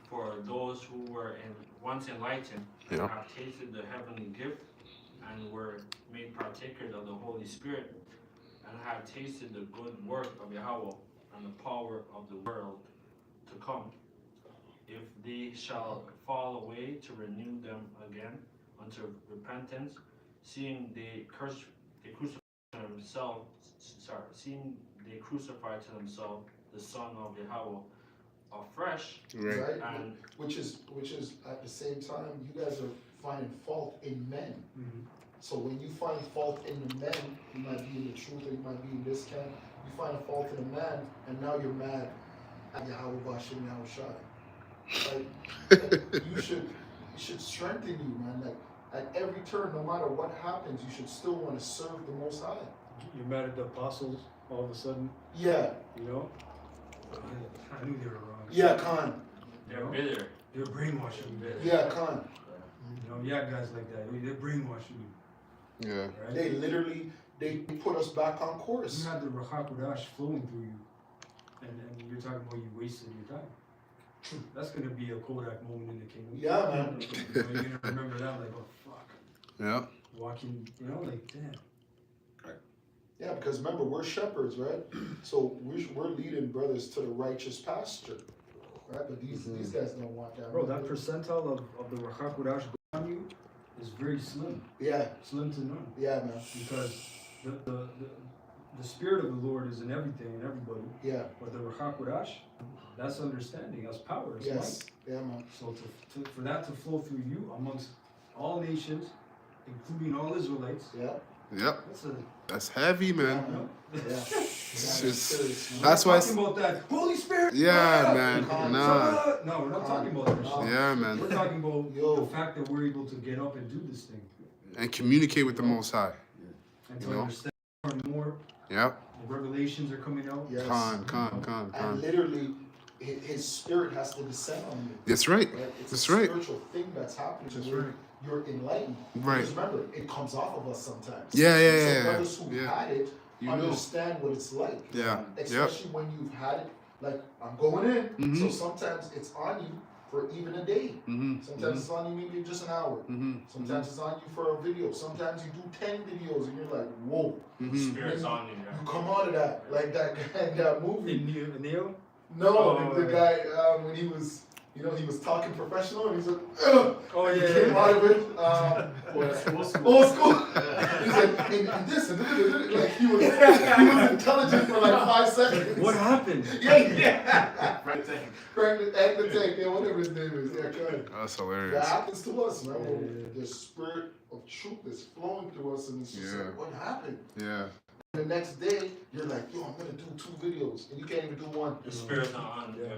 for those who were once enlightened and Yeah. have tasted the heavenly gift and were made partakers of the Holy Spirit and have tasted the good work of Yahweh and the power of the world to come. if they shall fall away, to renew them again unto repentance, seeing they crucify themselves, seeing they crucify to themselves the Son of Yahweh afresh, Right. Right? and Which is at the same time, you guys are finding fault in men. So when you find fault in the men, you might be in the truth or you might be in this camp, you find a fault in a man, and now you're mad at Yahweh Bashim Yahweh. Like you should strengthen you, man. Like at every turn, no matter what happens, you should still want to serve the Most High. You're mad at the apostles all of a sudden, Yeah, you know? I knew they were wrong. yeah, Khan. they're bitter. They're brainwashing you. Yeah, Khan. You know, yeah, guys like that. They're brainwashing you. Yeah. Right? They literally they put us back on course. You had the Rahakudash flowing through you, and you're talking about you wasted your time. That's gonna be a Kodak moment in the kingdom. Yeah, man. You know, you're gonna remember that like, oh fuck. Yeah. Walking, you know, like damn. Yeah, because remember, we're shepherds, right? So we're leading brothers to the righteous pasture, right? But these guys don't want that. Bro, that percentile of the Rahakudash on you is very slim. Yeah, Slim to none. yeah, man. Because the spirit of the Lord is in everything and everybody. Yeah, But the Rahakudash, that's understanding, that's power, it's yes, might. yeah, man. So for that to flow through you amongst all nations, including all Israelites, Yeah, Yep. that's That's heavy, yeah, man. man. Yeah. It's Yeah, just- serious, man. that's why I talking about that Holy Spirit. Yeah, man. Come Nah. No, we're not talking about that shit. Yeah, man. We're talking about Yo. the fact that we're able to get up and do this thing And communicate with the Most High. and You to know? understand more and more. Yep. The revelations are coming out. Yes. Con. And literally, his spirit has to descend on you. That's right. Right? It's That's a right. spiritual thing that's happening. That's where right. You're enlightened. Right. Because remember, it comes off of us sometimes. Yeah, yeah, So yeah, brothers who yeah. had it You know. understand what it's like. Yeah. Yep. Especially when you've had it, like I'm going in. Mhm. So sometimes it's on you for even a day. Mm-hmm. Sometimes it's on you maybe just an hour. Mm-hmm. Sometimes it's on you for a video. Sometimes you do 10 videos and you're like, whoa. Mm-hmm. Spirits on you. You come out of that, like that guy in that movie. In Neo? No, Oh, the yeah. guy when he was, he was talking professional and he's like, ugh. Oh He yeah. came out of it. Old school. He's like, and this and like he was intelligent for like 5 seconds. What happened? Yeah. Right thing. Crack the tank, yeah, whatever his name is. Yeah, correct. That's That hilarious. happens to us, man. Yeah, yeah. The spirit of truth is flowing through us, and it's just Yeah. like, what happened? Yeah. The next day, you're like, yo, I'm gonna do 2 videos, and you can't even do one. The spirit's not on. Yeah.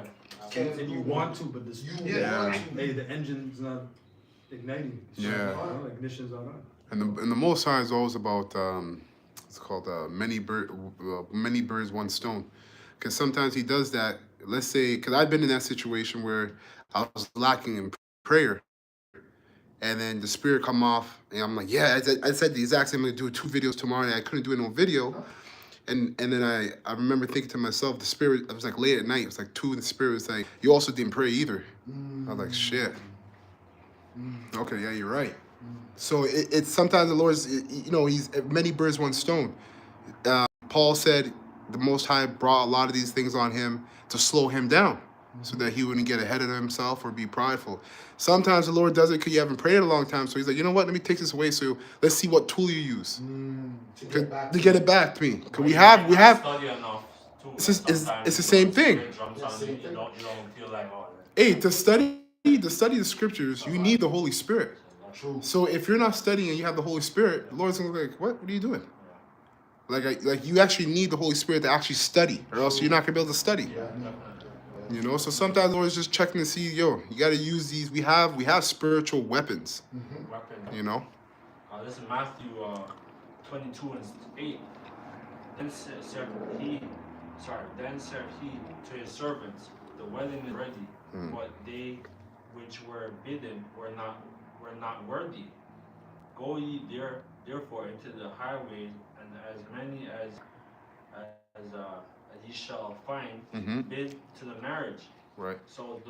Can't And even you do want one. to, but this. You Yeah. want to. Hey, the engine's not igniting. It's Yeah. not on, ignition's not on. And the Most High is always about it's called many birds one stone, because sometimes He does that. Let's say, because I've been in that situation where I was lacking in prayer, and then the Spirit come off, and I'm like, yeah, I said the exact same. I'm gonna do 2 videos tomorrow, and I couldn't do it on video. And then I remember thinking to myself, the Spirit. It was like late at night. It was like 2, and the Spirit was like, you also didn't pray either. I was like, shit. Okay, yeah, you're right. So it's sometimes the Lord's, He's many birds, one stone. Paul said the Most High brought a lot of these things on him to slow him down so that he wouldn't get ahead of himself or be prideful. Sometimes the Lord does it because you haven't prayed in a long time. So He's like, you know what? Let me take this away. So let's see what tool you use To to get back get it back to me. Because we You have. might not study enough, too. It's just- it's Sometimes the same the thing. spirit jumps Yeah, on same you, thing. you don't feel like, oh, Hey, to study the scriptures, you need the Holy Spirit. True. So if you're not studying and you have the Holy Spirit, the Lord's gonna be like, what are you doing? Like you actually need the Holy Spirit to actually study, or else you're not gonna be able to study. Yeah, You know, so sometimes the Lord's just checking to see, you gotta use these. We have spiritual weapons. weapon. You know. This is Matthew 22 and 8. Then said he to his servants, the wedding is ready, but they which were bidden were not worthy. Go ye therefore into the highways, and as many as ye shall find, Mm-hmm. bid to the marriage. Right. So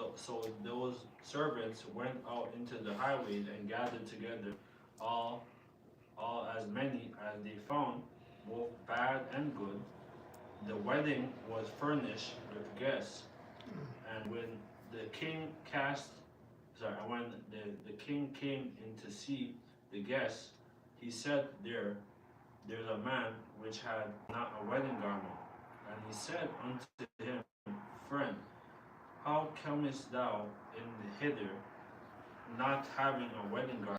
those servants went out into the highways and gathered together all as many as they found, both bad and good. The wedding was furnished with guests, and when the king cast, sorry, when the king came in to see the guests, he said, there's a man which had not a wedding garment. And he said unto him, Friend, how comest thou in hither, not having a wedding garment?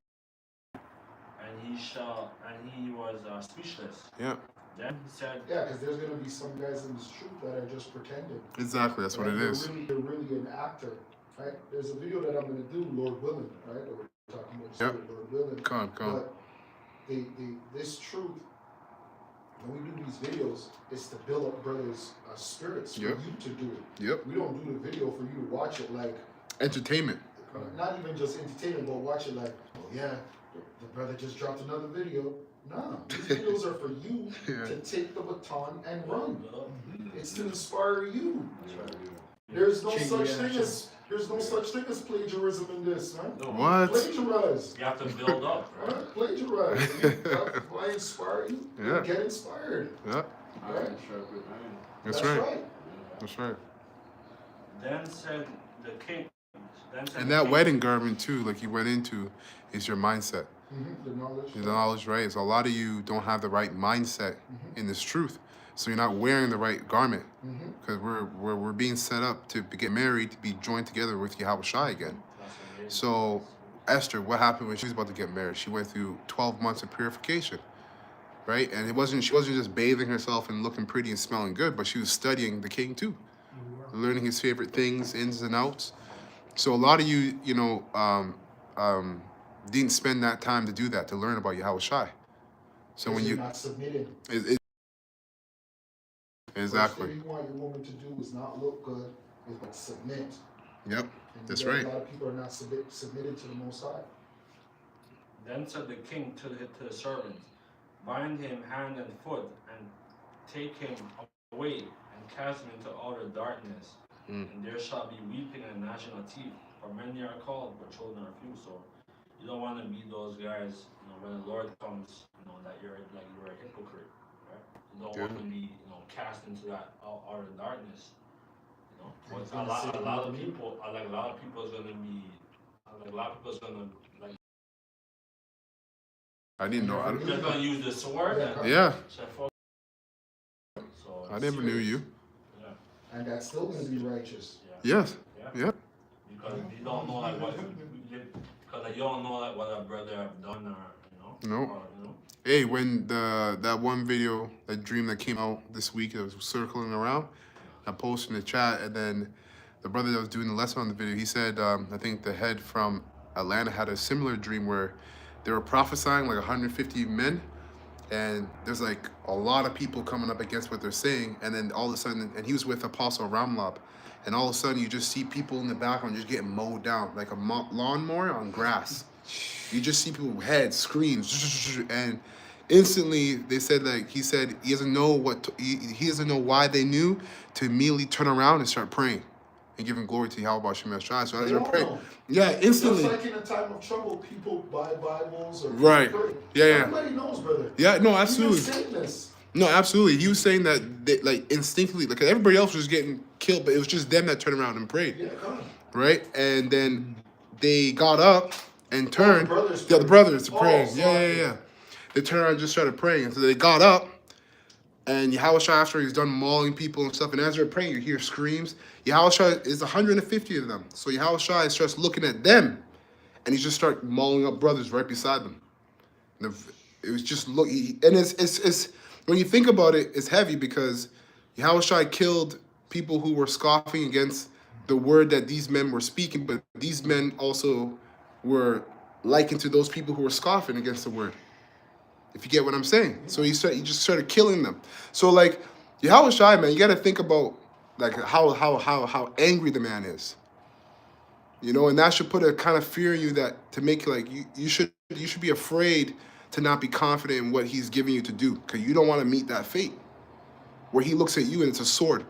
And he was speechless. Yeah. Then he said, Yeah, because there's gonna be some guys in this troop that are just pretending. Exactly. That's what Right? it is. They're really an actor, right? There's a video that I'm gonna do, Lord willing, right? That we're talking about, Yep. Lord willing. Come on. But this truth, when we do these videos, is to build up brothers' spirits for Yep. you to do it. Yep. We don't do the video for you to watch it like, Entertainment. not even just entertainment, but watch it like, oh yeah, the brother just dropped another video. Nah, these videos are for you Yeah. to take the baton and run. "Well, It's to inspire you. That's right. There's no Chain such thing reaction. as plagiarism in this, man. no, What? Plagiarize. You have to build up, right? Right? Plagiarize. If I inspire you, Yeah. get inspired. Yeah. Iron sharpened iron. That's right. That's right. Then said the king. And that wedding garment too, like you went into, is your mindset. Mm-hmm. The knowledge. The knowledge, right? So a lot of you don't have the right mindset in this truth. So you're not wearing the right garment. Mm-hmm. Because we're being set up to get married, to be joined together with Yahweh Shai again. So Esther, what happened when she was about to get married? She went through 12 months of purification, right? And she wasn't just bathing herself and looking pretty and smelling good, but she was studying the king too, learning his favorite things, ins and outs. So a lot of you, didn't spend that time to do that, to learn about Yahweh Shai. So when you're you not submitted. exactly, First thing you want your woman to do is not look good, is but submit. yep, And that's today, right. A lot of people are not submitted to the Most High. Then said the king to the servant, Bind him hand and foot, and take him away, and cast him into outer darkness. Mm. And there shall be weeping and gnashing of teeth, for many are called, but chosen are few. So you don't want to be those guys, when the Lord comes, that you're a hypocrite, right? You don't want to be, cast into that outer darkness. But a lot of people is gonna be, I didn't know. they're gonna use the sword. And, Yeah, so I never knew you. Yeah. And that's still going to be righteous. Yes, Yeah. yeah. Because you don't know because you don't know what a brother have done, or No. or, Hey, when that one video, that dream that came out this week, that was circling around, I posted in the chat, and then the brother that was doing the lesson on the video, he said, I think the head from Atlanta had a similar dream where they were prophesying like 150 men, and there's like a lot of people coming up against what they're saying, and then all of a sudden, and he was with Apostle Ramlab, and all of a sudden you just see people in the background just getting mowed down like a lawnmower on grass. You just see people heads, screams, and instantly they said, like he said, he doesn't know he doesn't know why they knew to immediately turn around and start praying and giving glory to Yahweh Shem Yahshua. So as They they're don't praying, know. yeah, instantly, Just like in a time of trouble, people buy Bibles or Right. pray. Yeah, yeah. Everybody knows, brother. yeah, no, Even absolutely. Satanists. No, absolutely. He was saying that they, like instinctively, like everybody else was getting killed, but it was just them that turned around and prayed, Yeah, come on. right? And then they got up and turned. brothers The other prayed. brothers to Oh, pray. sorry. Yeah. They turned around and just started praying. And so they got up, and Yahushua, after he's done mauling people and stuff, and as they're praying, you hear screams. Yahushua is 150 of them. So Yahushua starts looking at them, and he just starts mauling up brothers right beside them. And it was just and it's when you think about it, it's heavy because Yahushua killed people who were scoffing against the word that these men were speaking, but these men also were likened to those people who were scoffing against the word. If you get what I'm saying. So he just started killing them. So like Yahushua, man, you got to think about like how angry the man is. And that should put a kind of fear in you that to make like you should be afraid to not be confident in what he's giving you to do, because you don't want to meet that fate where he looks at you and it's a sword,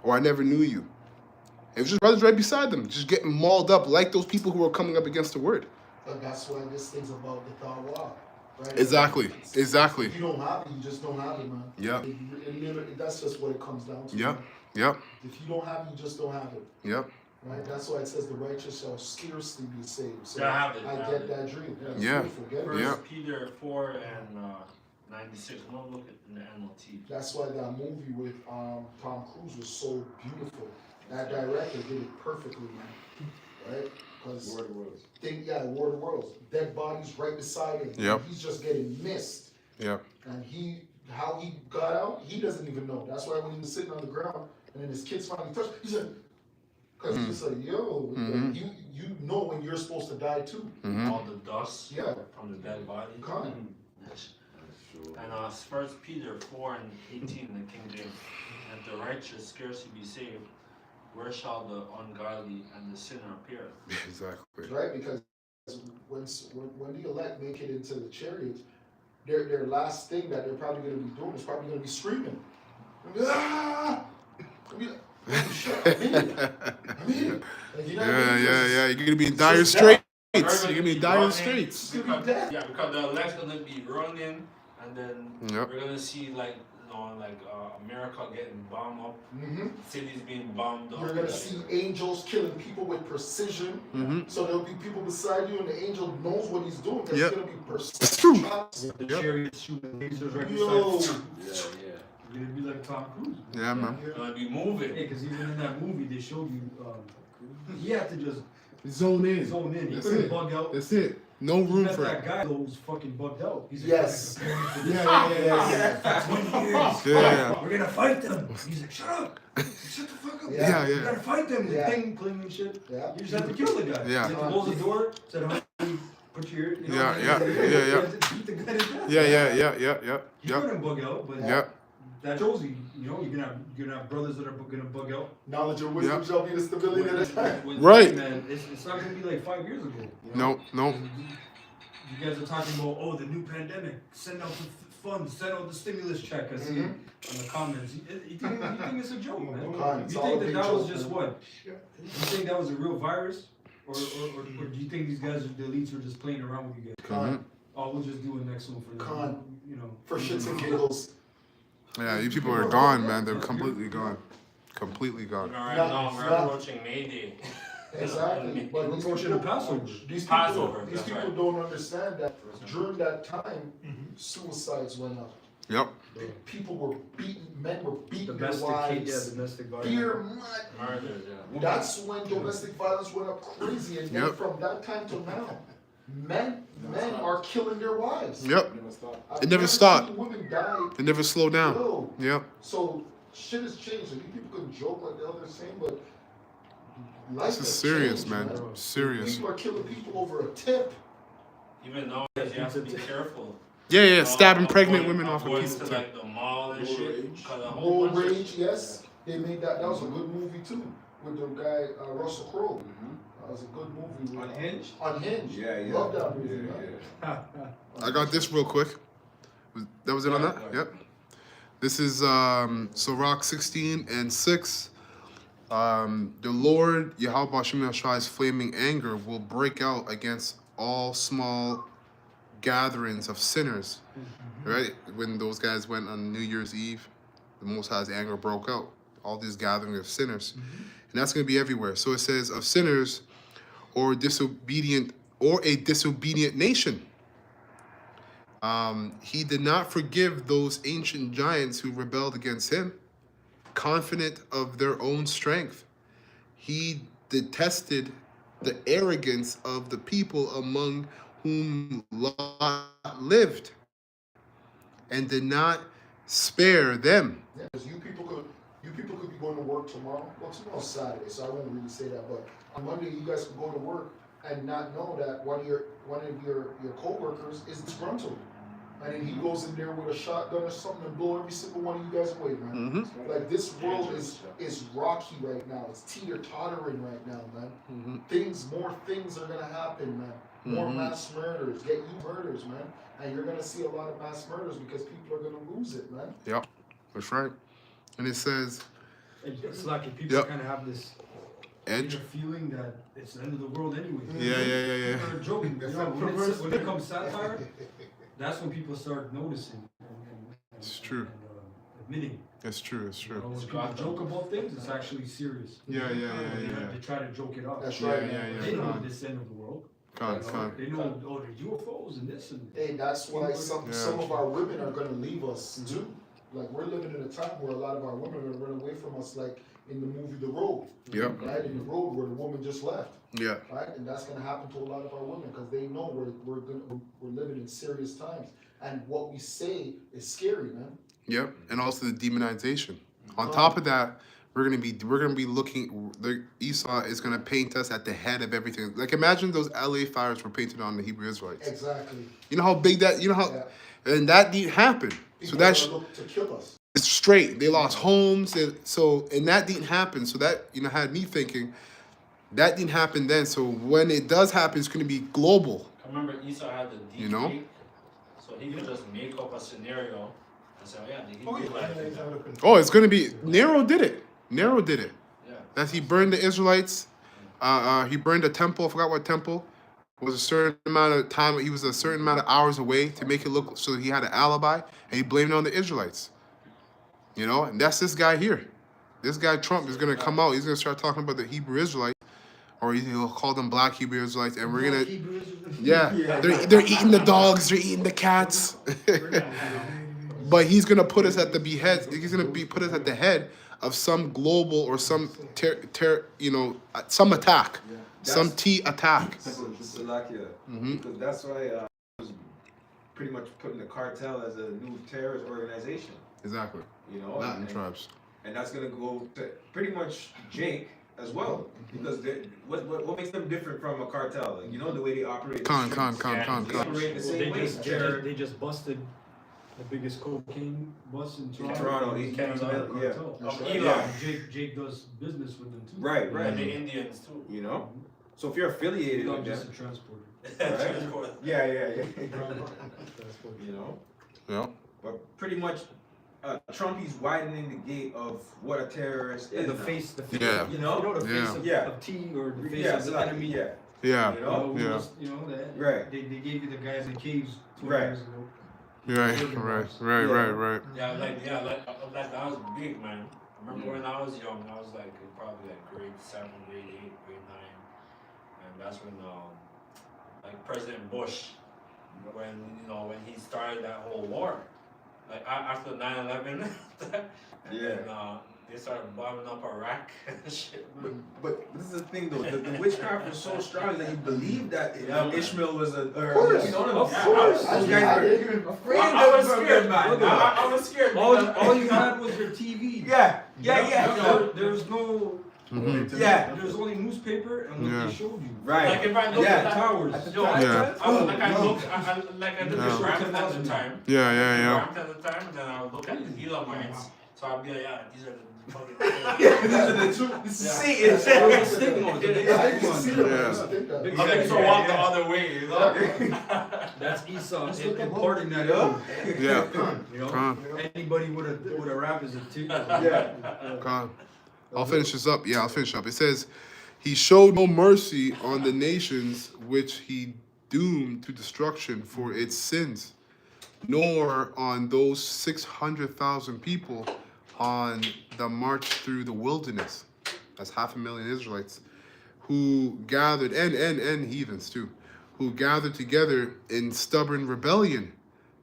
or I never knew you. It was just brothers right beside them, just getting mauled up like those people who are coming up against the word. But that's why this thing's about the Tawah. Right? Exactly. If you don't have it, you just don't have it, man. Yep. That's just what it comes down to. Yep. man. Yep. If you don't have it, you just don't have it. Yep. Right? That's why it says the righteous shall scarcely be saved. So Yeah, I have it. I get that dream. Yeah, it's Yeah. beautiful. Get it? First Yeah. Peter 4 and 96. I'm gonna look at in the NLT. That's why that movie with Tom Cruise was so beautiful. That director did it perfectly, man. Right? Because War of the Worlds. War of the Worlds. Dead bodies right beside him. Yep. He's just getting missed. Yep. And how he got out, he doesn't even know. That's why when he was sitting on the ground and then his kids finally touched, he said, because he's just like, yo, you know when you're supposed to die too. All the dust Yeah. from the dead body. Come. And First Peter 4 and 18 in the King James. And the righteous scarcely be saved, where shall the ungodly and the sinner appear? Exactly. Right? Because when the elect make it into the chariot, their last thing that they're probably going to be doing is probably going to be screaming. Ah! I mean, oh, shit, I made it. Like, you know what I mean? Yeah. You're gonna be in It's dire just straits. Everybody You're gonna be in be dire running. straits. Could be dead. Yeah, because the elect's gonna be running, and then Yep. we're gonna see like America getting bombed up, Mm-hmm. cities being bombed up. You're going to see angels killing people with precision. So there'll be people beside you, and the angel knows what he's doing. There's Yep. going to be It's true. precision. The Yep. chariots shooting lasers right Yo. beside you. Yeah. You're gonna be like Tom Cruise. Yeah, man. It's gonna be moving. Yeah, because even in that movie, they showed you, he had to just Zone in. zone in. He That's couldn't it. bug out. That's it. No He room met for that it. guy that was fucking bugged out. He's like, Yes. Yeah. 20 years. Yeah. We're gonna fight them. He's like, shut up. Shut the fuck up. Yeah. You gotta fight them. Yeah. The thing playing and shit. Yeah. You just have to kill the guy. Yeah. You have to close the door. Said, "Honey, put your ear. You know, Yeah. You have to beat the guy to death. Yeah. You couldn't bug out, but Yeah. that shows you, you're gonna have brothers that are gonna bug out. Knowledge and wisdom Yep. shall be the stability of the time. With Right. Man, it's not gonna be like 5 years ago. You No. You guys are talking about, oh, the new pandemic. Send out the funds. Send out the stimulus check. I see it in the comments. You think it's a joke, man? Con, it's You all a think big that was joke, just man. what? You think that was a real virus, or do you think these guys, the elites, were just playing around with you guys? Con, Oh, we'll just do it next one for them. Con. You know. for shits and giggles. Yeah, these people are gone, man. They're completely gone. Completely gone. Right Nah, now we're nah. approaching May Day. Exactly. But We're these approaching people, the Passover. these Passover, people, these that's people right. don't understand that during that time, suicides went up. Yep. People were beaten, men were beating their Domestic, wives. domestic violence. Beer, mud. Murders, yeah. That's when domestic violence went up crazy, and then Yep. from that time till now, men are killing their wives. Yep. Never stop. I've It never never stopped. seen women die. They never slow down. Yo. Yep. So shit has changed. And you people can joke like the others saying, but life This is has serious, changed, man. Serious. People are killing people over a tip. Even though you have to be careful. Yeah. Stabbing pregnant Avoid- women off a avoid piece to of like the mall and Road shit. rage. 'Cause a whole Road bunch of- Rage, yes. They made that. That was a good movie too, with the guy Russell Crowe. That was a good movie. With, Unhinged? Unhinged. Yeah. Love that movie, man. I got this real quick. That was it on that? Yep. This is Sirach 16 and 6. The Lord Yahweh Shem Yahshai's flaming anger will break out against all small gatherings of sinners. Right? When those guys went on New Year's Eve, the Most High's anger broke out. All these gatherings of sinners. And that's going to be everywhere. So it says of sinners or disobedient or a disobedient nation. He did not forgive those ancient giants who rebelled against him, confident of their own strength. He detested the arrogance of the people among whom Lot lived, and did not spare them. Yeah, 'cause you people could be going to work tomorrow. Well, tomorrow's Saturday, so I won't really say that. But on Monday, you guys could go to work and not know that one of your coworkers is disgruntled, and then he goes in there with a shotgun or something and blow every single one of you guys away, man. Like this world is rocky right now. It's teeter-tottering right now, man. More things are gonna happen, man. More mass murders, get you murders, man. And you're gonna see a lot of mass murders because people are gonna lose it, man. Yep, that's right. And it says, It's like if people Yep. kind of have this edge. inner feeling that it's the end of the world anyway. Yeah. People are joking. You know, when it comes satire, that's when people start noticing. It's true. admitting. It's true. It's You know, true. when people joke about things, it's actually serious. Yeah. They try to joke it up. That's Yeah, right, yeah, man. yeah. They know this end of the world. Con. They know, oh, the UFOs and this and. Hey, that's why some Yeah. of our women are gonna leave us too. Like, we're living in a time where a lot of our women are gonna run away from us, like in the movie The Road. Yep. Right, in The Road, where the woman just left. Yeah. Right, and that's gonna happen to a lot of our women, because they know we're living in serious times. And what we say is scary, man. Yep. And also the demonization. On top of that, we're gonna be looking. The Esau is gonna paint us at the head of everything. Like, imagine those LA fires were painted on the Hebrew Israelites. Exactly. You know how big that. You know how, Yeah. and that didn't happen. So People that's are gonna look to kill us. it's straight. They lost homes, and that didn't happen. So that had me thinking that didn't happen then. So when it does happen, it's gonna be global. I remember Esau had the deep You know? fake, so he could just make up a scenario and say, oh yeah, the Oh, Hebrew yeah, life is that. Oh, it's gonna be Nero did it. Nero did it. Yeah. That he burned the Israelites. He burned a temple. I forgot what temple. It was a certain amount of time. He was a certain amount of hours away to make it look so he had an alibi, and he blamed it on the Israelites. You know, and that's this guy here. This guy Trump is gonna come out. He's gonna start talking about the Hebrew Israelites, or he'll call them black Hebrew Israelites, and we're gonna, yeah, they're eating the dogs, they're eating the cats. But he's gonna put us at the behead. He's gonna put us at the head of some global or some some attack, some T attack. Slovakia. Because that's why I was pretty much putting the cartel as a new terrorist organization. Exactly. You know, Latin tribes. and that's gonna go to pretty much Jake as well. Because what makes them different from a cartel? Like, you know, the way they operate. Con. They operate the same way. They just busted the biggest cocaine bust in Toronto. Toronto, It was Canada, a yeah. cartel. Of Yeah. Elon. Jake does business with them too. Right, And right. the Indians too. You know, so if you're affiliated Not with just them, a transporter. right? Yeah. You know, Yeah. but pretty much, Trump he's widening the gate of what a terrorist is. The now. face, Yeah. you know the face Yeah. of T or the face Yeah, of the exactly, enemy. yeah. Yeah. You know, Yeah. That, Right. They gave you the guys in caves 2 Right. years ago. Right. Yeah, like that was big, man. I remember when I was young, I was like probably like grade 7, grade 8, grade 9, and that's when like President Bush, when he started that whole war, like after 9/11, Yeah. and they started bombing up Iraq and shit. Man. But this is the thing though, the witchcraft was so strong that he believed that Ishmael was Of course. Those guys were afraid I was of scared, him, man. I was scared. All because- you had was your TV. Yeah. There's no. Yeah. There's only newspaper and what Yeah. they showed you. Right. Like if I look Yeah. at that, Towers. yo, Yeah. I did Yeah. the Brampton at the time. Yeah. Brampton at the time, and then I would look at the Elamites. So I'd be like, yeah, these are the fucking. This is Satan. It was a stigma. Yeah. So walk the other way, you know? That's Esau imparting that on. Yeah. You know, Con. anybody with a rap is a T. Con. I'll finish this up. Yeah, I'll finish up. It says, he showed no mercy on the nations which he doomed to destruction for its sins, nor on those 600,000 people on the march through the wilderness. That's 500,000 Israelites who gathered, and heathens too, who gathered together in stubborn rebellion.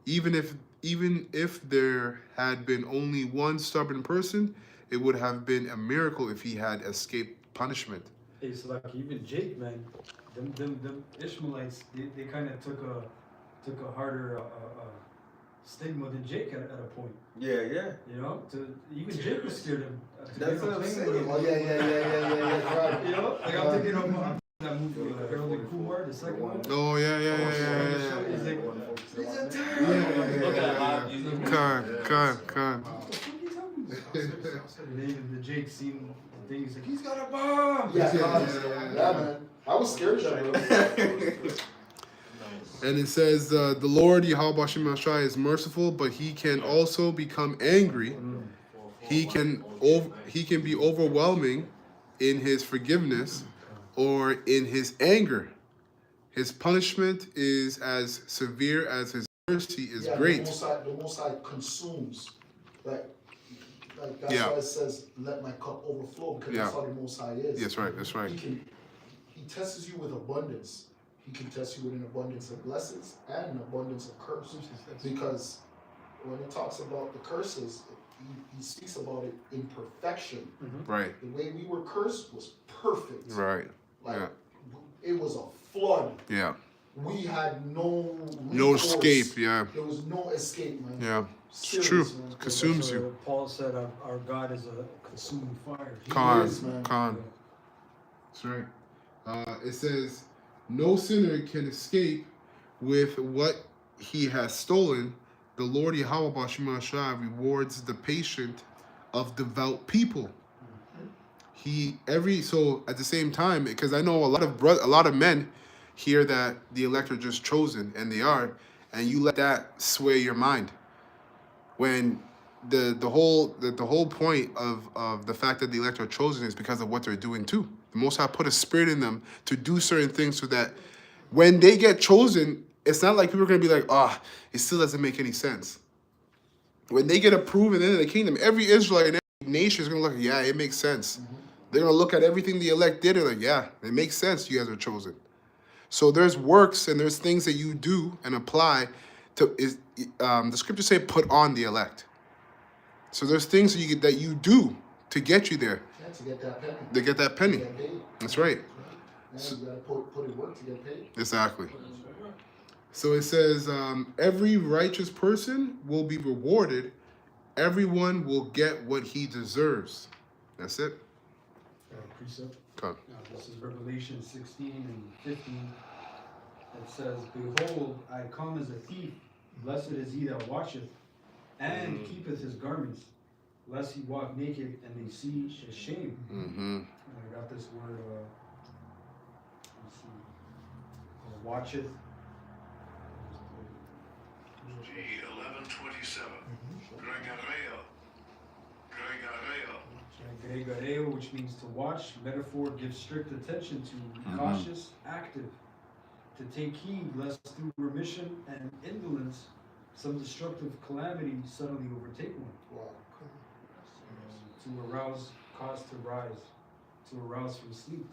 Even if there had been only one stubborn person, it would have been a miracle if he had escaped punishment. It's like even Jake, man. Them Ishmaelites, they kind of took a harder stigma than Jake at a point. Yeah. You know, even Jake was scared of. That's what I'm saying. Oh yeah. Right. You know, like I'm thinking of that movie, Harold and Kumar, the second one. Oh yeah. He's like, Look at that. Con. And then the Jake scene thing, he's like, he's got a bomb. Yeah, man. I was scared of that. And it says, the Lord Yahweh Hashem Mashai is merciful, but he can also become angry. He can be overwhelming in his forgiveness or in his anger. His punishment is as severe as his mercy is great. The Most High consumes. Like, That's Yeah. why it says, let my cup overflow, because Yeah. that's how the Most High is. That's right. That's right. He tests you with abundance. He can test you with an abundance of blessings and an abundance of curses. Because when it talks about the curses, he speaks about it in perfection. Right. The way we were cursed was perfect. Right. Like, Yeah. it was a flood. Yeah. We had no No recourse. escape. Yeah. There was no escape, man. Yeah. It's Serious, true. man. Consumes So, you. Paul said our God is a consuming fire. He Con. is, man. Con. That's right. It says, no sinner can escape with what he has stolen. The Lord Yahweh Bashima Shai rewards the patient of devout people. So at the same time, because I know a lot of men hear that the elect are just chosen, and they are, and you let that sway your mind. When the whole point of the fact that the elect are chosen is because of what they're doing too. The Most High put a spirit in them to do certain things so that when they get chosen, it's not like people are going to be like, it still doesn't make any sense. When they get approved and into the kingdom, every Israelite and every nation is going to look, yeah, it makes sense. They're going to look at everything the elect did and like, yeah, it makes sense you guys are chosen. So there's works and there's things that you do and apply to, the scriptures say put on the elect. So there's things that you do to get you there. Yeah, to get that penny. To get that penny. To get paid. That's right. Yeah, you gotta put in work to get paid. Exactly. So it says, every righteous person will be rewarded. Everyone will get what he deserves. That's it. Precept. Come. This is Revelation 16 and 15. It says, behold, I come as a thief. Blessed is he that watcheth and keepeth his garments, lest he walk naked and they see his shame. Mm-hmm. And I got this word, let's see, watcheth. G1127. Gregareo. Gregareo, which means to watch. Metaphor gives strict attention to, be cautious, active, to take heed lest through remission and indolence some destructive calamity suddenly overtake one. Wow. To arouse, cause to rise, to arouse from sleep,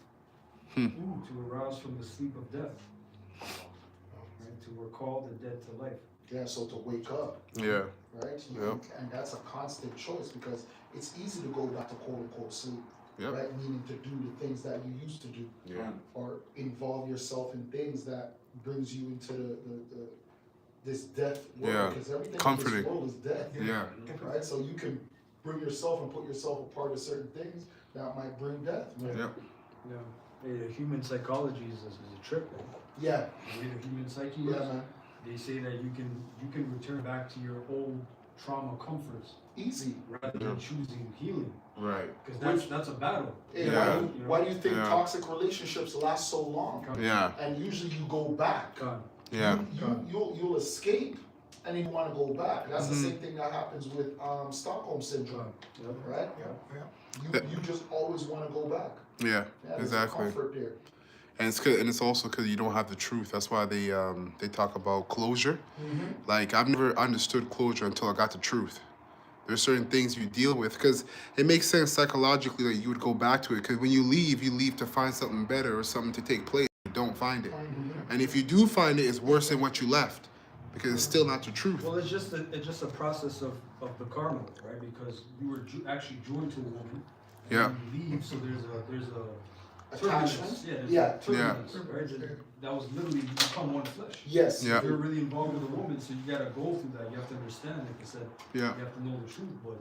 to arouse from the sleep of death, right? To recall the dead to life. Yeah, so to wake up, Yeah. right? Yep. And that's a constant choice because it's easy to go back to quote unquote sleep, Yep. right? Meaning to do the things that you used to do, Yeah. or involve yourself in things that brings you into the this death world. Yeah. Because everything in Comforting. this world is death, Yeah. right? So you can bring yourself and put yourself a part of certain things that might bring death. Man. Yep. Yeah. Human psychology is a trip, man. Yeah, The way the human psyche yeah, works, man. they say that you can return back to your old trauma comforts Easy. rather than choosing healing, Right. because that's a battle. Hey, Yeah. why do you think Yeah. toxic relationships last so long? Yeah. And usually you go back. God. Yeah. You'll escape and then you want to go back. That's Mm-hmm. the same thing that happens with Stockholm syndrome, Yep. right? You just always want to go back. Yeah. Yeah, there's Exactly. comfort there. And it's also because you don't have the truth. That's why they talk about closure. Like I've never understood closure until I got the truth. There's certain things you deal with because it makes sense psychologically that you would go back to it. Because when you leave to find something better or something to take place. You don't find it, and if you do find it, it's worse than what you left because it's still not the truth. Well, it's just a process of the karma, right? Because you were actually joined to a woman. And Yeah. then you leave, so there's a Attachment? turbulence. Yeah. There's Yeah. turbulence, right? That was literally you become one flesh. Yes. Yeah. You're really involved with a woman, so you gotta go through that. You have to understand, like I said, Yeah. you have to know the truth. But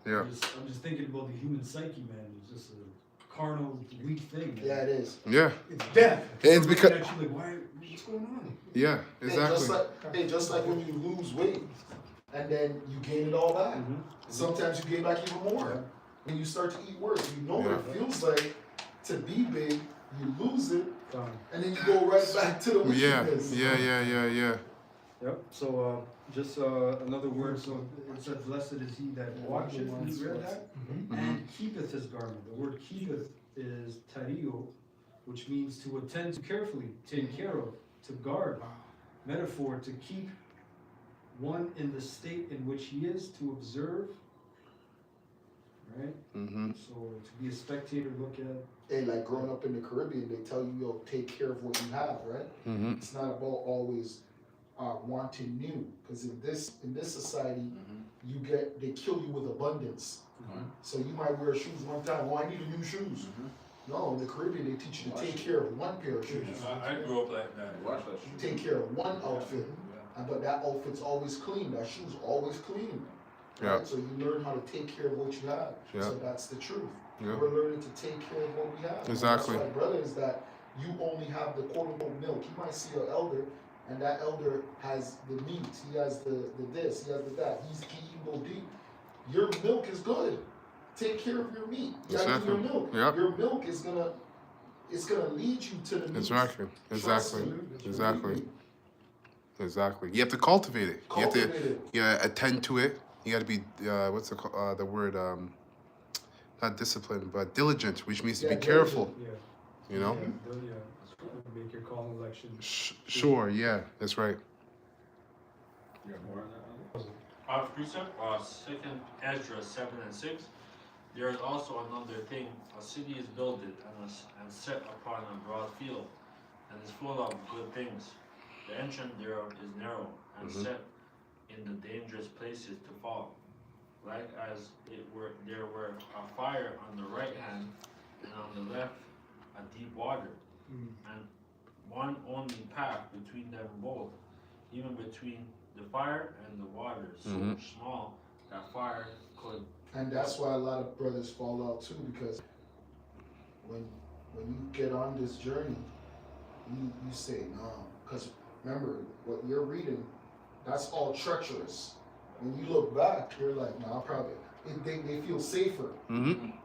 Yeah. I'm just thinking about the human psyche, man. It's just a carnal, weak thing. Man. Yeah, it is. Yeah. It's death. And it's because Actually, like, what's going on? yeah, Hey, exactly. just like when you lose weight and then you gain it all back. Sometimes you gain back even more. When you start to eat worse, you know what it feels like to be big, you lose it, and then you go right back to the Yeah. weakness. Yeah. Yep. So just another word. So it said, "Blessed is he that watcheth." You read that? And keepeth his garment. The word keepeth is tario, which means to attend to carefully, take care of, to guard. Metaphor, to keep one in the state in which he is, to observe. right? Mm-hmm. So to be a spectator, look at. Hey, like growing up in the Caribbean, they tell you, yo, take care of what you have, right? Mm-hmm. It's not about always wanting new, because in this society, they kill you with abundance. So you might wear shoes one time. Oh, I need a new shoes. No, in the Caribbean, they teach you to take care of one pair of shoes. I grew up like that. Watch that You shit. take care of one outfit, but that outfit's always clean. That shoe's always clean. Yeah. Right? So you learn how to take care of what you have. Yeah. So that's the truth. Yeah. We're learning to take care of what we have. Exactly. And that's why, brothers, that you only have the quote unquote milk. You might see an elder, and that elder has the meat. He has the this. He has the that. He can go deep. Your milk is good. Take care of your meat. You gotta Exactly. do your milk. Yep. Your milk is gonna lead you to the meat. Exactly. Trust Exactly. me. Exactly. Exactly. You have to cultivate it. You have to Cultivate it. attend to it. You got to be what's the word not disciplined but diligent, which means to be Yeah, careful. Yeah. You know. Make your call and election. Sure. Yeah. That's right. You got more on that? Precept, 2nd Ezra 7 and 6. There is also another thing. A city is builded and set upon a broad field, and is full of good things. The entrance thereof is narrow, and set in the dangerous places to fall. Like as there were a fire on the right hand, and on the left a deep water, and one only path between them both, even between the fire and the water, so small that fire could. And that's why a lot of brothers fall out too, because when you get on this journey, you say no, because remember what you're reading, that's all treacherous. When you look back, you're like, nah, they feel safer,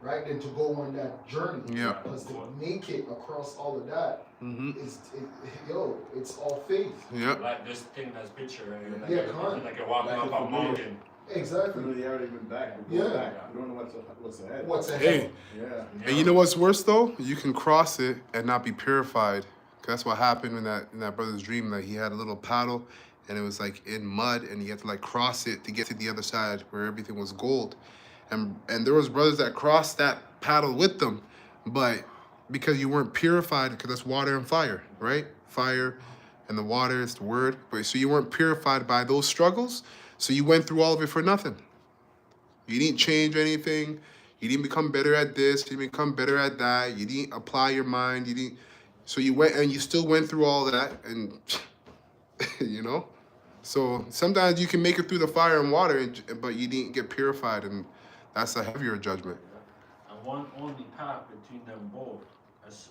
right, than to go on that journey. Yeah. Because to make it across all of that, it's all faith. Yeah. Like this thing that's picture, right? Like Yeah, like you're walking up a mountain. Exactly. Familiarity with back. Yeah. Back. We don't know what's ahead. What's ahead? Hey. Yeah. And you know what's worse though? You can cross it and not be purified. 'Cause that's what happened in that brother's dream. Like he had a little paddle, and it was like in mud, and he had to like cross it to get to the other side where everything was gold. And there was brothers that crossed that paddle with them, but because you weren't purified, because that's water and fire, right? Fire and the water is the word. But so you weren't purified by those struggles, so you went through all of it for nothing. You didn't change anything. You didn't become better at this. You didn't become better at that. You didn't apply your mind. You didn't. So you went and you still went through all that, and you know. So sometimes you can make it through the fire and water, but you didn't get purified, and that's a heavier judgment. And one only path between them both, as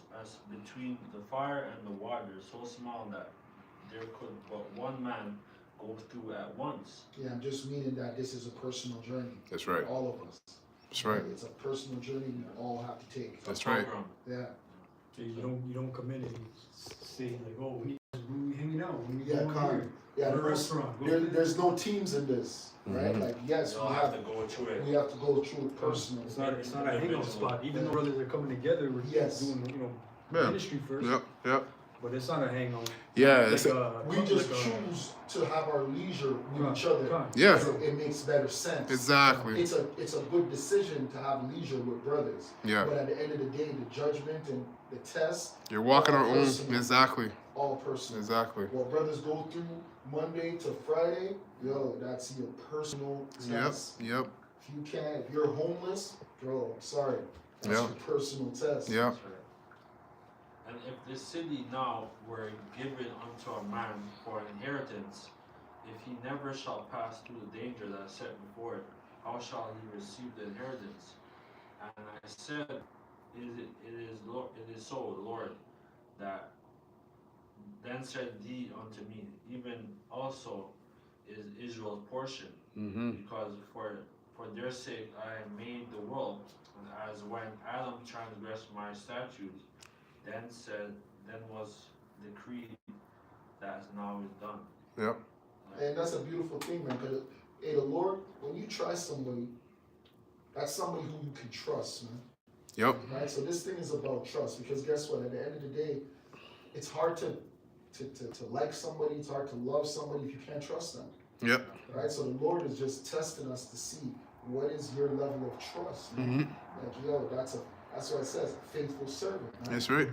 between the fire and the water, so small that there could but one man go through at once. Yeah, I'm just meaning that this is a personal journey. That's right. For all of us. That's right. It's a personal journey we all have to take. That's right. Program. Yeah. So you don't come in and say like, oh, we hanging out. We Yeah, going Con. here. Yeah, Go to a restaurant. there's no teams in this, right? Like, yes, You all have to go through it. we have to go through it personally. It's not a hangout spot. Even though brothers are coming together, we're Yes. doing Yeah. ministry first. Yep. But it's not a hangout. Yeah. We just choose to have our leisure with each other. Yeah. So it makes better sense. Exactly. It's a good decision to have leisure with brothers. Yeah. But at the end of the day, the judgment and the test, You're walking our own. Personal. Exactly. all personal. Exactly. What brothers go through Monday to Friday, that's your personal Yep. test. Yep. If you're homeless, bro, sorry. That's Yeah. your personal test. Yep. That's right. And if the city now were given unto a man for an inheritance, if he never shall pass through the danger that is set before it, how shall he receive the inheritance? And I said, it is so, Lord, that then said he unto me, even also is Israel's portion, because for their sake I made the world, and as when Adam transgressed my statutes, then was decreed that now is done. Yep. And that's a beautiful thing, man. Because the Lord, when you try somebody, that's somebody who you can trust, man. Yep. Right? So this thing is about trust. Because guess what? At the end of the day, it's hard to like somebody. It's hard to love somebody if you can't trust them. Yep. Right? So the Lord is just testing us to see what is your level of trust? Mm-hmm. Like, yo, that's what it says, a faithful servant. Right? That's right.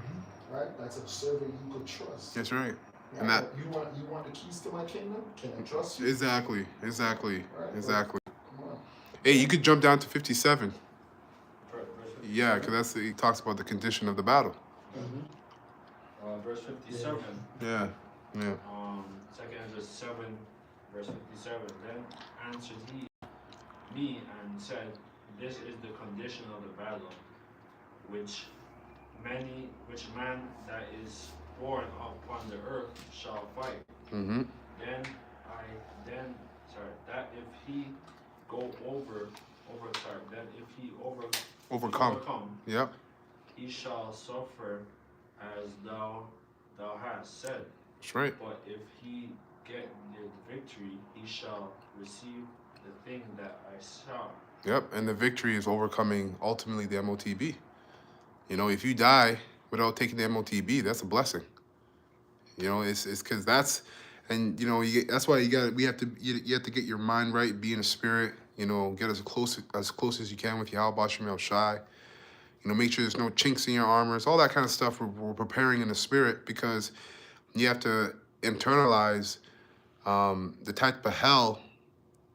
Right? That's a servant you could trust. That's right. Right? And that you want the keys to my kingdom? Can I trust you? exactly. Right? Exactly. Come on. Hey, you could jump down to 57. Verse Yeah, 57. because he talks about the condition of the battle. Verse 57. Yeah. Yeah. Second Ezra 7, verse 57. Then answered he me and said, this is the condition of the battle, which man that is born upon the earth shall fight. Mm-hmm. That if he Overcome. Yep. he shall suffer as thou hast said. That's right. But if he get the victory, he shall receive the thing that I saw. Yep. And the victory is overcoming ultimately the MOTB. You know, if you die without taking the MOTB, that's a blessing. You know, it's because that's, and you know, that's why you have to get your mind right, be in the spirit. You know, get as close as you can with Yahweh Shem El Shai. You know, make sure there's no chinks in your armors, all that kind of stuff. We're preparing in the spirit because you have to internalize the type of hell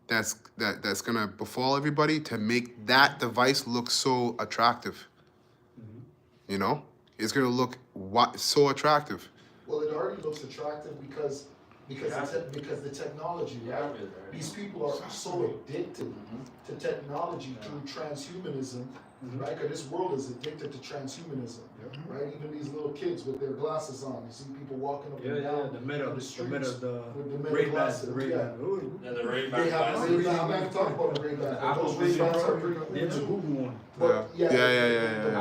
that's gonna befall everybody to make that device look so attractive. You know, it's gonna look so attractive. Well, it already looks attractive because the technology, right? These people are so addicted to technology through transhumanism, right? Because this world is addicted to transhumanism, right? Even these little kids with their glasses on, you see people walking up and down the meta, in the streets the with the meta Ray-Ban, glasses. the Ray-Ban. Ooh. Yeah, the Ray-Ban They have glasses. Ray-Ban. I'm not even talking about the Ray-Ban. Those Ray-Bans are pretty cool Yeah, the too. Google one. But Yeah, the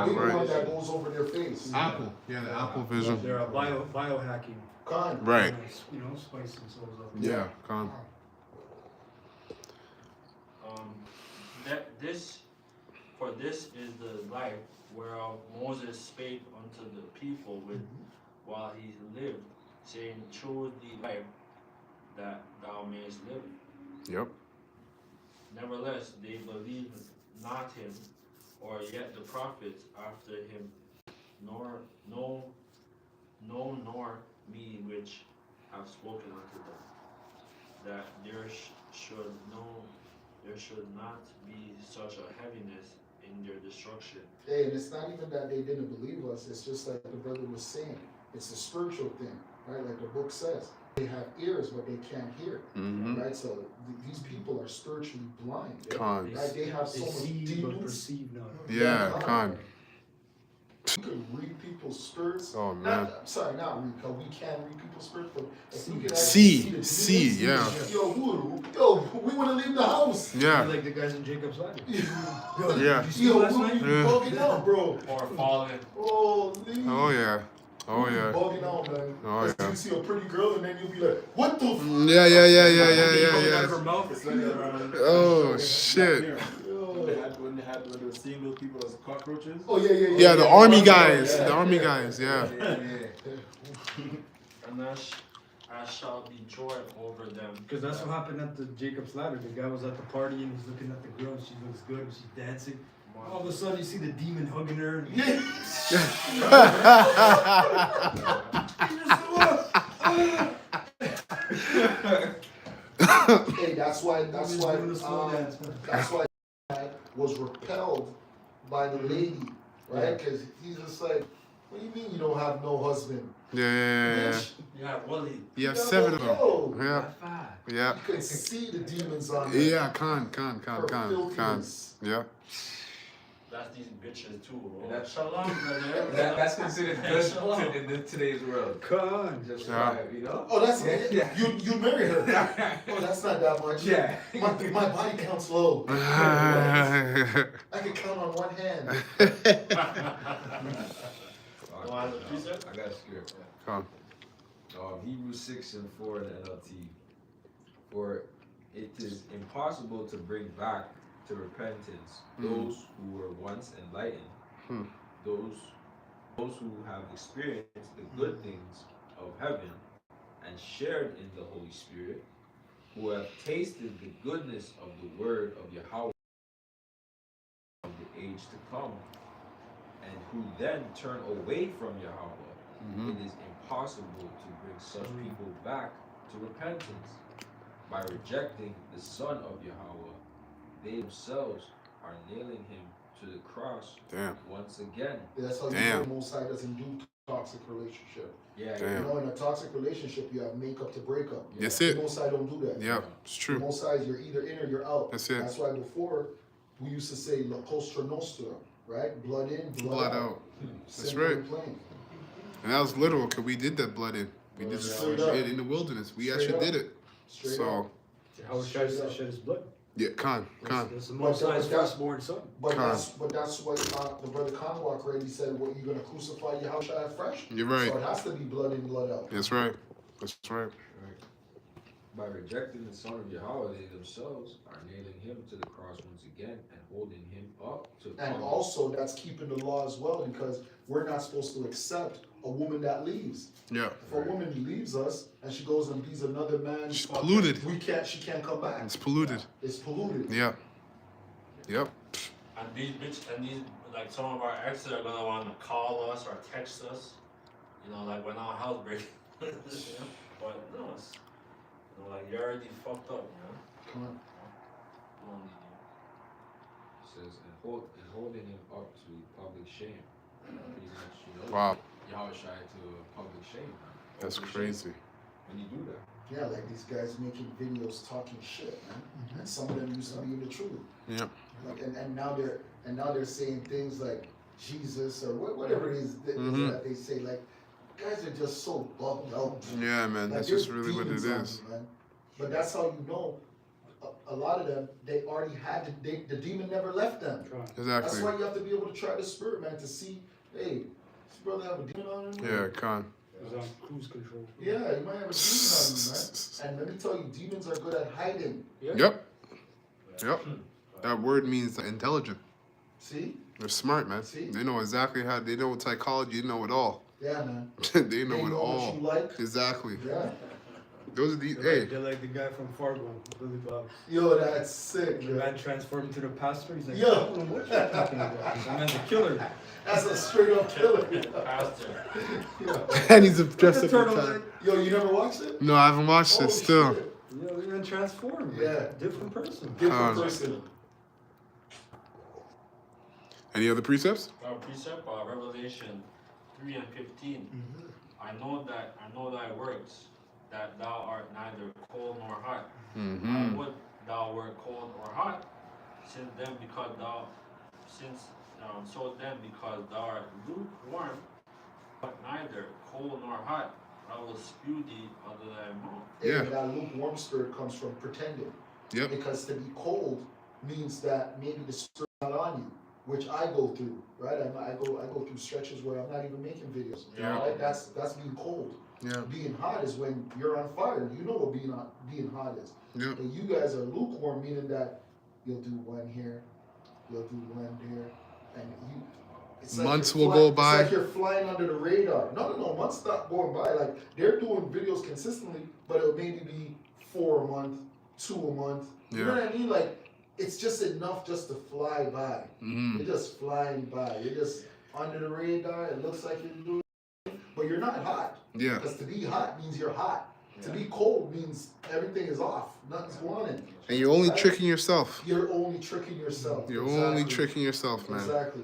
big right. one that goes over their face. Apple. Yeah, the Apple Vision. They're a biohacking. Kind. Right. You know, spicing souls up. Yeah. Con. This is the life whereof Moses spake unto the people while he lived, saying, choose the life that thou mayest live. Yep. Nevertheless, they believed not him, or yet the prophets after him, nor me which have spoken unto them, that there should not be such a heaviness in their destruction. Hey, and it's not even that they didn't believe us, it's just like the brother was saying. It's a spiritual thing, right? Like the book says. They have ears, but they can't hear, right? So these people are spiritually blind. Con. Right? They have so They much see but demons. perceive not. Yeah. Con. We could read people's spirits. Oh man. Not read, because we can read people's spirits, but if we could See. Yeah. Yo, we want to leave the house. Yeah. Like the guys in Jacob's Ladder. Yeah. Did you see last night? We bugging out, bro. Or fallen. Oh, Oh yeah. Oh we yeah. bugging out, man. Oh, yeah. You see a pretty girl and then you'll be like, what the f? Yeah. Her mouth. It's like Oh shit. when they were seeing those people as cockroaches. Oh yeah. Yeah, the army guys. The army guys. Yeah. And I shall be joy over them. Because that's what happened at the Jacob's Ladder. The guy was at the party and he's looking at the girl. She looks good. She's dancing. All of a sudden, you see the demon hugging her. And Hey, that's why was repelled by the lady, right? Because he's just like, what do you mean you don't have no husband? Yeah. You have Willie. You have 7 of them. Yo, Yeah. Yeah. you could see the demons on her. Yeah. Con. Her filthiness. Yeah. That's these bitches too. Oh. That's- Shalom, brother. That's considered good in today's world. Con. Just Yeah. you know? Oh, that's Yeah. you marry her. Oh, that's not that much. Yeah. My body counts low. Yeah. I can count on one hand. Oh, as a precept? I got a script. Con. Hebrews 6:4 in the NLT. For it is impossible to bring back to repentance those who were once enlightened, those who have experienced the good things of heaven and shared in the Holy Spirit, who have tasted the goodness of the word of Yahweh age to come, and who then turn away from Yahweh, it is impossible to bring such people back to repentance. By rejecting the Son of Yahweh, they themselves are nailing him to the cross once again. That's how you know the Most High doesn't do toxic relationship. Yeah, You know, in a toxic relationship, you have makeup to break up. That's The it. Most High don't do that. Yeah, it's The true. Most High is you're either in or you're out. That's it. That's why before we used to say La Nostra Nostra, right? Blood in, blood out. That's Simple right. and plain. And that was literal because we did that blood in. We did Straight it up. in the wilderness. We Straight actually up. did it. Straight So, up. How was trying to shed his blood? yeah, Khan. That's the Most High's firstborn son. But that's what the brother Conwalk already said. What you gonna crucify your house fresh? You're right. So it has to be blood in, blood out. That's right. That's right. By rejecting the Son of Yahweh, they themselves are nailing him to the cross once again and holding him up to And public. also that's keeping the law as well, because we're not supposed to accept a woman that leaves. Yeah. If a woman leaves us and she goes and beats another man, She's polluted. She can't come back. It's polluted. It's polluted. Yeah. Yep. And these like some of our exes are gonna want to call us or text us, you know, like when our house breaks. You know? But no, it's, you know, like you're already fucked up, you know. Come on. We don't need It says, and holding him up to public shame. Pretty much, you know, Wow. Yahweh shy to public shame. Man. That's Public crazy. shame when you do that. Yeah, like these guys making videos talking shit, man. And some of them used to be in the truth. Yep. Like, and now they're saying things like Jesus or whatever it is that they say. Like, guys are just so bugged out. Yeah, man. Like, That's there's just really what it demons on is. them, man. But that's how you know. A lot of them, they already had the demon never left them. That's Exactly. why you have to be able to try the spirit, man, to see, hey, this brother have a demon on him? Yeah, Khan. It was on cruise control. Yeah, you might have a demon on you, man. And let me tell you, demons are good at hiding. Yep. Yep. That word means intelligent. See? They're smart, man. See? They know exactly how. They know what psychology. They know it all. Yeah, man. They know it what all. you like. Exactly. Yeah. Those are the. They're Hey. like, they're like the guy from Fargo, Billy Bob. Yo, that's sick, The man. man transformed into the pastor. He's like, Yo. I don't know what you're talking about. That man's a killer. That's a straight up killer. you. Pastor. And he's dressed up Turtle, in time. Yo, you never watched it? No, I haven't watched Oh, it still. shit. Yeah, they're gonna transform. Yeah. Different person. Different person. Any other precepts? Our precept, Revelation 3 and 15. I know thy works, that thou art neither cold nor hot. I would thou wert cold or hot, so then because thou art lukewarm, but neither cold nor hot, I will spew thee out of thy mouth. Yeah. That lukewarm spirit comes from pretending. Yep. Because to be cold means that maybe the spirit's not on you, which I go through, right? I go through stretches where I'm not even making videos. Yeah. Right? That's being cold. Yeah. Being hot is when you're on fire. You know what being hot is. Yep. But you guys are lukewarm, meaning that you'll do one here, you'll do one there, and you. It's like Months you're will go It's by. like you're flying under the radar. No, months not going by. Like they're doing videos consistently, but it'll maybe be 4 a month, 2 a month. You know Yeah. what I mean? Like it's just enough just to fly by. You're just flying by. You're just under the radar. It looks like you're doing, but you're not hot. Yeah. Because to be hot means you're hot. To be cold means everything is off. Nothing's going in. And you're only Right? tricking yourself. You're only tricking yourself. You're Exactly. only tricking yourself, man. Exactly.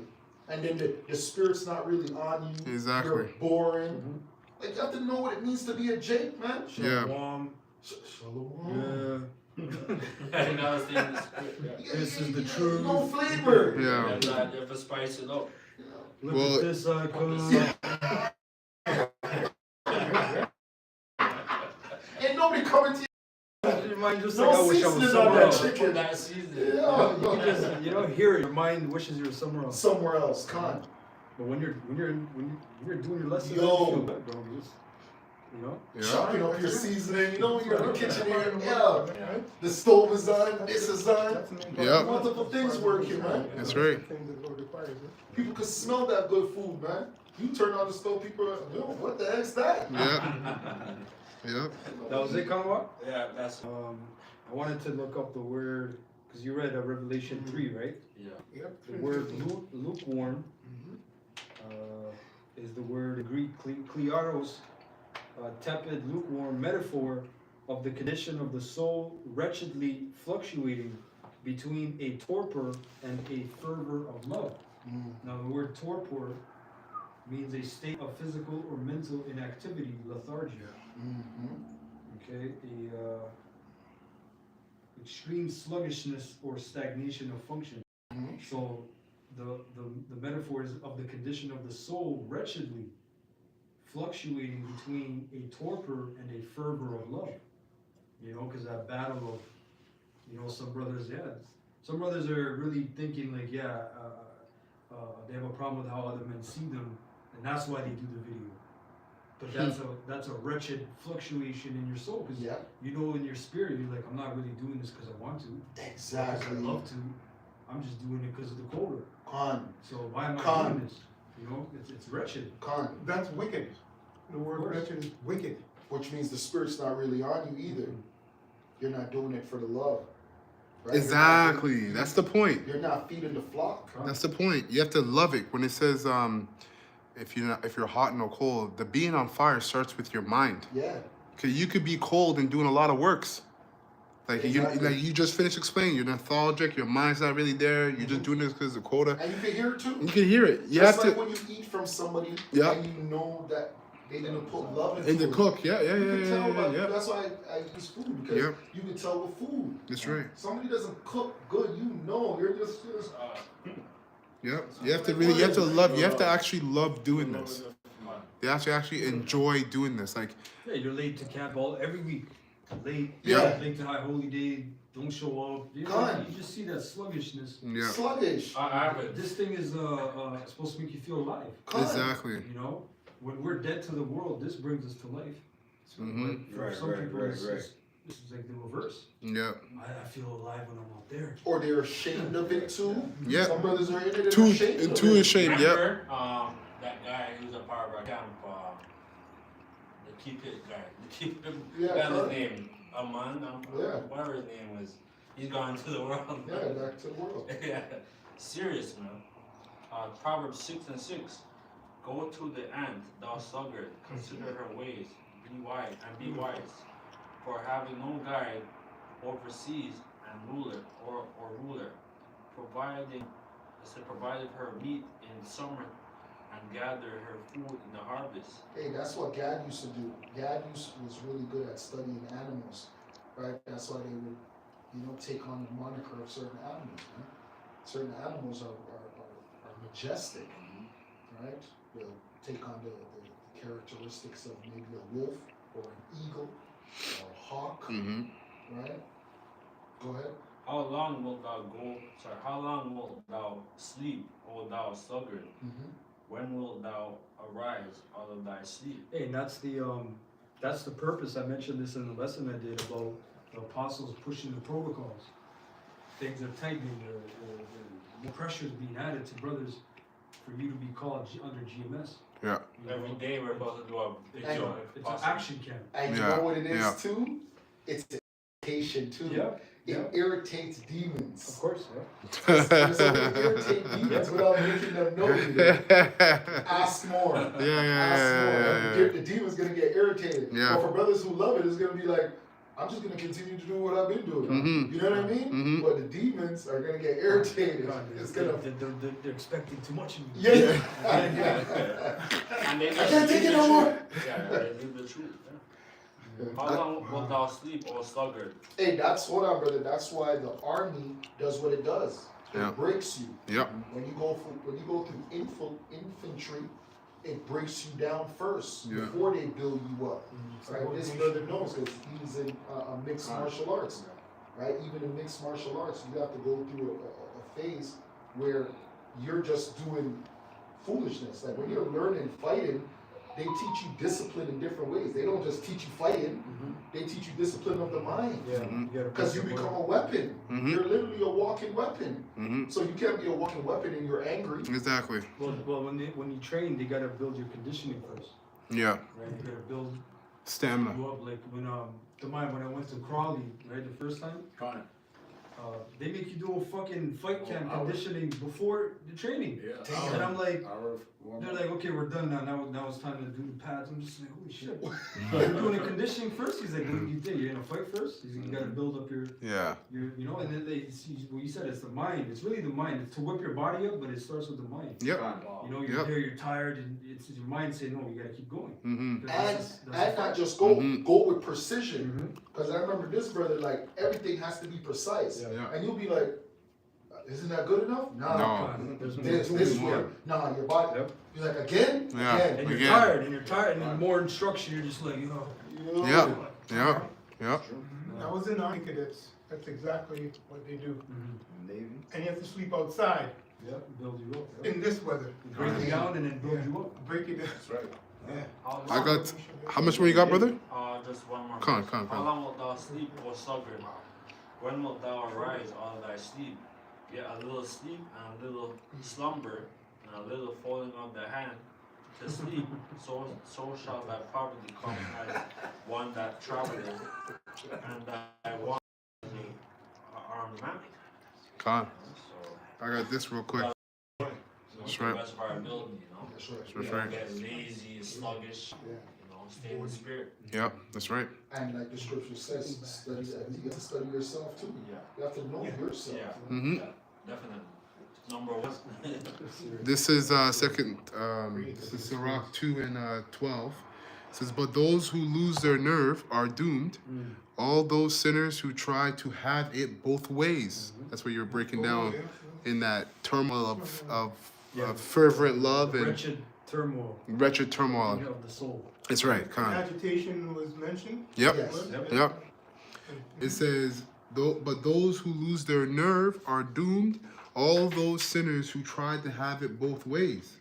And then the spirit's not really on you. Exactly. You're boring. Like you have to know what it means to be a Jake, man. Yeah. Shalom. Shalom. You know, it's the script, yeah. This is the truth. No flavor. Yeah. And, you have to spice it up. Look Well- at this icon. Ain't nobody coming to you. Your mind just No like, I wish I was seasoning on somewhere that else. chicken. That season. Yeah. You just, you don't hear it. Your mind wishes you were somewhere else. Somewhere else. Con. But when you're doing your lesson, Yo. you feel good, bro. You just, you know. Yeah. Chopping up your seasoning. You know, you're in the kitchen here. Yeah. The stove is on. This is on. Yep. Multiple things working, man. That's right. People can smell that good food, man. You turn on the stove, people are like, yo, what the heck's that? Yeah. Yep. That was it, Kamwa? Yeah, that's I wanted to look up the word because you read Revelation 3, right? Yeah. Yep. The word lukewarm Mhm. is the word Greek klearos, tepid, lukewarm metaphor of the condition of the soul wretchedly fluctuating between a torpor and a fervor of love. Now, the word torpor means a state of physical or mental inactivity, lethargia. Okay, extreme sluggishness or stagnation of function. So, the metaphor is of the condition of the soul wretchedly fluctuating between a torpor and a fervor of love. You know, because that battle of, you know, some brothers are really thinking like, they have a problem with how other men see them, and that's why they do the video. But that's a wretched fluctuation in your soul, because you know in your spirit you're like, I'm not really doing this because I want to, because I love to. I'm just doing it because of the coder. So why am I doing this? You know, it's wretched. That's wicked. The word wretched is wicked. Which means the spirit's not really on you either. You're not doing it for the love. Right? Exactly. That's the point. You're not feeding the flock. That's the point. You have to love it. When it says, if you're hot and no cold, the being on fire starts with your mind. Yeah. Cause you could be cold and doing a lot of works. Like you just finished explaining, you're lethargic, your mind's not really there. You're just doing this because of the quota. And you can hear it too. You can hear it. You Just have like to. when you eat from somebody, Yeah. and you know that they didn't put love into In the it. cook, yeah. You can tell by, Yeah. that's why I use food, because you can tell with food. That's right. Somebody doesn't cook good, you know, you're just Yep. You have to love. You have to actually love doing this. You have to actually enjoy doing this. Like, Yeah, you're late to camp every week. Late to High Holy Day. Don't show up. You just see that sluggishness. yeah. sluggish. This thing is supposed to make you feel alive. Exactly. You know, when we're dead to the world, this brings us to life. So for some people, this is like the reverse. Yeah. I feel alive when I'm out there. Or they're ashamed of it too. Yeah. Some brothers are in it and Too ashamed of it. ashamed. Yep. Remember, that guy who was a part of our camp, the keep it guy. The keep it. Yeah, His name. Aman. Yeah. Whatever his name was. He's gone to the world. Yeah, back to the world. Yeah. Serious, man. Proverbs 6:6. Go to the ant, thou sluggard, consider her ways, be wise, and be wise. For having no guide, overseas and ruler, or ruler, provided her meat in summer, and gather her food in the harvest. Hey, that's what Gad used to do. Gad was really good at studying animals, right? That's why they would, take on the moniker of certain animals, man. Certain animals are majestic, right? They'll take on the characteristics of maybe a wolf or an eagle or a hawk, right? Go ahead. How long wilt thou sleep, O thou sluggard? When wilt thou arise out of thy sleep? Hey, and that's the purpose. I mentioned this in the lesson I did about the apostles pushing the protocols. Things are tightening. The pressure is being added to brothers for you to be called under GMS. Yeah. Every day we're supposed to do a video. It's an action camp. And you know what it is too? It's education too. Yeah. It irritates demons. Of course, So we irritate demons without making them know it. Ask more. Ask more. The demon's gonna get irritated. Yeah. But for brothers who love it, it's gonna be like, I'm just gonna continue to do what I've been doing. You know what I mean? But the demons are gonna get irritated. It's gonna. They're expecting too much of you. Yeah. And they I can't take it no more. Yeah, they leave the truth. How long wilt thou sleep, O sluggard? Hey, hold on, brother. That's why the army does what it does. It breaks you. Yep. When you go through infantry, it breaks you down first before they build you up. Right? This brother knows because he's in mixed martial arts. Right? Even in mixed martial arts, you have to go through a phase where you're just doing foolishness. Like when you're learning fighting, they teach you discipline in different ways. They don't just teach you fighting. They teach you discipline of the mind. Because you become a weapon. You're literally a walking weapon. So you can't be a walking weapon and you're angry. Exactly. Well, when you train, they gotta build your conditioning first. Yeah. Right. You gotta build stamina. You up. Like when I went to Crawley, right, the first time. they make you do a fucking fight camp conditioning before the training. Yeah. And I'm like, Our they're like, okay, we're done now. Now it's time to do the pads. I'm just like, holy shit. You're doing the conditioning first? He's like, what do you think? You're gonna fight first? He's like, you gotta build up your, you know, and then well, you said it's the mind. It's really the mind. It's to whip your body up, but it starts with the mind. Yep. You know, you're there, you're tired, and it's your mind saying, no, you gotta keep going. Mm-hmm. And not just go with precision. Because I remember this brother, like, everything has to be precise. Yeah. And you'll be like, isn't that good enough? Nah. There's This way. Nah, your body. Yep. You're like, again? Yeah. Again. And you're Again. tired, and the more instruction, you're just like, Yeah. I was in the Army cadets. That's exactly what they do. Navy. And you have to sleep outside Yep, build you up. Yep. in this weather. Break it down and then build you up. Break it down. That's right. Yeah. I got. How much more you got, brother? Just one more. Come on. How long wilt thou sleep, O sluggard? When wilt thou arise out of thy sleep? Yet a little sleep and a little slumber and a little folding of the hand to sleep, so shall thy poverty come as one that travelleth, and thy want as a armed man. Come on. So I got this real quick. that's right. the best of our ability, you know. That's right. That's Don't right. get lazy, sluggish, Yeah. you know, stay in the spirit. Yep. That's right. And like the scripture says, study, you get to study yourself too. Yeah. You have to know yourself. Yeah. Mm-hmm. Yeah, definitely. Number one. This is second. This is Sirach 2 and 12. It says, "But those who lose their nerve are doomed. All those sinners who try to have it both ways." That's what you're breaking down in that turmoil of fervent love and Wretched turmoil wretched turmoil. of the soul. That's right. Come on. Agitation was mentioned. Yep. Yes. Yep. It says, "But those who lose their nerve are doomed. All those sinners who try to have it both ways.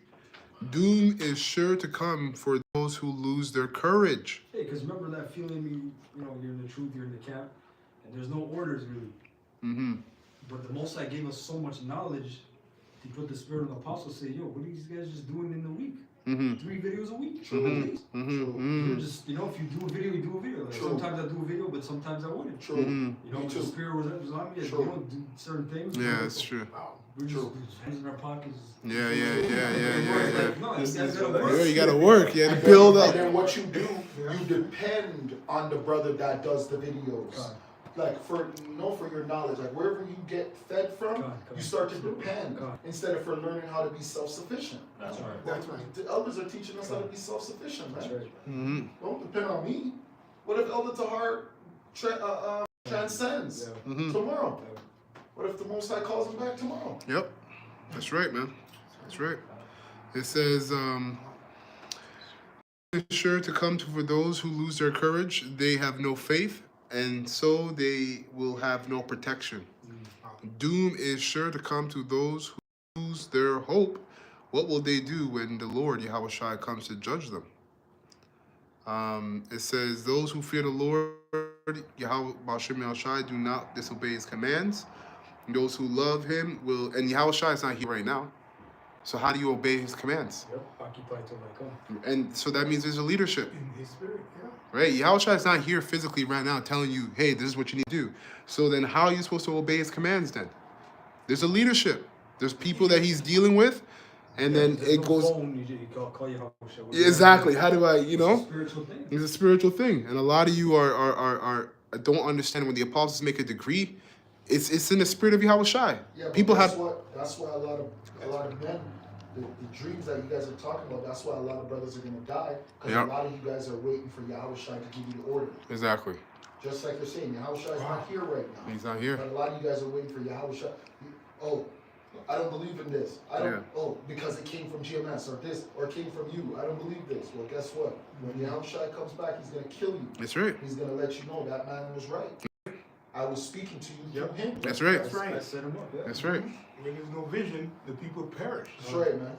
Doom is sure to come for those who lose their courage." Hey, because remember that feeling, you know, you're in the truth, you're in the camp, and there's no orders really. Mm-hmm. But the Most High gave us so much knowledge. He put the Spirit of the Apostle say, yo, what are these guys just doing in the week? Mm-hmm. 3 videos a week? True. At least. Mm-hmm. You're just, you know, if you do a video, you do a video. Like, True. sometimes I do a video, but sometimes I wouldn't. True. Mm-hmm. You know, Me the too. Spirit was on me. True. You don't do certain things. Yeah, that's true. We're just True. hands in our pockets. Yeah. Like, no, you guys gotta work. Yeah, you gotta work. You gotta build And up. then what you do, you depend on the brother that does the videos. God. Like for your knowledge, like wherever you get fed from, God. you start to depend God. instead of for learning how to be self-sufficient. That's right. That's right. The elders are teaching us how to be self-sufficient, man. That's right. Mm-hmm. Don't depend on me. What if Elder Tahar transcends Yeah. Mm-hmm. tomorrow? What if the Most High calls him back tomorrow? Yep. That's right, man. That's right. It says, "It's sure to come for those who lose their courage. They have no faith, and so they will have no protection. Doom is sure to come to those who lose their hope. What will they do when the Lord, Yahweh Shai, comes to judge them?" It says, "Those who fear the Lord, Yahweh Bashem Yahweh Shai, do not disobey his commands. Those who love him will," and Yahweh Shai is not here right now. So how do you obey his commands? Yep. Occupy till I come. And so that means there's a leadership, In his spirit, yeah. right? Yahweh Shai is not here physically right now telling you, hey, this is what you need to do. So then how are you supposed to obey his commands then? There's a leadership. There's people that he's dealing with, and then There's it no goes, phone, you call your house. exactly, how do I, you It's a know? spiritual thing. It's a spiritual thing. And a lot of you are don't understand when the apostles make a decree, it's in the spirit of Yahweh Shai. Yeah, People that's have, why a lot of men, the dreams that you guys are talking about, that's why a lot of brothers are gonna die, because Yep. a lot of you guys are waiting for Yahweh Shai to give you the order. exactly. Just like you're saying, Yahweh Shai is not here right now. He's not here. But a lot of you guys are waiting for Yahweh Shai. Oh, I don't believe in this. I don't. Yeah. Oh, because it came from GMS or this or it came from you. I don't believe this. Well, guess what? When Yahweh Shai comes back, he's gonna kill you. That's right. He's gonna let you know that man was right. I was speaking to you through him. That's right. That's right. I set him up. Yeah. That's right. When there's no vision, the people perish. That's right, man.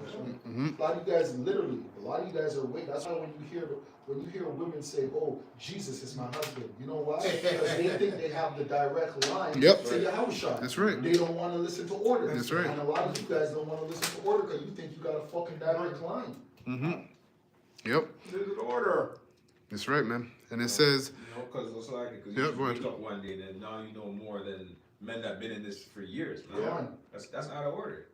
Mm-hmm. A lot of you guys, literally, a lot of you guys are waiting. That's why when you hear women say, "Oh, Jesus is my husband," you know why? Because they think they have the direct line Yep. to Yahweh Shai. That's right. They don't want to listen to orders. That's right. And a lot of you guys don't want to listen to order because you think you got a fucking direct line. Mm-hmm. Yep. There's an order. That's right, man. And it says, You know, because it's like, because Yeah, you go just ahead. wake up one day, then now you know more than men that been in this for years, man. Yeah. That's out of order.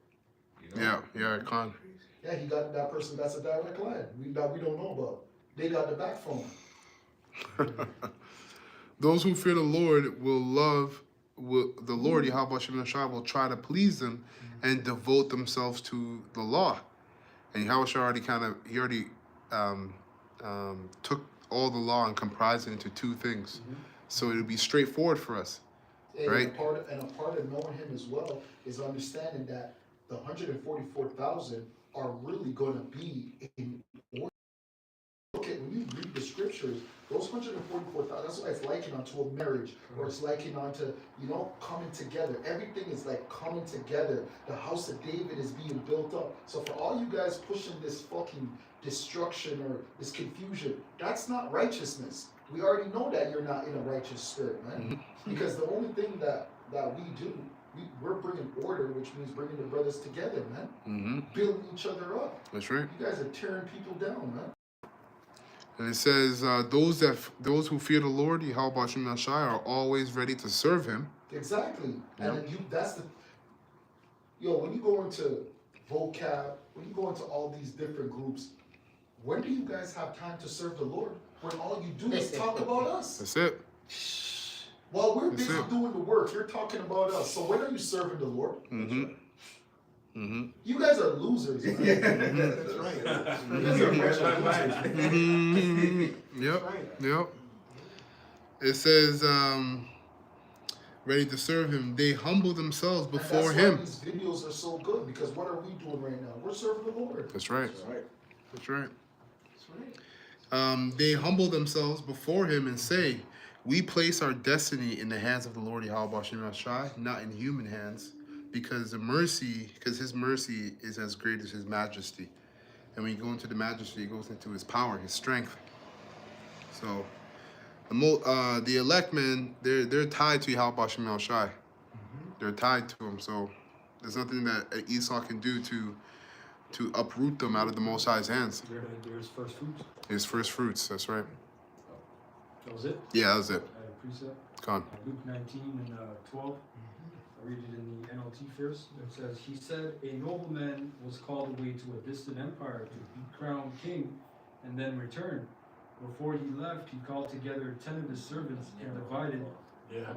You know? Yeah, Con. Yeah, he got that person that's a direct line that we don't know about. They got the back phone. Those who fear the Lord the Lord, Yahweh Shem Shai, will try to please them and devote themselves to the law. And Yahweh Shai already took all the law and comprised it into two things. So it'll be straightforward for us. And Right. a part of knowing him as well is understanding that the 144,000 are really going to be in order. Look at when you read the scriptures, those 144,000. That's why it's likened onto a marriage, or it's likened onto coming together. Everything is like coming together. The house of David is being built up. So for all you guys pushing this fucking destruction or this confusion, that's not righteousness. We already know that you're not in a righteous spirit, man. Because the only thing that we do, we're bringing order, which means bringing the brothers together, man. Building each other up. That's right. You guys are tearing people down, man. And it says, those who fear the Lord, Yahweh Shem Shai, are always ready to serve him. Exactly. Yep. And when you go into vocab, when you go into all these different groups, when do you guys have time to serve the Lord? When all you do is talk about us. That's it. While we're That's busy it. doing the work, you're talking about us. So when are you serving the Lord? Mm-hmm. You guys are losers, man. That's right. You guys are losers. Yep. It says, ready to serve him. They humble themselves before and him. that's why these videos are so good, because what are we doing right now? We're serving the Lord. That's right. That's right. That's right. That's right. They humble themselves before him and say, we place our destiny in the hands of the Lord Yahweh Shem Shai, not in human hands, because his mercy is as great as his majesty. And when you go into the majesty, it goes into his power, his strength. So the elect men, they're tied to Yahweh Shem Shai. They're tied to him. So there's nothing that Esau can do to uproot them out of the Most High's hands. They're his first fruits. His first fruits, that's right. That was it? Yeah, that was it. I had a precept. Come on. Luke 19 and 12. I read it in the NLT first. It says, he said, a nobleman was called away to a distant empire to be crowned king and then return. Before he left, he called together 10 of his servants and divided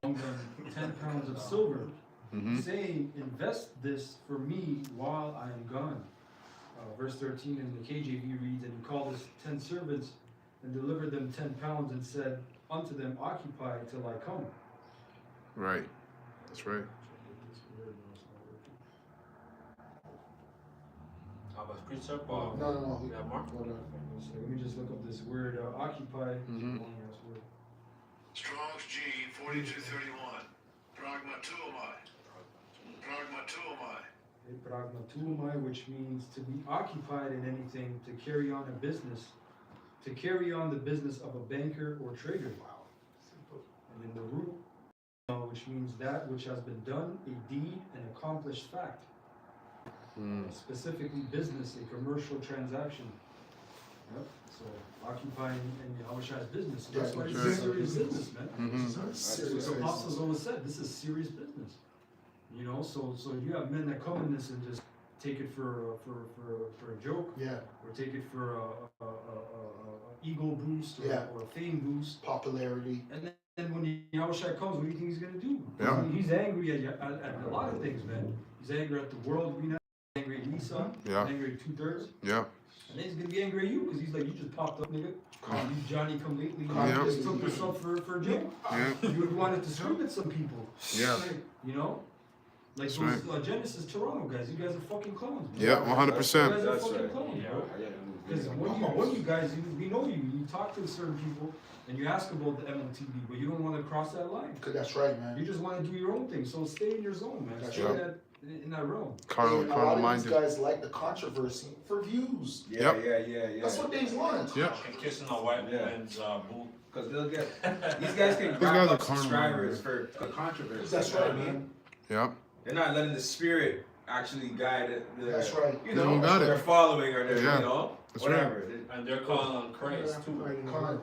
among them 10 pounds of silver, saying, invest this for me while I am gone. Verse 13 in the KJV reads, and he called his 10 servants and delivered them 10 pounds and said unto them, occupy till I come. Right. That's right. How about precept? No. You have more? Hold on. So let me just look up this word, occupy. Strong's G 4231. Pragmatuomai. Pragmatuomai, which means to be occupied in anything, to carry on a business, to carry on the business of a banker or trader. And in the root, which means that which has been done, a deed, an accomplished fact. Specifically business, a commercial transaction. Yep. So occupying in Yahweh's business. That's why it's serious business, man. That's what the apostles always said. This is serious business. You know, so you have men that come in this and just take it for a joke. Yeah. Or take it for a ego boost or a fame boost. Popularity. And then when Yahushua comes, what do you think he's gonna do? Yeah. He's angry at a lot of things, man. He's angry at the world. He's angry at Esau. Yeah. He's angry at 2/3. Yeah. And then he's gonna be angry at you because he's like, you just popped up, nigga. You Johnny come lately. Yeah. You just took this up for a joke. Yeah. You would wanted to scream at some people. Yeah. You know? Like That's those Genesis Toronto guys. You guys are fucking clowns. Bro. Yeah, 100%. You guys are That's fucking right. clowns, bro. Yeah. Because when you guys, we know you. You talk to certain people and you ask about the MLTB, but you don't want to cross that line. That's right, man. You just want to do your own thing. So stay in your zone, man. That's Stay right. in that realm. Carnal And a lot of minded. these guys like the controversy for views. Yeah. That's what they want. Yeah. Kissing a white man's boob. Because they'll get these guys can These grab guys are up carnal subscribers for a controversy. That's you know right, what I mean? man. Yeah. They're not letting the spirit actually guide their, That's right. you They know, don't got their it. following or their, Yeah. you know, That's whatever. And they're calling on Christ too. Con.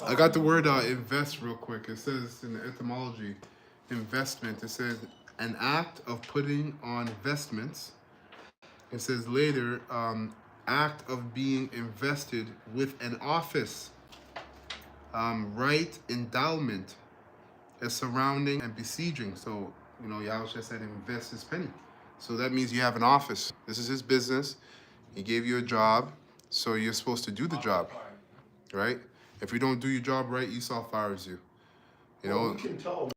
I got the word invest real quick. It says in the etymology, investment. It says an act of putting on vestments. It says later, act of being invested with an office, right endowment, a surrounding and besieging. So, Yahusha said invest his penny. So that means you have an office. This is his business. He gave you a job, so you're supposed to do the job, right? If you don't do your job right, Esau fires you. Well, we can tell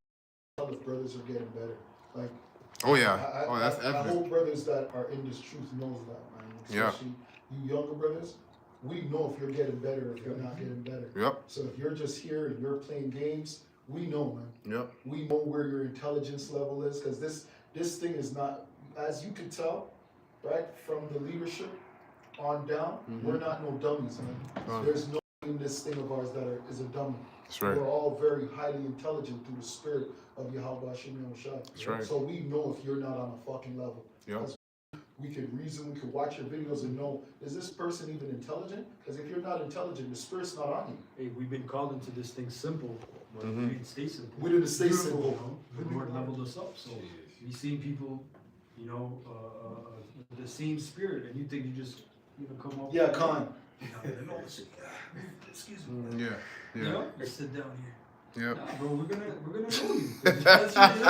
if brothers are getting better. Like, Oh yeah. That's I evident. hope brothers that are in this truth knows that, man. Yeah. Especially you younger brothers. We know if you're getting better, if you're not getting better. Yep. So if you're just here and you're playing games, we know, man. Yep. We know where your intelligence level is, because this thing is not, as you can tell, right, from the leadership on down, we're not no dummies, man. There's no in this thing of ours that is a dummy. That's right. We're all very highly intelligent through the spirit of Yahweh Hashem Yahushua. That's right. So we know if you're not on a fucking level. Yep. We could reason, we could watch your videos and know, is this person even intelligent? Because if you're not intelligent, the spirit's not on you. Hey, we've been called into this thing simple, but we didn't stay simple. We didn't stay Beautiful, simple. you know? The Lord leveled us up, so we seen people, with the same spirit, and you think you just, come up. Yeah, Khan. Excuse me. Yeah. You know, just sit down here. Yep. Nah, bro, we're gonna know you. That's really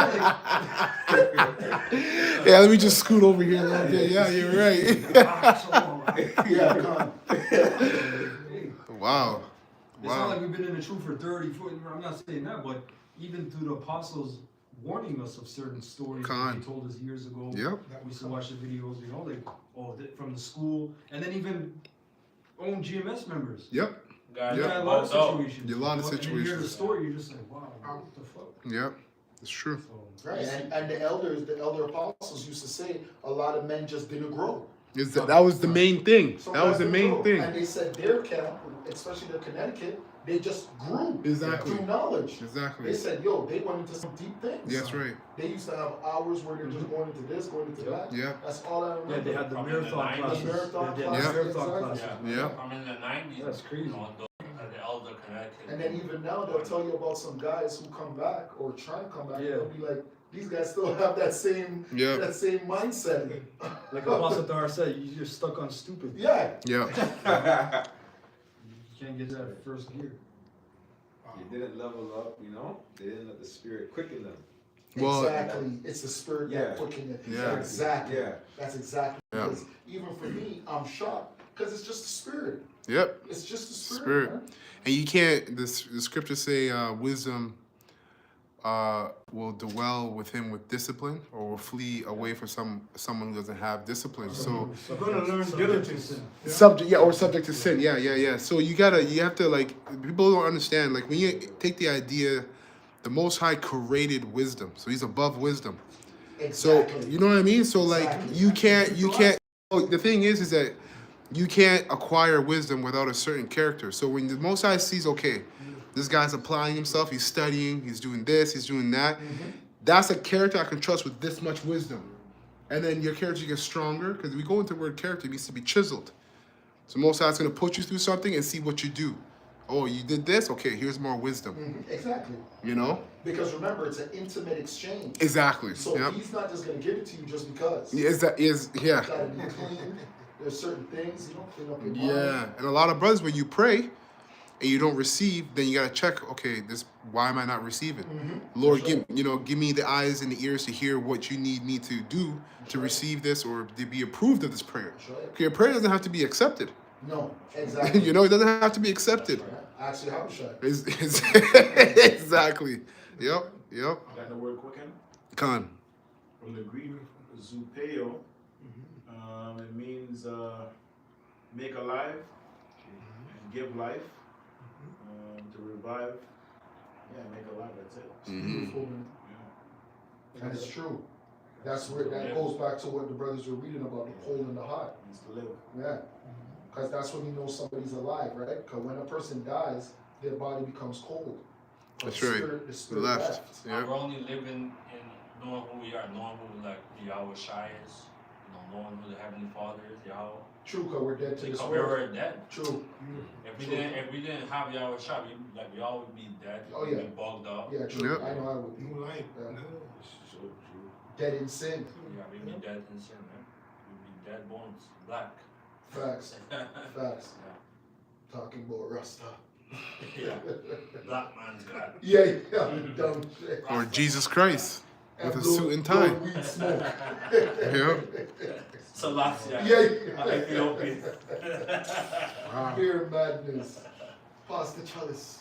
Yeah, let me just scoot over here a little bit. Yeah, you're right. Yeah, Khan. Wow. It's not like we've been in the truth for 30, 40, I'm not saying that, but even through the apostles warning us of certain stories that they told us years ago. Yep. That we used to watch the videos, from the school, and then even own GMS members. Yep. Guys, Yep. A lot of situations. A lot of And you hear the situations. story, you're just like, wow, what the fuck? Yep. It's true. So, Right, and the elder apostles used to say a lot of men just didn't grow. That was the main thing. So That was the guys main didn't grow. thing. And they said their camp, especially the Connecticut, they just grew Exactly. through knowledge. Exactly. They said, yo, they went into some deep things. That's right. They used to have hours where they're just going into this, going into that. Yeah. That's all I remember. yeah, they had the Probably in the marathon 90s. classes. The marathon They had classes, marathon exactly. classes. Yeah. I'm in the 90s. That's crazy. The elder Connecticut. And then even now they'll tell you about some guys who come back or try to come back. Yeah. They'll be like, these guys still have that same Yeah. mindset. Like Apostle Dar said, you're stuck on stupid. Yeah. Yeah. You can't get that first gear. They didn't level up, They didn't let the spirit quicken them. Well, Exactly. It's the spirit Yeah. that quickened it. Yeah. Exactly. Yeah. That's exactly. Yeah. Because even for me, I'm shocked because it's just the spirit. Yep. It's just the spirit. Spirit. Man. And you can't. The scriptures say wisdom will dwell with him with discipline, or will flee away from someone who doesn't have discipline. So You're gonna learn diligence. subject to sin. Yeah. So you have to, like, people don't understand, like, when you take the idea, the Most High created wisdom, so he's above wisdom. So Exactly. you know what I mean. So like Exactly. you can't. Oh, the thing is that you can't acquire wisdom without a certain character. So when the Most High sees, okay, this guy's applying himself, he's studying, he's doing this, he's doing that. That's a character I can trust with this much wisdom. And then your character gets stronger, because we go into the word character, it needs to be chiseled. So Most High's going to put you through something and see what you do. Oh, you did this? Okay, here's more wisdom. Exactly. You know? Because remember, it's an intimate exchange. Exactly. So Yep. he's not just going to give it to you just because. Yeah, yeah. It's got to be clean. There's certain things, clean up your mind. Yeah. And a lot of brothers, when you pray and you don't receive, then you got to check, okay, why am I not receiving? Lord, give me the eyes and the ears to hear what you need me to do to receive this, or to be approved of this prayer. Okay, your prayer doesn't have to be accepted. No, exactly. It doesn't have to be accepted. Actually, how should Exactly. Yep. Got the word quicken? Con. From the Greek, zupeo, it means make alive and give life, to revive. Yeah, make alive, that's it. Beautiful, man. And it's true. That's where that goes back to what the brothers were reading about, the cold and the hot. Means to live. Yeah. Because that's when you know somebody's alive, right? Because when a person dies, their body becomes cold. That's The right. spirit- The spirit Left. left. We're Yep. only living in knowing who we are, knowing who, like, the Yahweh Shai is, knowing who the Heavenly Father is, Yahweh. True, cause we're dead to this Because we world. were dead. True. If we didn't have Yahweh Shah, we all would be dead. Oh, We'd yeah. be bugged up. Yeah, true. Yep. I know I would be. No light. Yeah. No. So true. Dead in sin. Yeah, we'd be dead in sin, man. We'd be dead bones, black. Facts. Facts. Yeah. Talking about Rasta. Yeah. Black man's God. Yeah, dumb shit. Or Jesus Christ with a blow- suit and blow tie. weed smoke. Yeah. Selassie. Yeah. Ethiopian. Wow. Beer madness. Pass the chalice.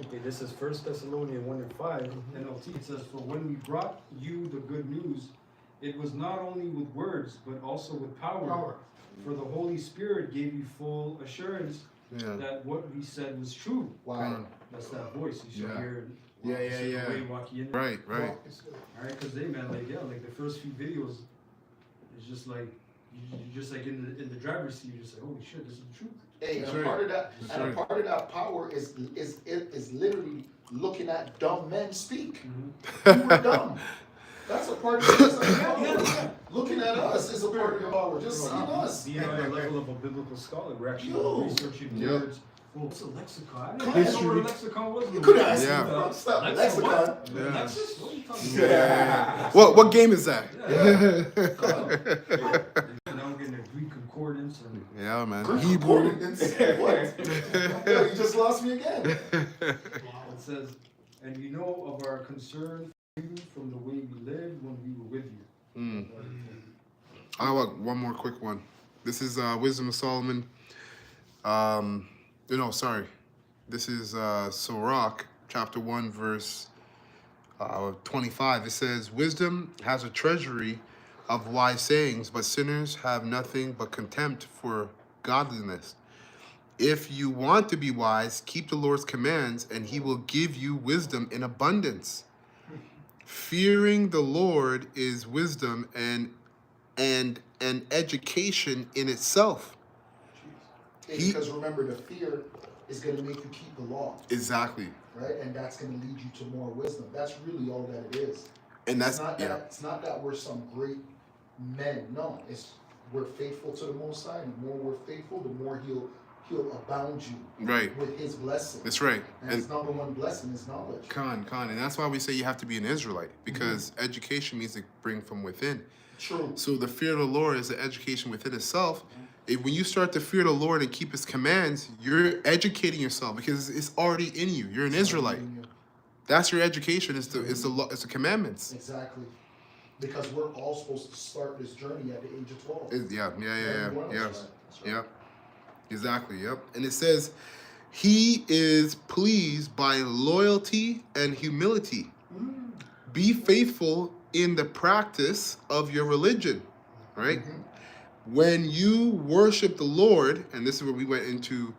Okay, this is 1 Thessalonians 1:5, NLT. It says, "For when we brought you the good news, it was not only with words, but also with power. Power. For the Holy Spirit gave you full assurance Yeah. that what we said was true." Wow. That's that voice you should Yeah. hear. Yeah. Way walk you in. Right, right. Alright, cause they, man, like, yeah, like the first few videos, it's just like, you're just like in the driver's seat, you're just like, holy shit, this is the truth. Hey, That's and a right. part of that, That's and right. a part of that power is literally looking at dumb men speak. You were dumb. That's a part of the power. Looking at us is a part of the power. Just seeing us. Being on the level of a biblical scholar, we're actually Yo. researching Yep. words. Well, what's a lexicon? I Come didn't know what a on. lexicon was. You could ask Yeah. me from stop Lexicon? lexicon. What? Yeah. Lexus? What are you talking about? Yeah. What game is that? Now I'm getting a Greek concordance and Yeah, man. Greek Hebrew. concordance? What? Yo, you just lost me again. it says, "And you know of our concern for you from the way we lived when we were with you." Mm. I want one more quick one. This is Wisdom of Solomon. Sorry. This is Sirach, chapter 1, verse 25. It says, "Wisdom has a treasury of wise sayings, but sinners have nothing but contempt for godliness. If you want to be wise, keep the Lord's commands, and he will give you wisdom in abundance. Fearing the Lord is wisdom and an education in itself." Hey, because remember, the fear is going to make you keep the law, Exactly. right? And that's going to lead you to more wisdom. That's really all that it is. And that's, it's not yeah. that, it's not that we're some great men. No, it's we're faithful to the Most High. And the more we're faithful, the more He'll abound you Right. with His blessing. That's right. And His number one blessing is knowledge. Con, and that's why we say you have to be an Israelite, because education means to bring from within. True. So the fear of the Lord is the education within itself. When you start to fear the Lord and keep His commands, you're educating yourself because it's already in you. You're an Israelite. That's your education. It's the commandments. Exactly. Because we're all supposed to start this journey at the age of 12. Yeah. Exactly. Yep. And it says, "He is pleased by loyalty and humility. Be faithful in the practice of your religion." Right? When you worship the Lord, and this is where we went into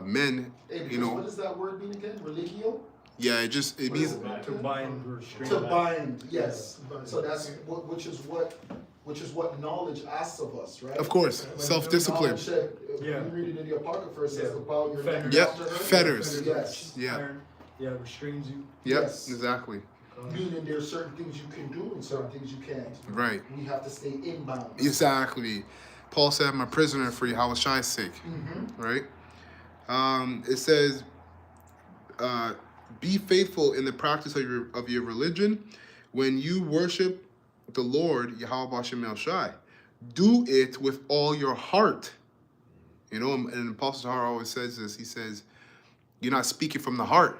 men, Hey, you because know. what does that word mean again? Religio? Yeah, it means To bind or restrain. To bind, yes. Yeah. So that's which is what knowledge asks of us, right? of course, When self-discipline. knowledge said, Yeah. when you read it in the Apocrypha, it says Yeah. about your Fetters. Yep, master, right? fetters. Yes. Yeah. Iron, yeah, restrains you. Yep, Yes. exactly. Meaning there's certain things you can do and certain things you can't. Right. We have to stay inbound. Exactly. Paul said, "I'm a prisoner for Yahweh's sake." Mm-hmm. Right? It says, "Be faithful in the practice of your religion. When you worship the Lord, Yahweh Bashem El Shai, do it with all your heart." You know, and Apostle Tahar always says this. He says, "You're not speaking from the heart."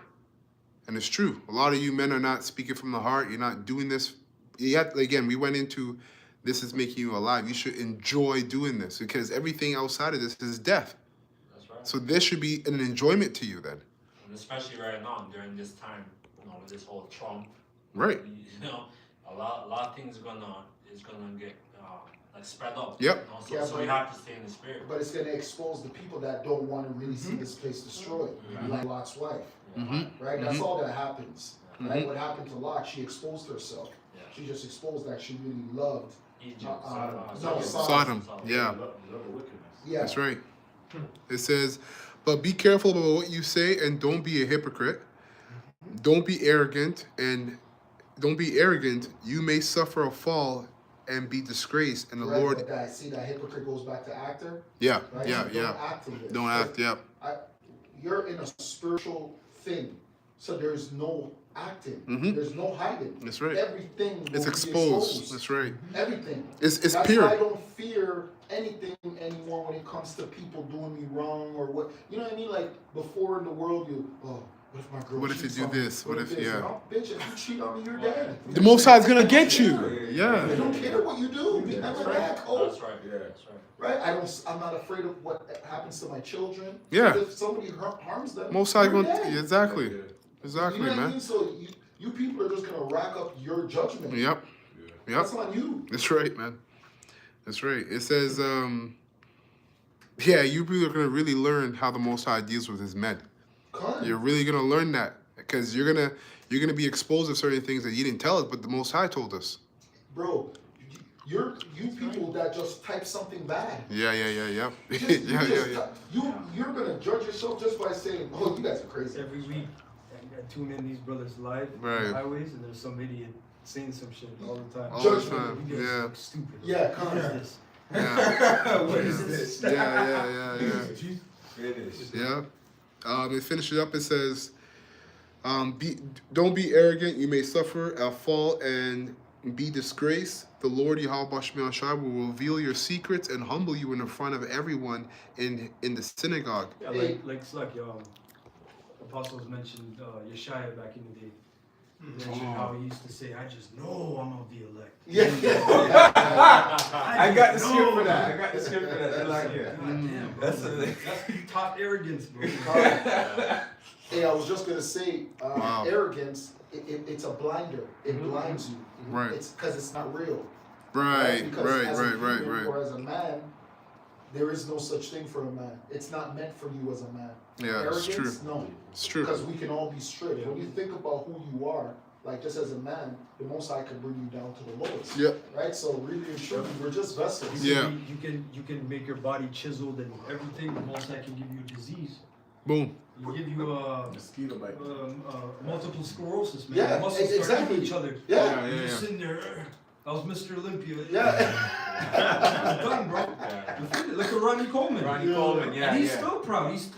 And it's true. A lot of you men are not speaking from the heart. You're not doing this. You have, again, we went into this is making you alive. You should enjoy doing this because everything outside of this is death. That's right. So this should be an enjoyment to you then. And especially right now during this time, with this whole Trump, Right. a lot of things is gonna get spread out. Yep. So, Yeah, so we but- have to stay in the spirit. But it's going to expose the people that don't want to really see this place destroyed, like Lot's wife, right? That's all that happens, right? What happened to Lot? She exposed herself. Yeah. She just exposed that she really loved. Egypt, Sodom. Yeah. Love the wickedness. Yeah. That's right. It says, "But be careful about what you say and don't be a hypocrite. Don't be arrogant and don't be arrogant. You may suffer a fall and be disgraced, and the Right, Lord. but that hypocrite goes back to actor. Yeah, Right? yeah, So yeah. Don't act in this. Don't act. Yep. You're in a spiritual thing, so there's no acting. Mhm. There's no hiding. That's right. Everything will It's be exposed. That's right. Everything. It's That's pure. why I don't fear anything anymore when it comes to people doing me wrong or what. You know what I mean? Like before in the world, what if my girl What if you cheats do on me? this? What if this? yeah? No, bitch, if you cheat on me, you're dead. The Most High is gonna get you. I Yeah. don't care what you do. Yeah, I'm that's a right. bad coach. That's right. Yeah. That's right. Right? I'm not afraid of what happens to my children. Yeah. If somebody harms them, Most High you're going. dead. Exactly. You Exactly, know what I man. mean? So you people are just gonna rack up your judgment. Yep. Yep. That's on you. That's right, man. That's right. It says, yeah, you really are gonna really learn how the Most High deals with His men. You're really gonna learn that because you're gonna be exposed to certain things that you didn't tell us, but the Most High told us. Bro, you people that just type something bad. Yeah. yeah, You're gonna judge yourself just by saying, "Oh, you guys are crazy." Every week, I tune in these brothers live on Right. the highways, and there's some idiot saying some shit all the time. All the Judgment. time. You guys Yeah. look stupid. Yeah, What come is on. this? Yeah. What is this? Yeah. Finish. Yeah. It finishes up. It says, don't be arrogant. You may suffer a fall and be disgraced. The Lord Yahweh Shai will reveal your secrets and humble you in the front of everyone in the synagogue. Yeah, like apostles mentioned Yeshaya back in the day. He mentioned how he used to say, "I just know I'm of the elect." Yeah. I got the script for that. I got the script for that. I like it. God damn, bro. That's That's top arrogance, bro. Hey, I was just gonna say, Wow. arrogance. It's a blinder. It blinds you. Right. It's because it's not real. Right. Because as a human Right. Or as a man, there is no such thing for a man. It's not meant for you as a man. Yeah, it's true. Arrogance, no. It's true. Because we can all be stripped. When you think about who you are, like just as a man, the Most High can bring you down to the lowest. Yep. Right? So really and truly, we're just vessels. Yeah. You can make your body chiseled and everything. The Most High can give you a disease. Boom. He give you Mosquito bite. multiple sclerosis, man. Yeah, Your muscles start exactly. eating each other. Yeah. You're just sitting there. I was Mr. Olympia. Yeah. I'm done, bro. You're finished. Look at Ronnie Coleman. Ronnie Coleman, yeah, And he's yeah. still proud. He's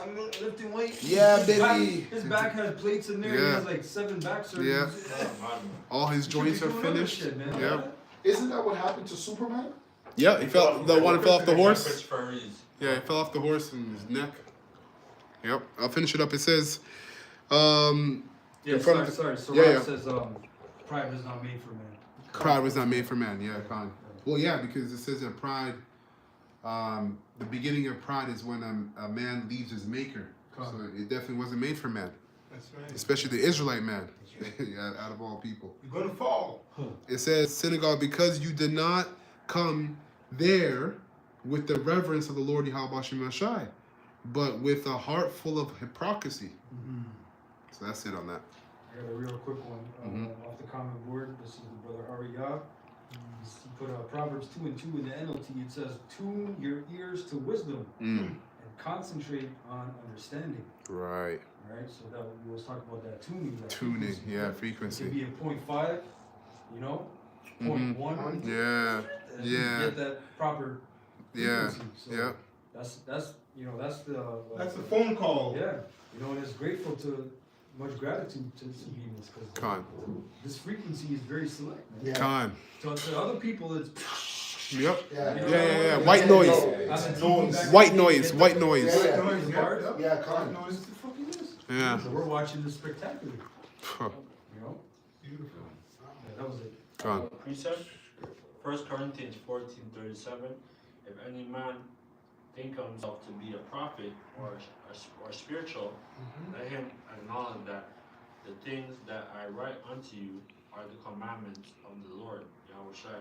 I'm lifting weight. Yeah, His back- baby. His back has plates in there. He Yeah. has like 7 back surgeries. Yeah. All his You should be joints are doing other finished. shit, man. Yep. Isn't that what happened to Superman? Yeah, he fell. The one fell off the horse. Christopher Reeves. Yeah, he fell off the horse in his neck. Yep. I'll finish it up. It says, Yeah, in front of sorry. So yeah, Rob says, pride was not made for man. pride was not made for man. Yeah, Con. Well, yeah, because it says that pride, the beginning of pride is when a man leaves his maker. So it definitely wasn't made for man, That's right. especially the Israelite man, yeah, out of all people. You're gonna fall. It says, synagogue, because you did not come there with the reverence of the Lord Yahweh Shai, but with a heart full of hypocrisy. So that's it on that. I got a real quick one off the comment board. This is the brother Ariyah. He put Proverbs 2:2 in the NLT. It says, "Tune your ears to wisdom and concentrate on understanding." Right. All right. So that we was talking about that tuning. That Tuning, frequency. yeah, It could frequency. be a 0.5, you know, 0.1. Yeah, and yeah. Get that proper Yeah, frequency. So yeah. That's the. That's a phone call. Yeah. You know, and it's grateful to. Much gratitude to Sabinas because Con. this frequency is very select. Man. Yeah. Con. To other people, it's Yep. Yeah. Yeah. White noise. White noise. White noise. Yeah. Noise bars. Yeah, con. No, it's the fucking is. Yeah. So we're watching the spectacular. Huh. You know, Beautiful. yeah, that was it. Con. Precept, 1 Corinthians 14:37. If any man think of himself to be a prophet or spiritual, let him acknowledge that the things that I write unto you are the commandments of the Lord, Yahweh.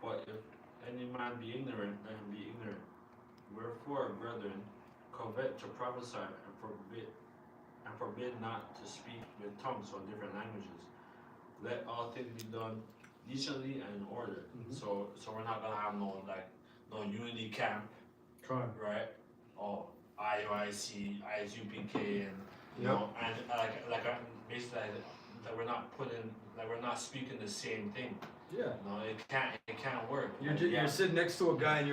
But if any man be ignorant, let him be ignorant. Wherefore, brethren, covet to prophesy and forbid not to speak with tongues or different languages. Let all things be done decently and in order. So we're not gonna have no unity camp, right? Oh, IOIC, ISUPK, and you know, and basically that we're not putting we're not speaking the same thing. Yeah. No, it can't work. You're sitting next to a guy and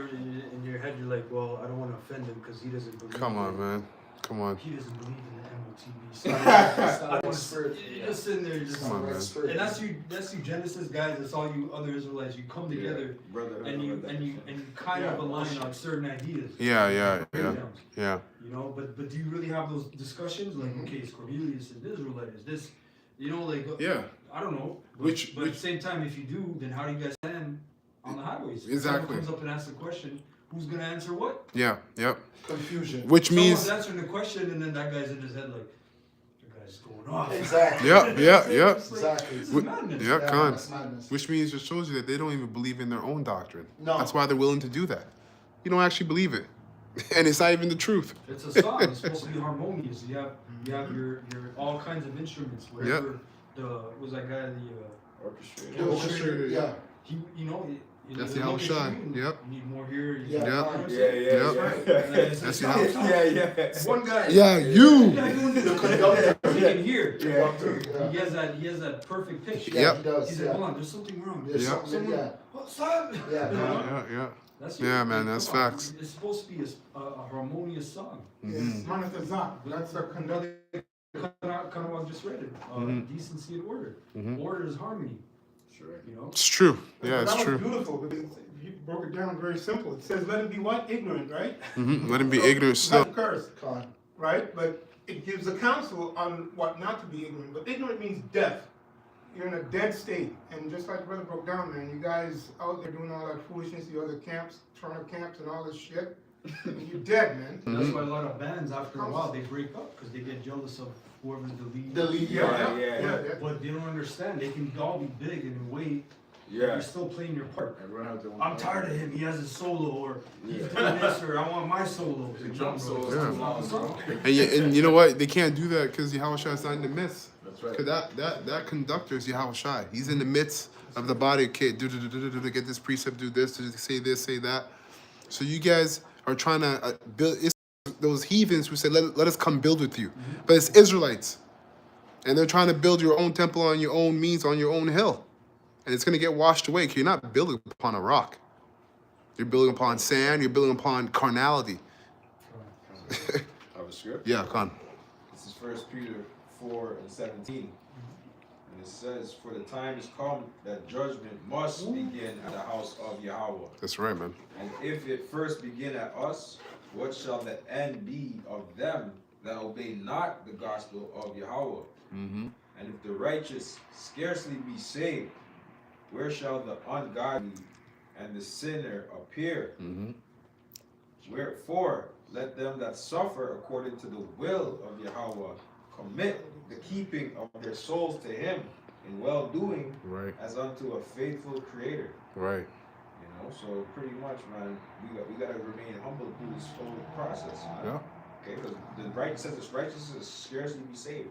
in your head you're like, well, I don't want to offend him because he doesn't believe. Come on, man. Come on. He doesn't believe in the MOTB. That's not the right spirit. You're just sitting there, you're just That's not the on, right man. spirit. and that's you Genesis guys. That's all you other Israelites. You come together and you kind of align on certain ideas. Yeah. breakdowns, Yeah. You know, but do you really have those discussions? Like, okay, is Cornelius an Israelite? Is this, you know, like Yeah. I don't know. But, Which- but at the same time, if you do, then how do you guys stand on the highways? If Exactly. Someone comes up and asks a question. Who's gonna answer what? Yeah. Yep. Confusion. Which means. Someone's answering the question, and then that guy's in his head like, the guy's going off. Exactly. Yeah. It's like, Exactly. This is Wh- madness. Yeah, Yeah, Khan. that's madness. Which means it shows you that they don't even believe in their own doctrine. No. That's why they're willing to do that. You don't actually believe it, and it's not even the truth. It's a song. It's supposed to be harmonious. You have your all kinds of instruments. Whatever was that guy Orchestrated. The orchestrator, yeah. he you know. That's they the look at Hawashai. you, Yep. You need more here. You Yeah. need Yeah. more Yeah, here. yeah, Yep. yeah. That's the house. Yeah. One guy. Yeah, He's you. not doing this. The conductor. He can hear. Yeah. He has that perfect pitch. Yeah, Yep. he does. He's Yeah. like, hold on, there's something wrong. There's Yeah. something, yeah. What's up? Yeah. You know? Yeah. That's Yeah, man, that's come on. facts. It's supposed to be a harmonious song. Yes, Manatazak, that's a conduct. Kind of what I just read it. Decency and order. Mhm. Order is harmony. Sure. You know. It's true. Yeah, it's That was true. beautiful, because you broke it down very simple. It says, let it be what? Ignorant, right? Let him be ignorant still. Not curse, Khan. right? But it gives a counsel on what not to be ignorant. But ignorant means deaf. You're in a dead state. And just like Brother broke down, man, you guys out there doing all that foolishness, the other camps, Toronto camps and all this shit, you're dead, man. That's why a lot of bands, after a while, they break up because they get jealous of whoever's the lead. The lead, Yeah. But they don't understand. They can all be big and in weight. Yeah. You're still playing your part. Everyone has their own. I'm tired of him. He has a solo, or he's doing this, or I want my solo. The drum solo is Yeah. too long, bro. And you know what? They can't do that because Yahushua is not in the midst. That's right. Because that conductor is Yahushua. He's in the midst of the body. Okay, do get this precept, do this, say this, say that. So you guys are trying to build. It's those heathens who said, let us come build with you. But it's Israelites. And they're trying to build your own temple on your own means, on your own hill. And it's going to get washed away because you're not building upon a rock. You're building upon sand. You're building upon carnality. Of a script. Yeah, Khan. This is 1 Peter 4:17. And it says, for the time is come that judgment must begin at the house of Yahweh. That's right, man. And if it first begin at us, what shall the end be of them that obey not the gospel of Yahweh? Mm-hmm. And if the righteous scarcely be saved, where shall the ungodly and the sinner appear? Mm-hmm. Wherefore, let them that suffer according to the will of Yahweh commit the keeping of their souls to Him in well-doing Right, as unto a faithful Creator. right. You know, so pretty much, man, we gotta remain humble through this whole process. Man. Yeah. Okay, because the right says the righteous is scarcely be saved.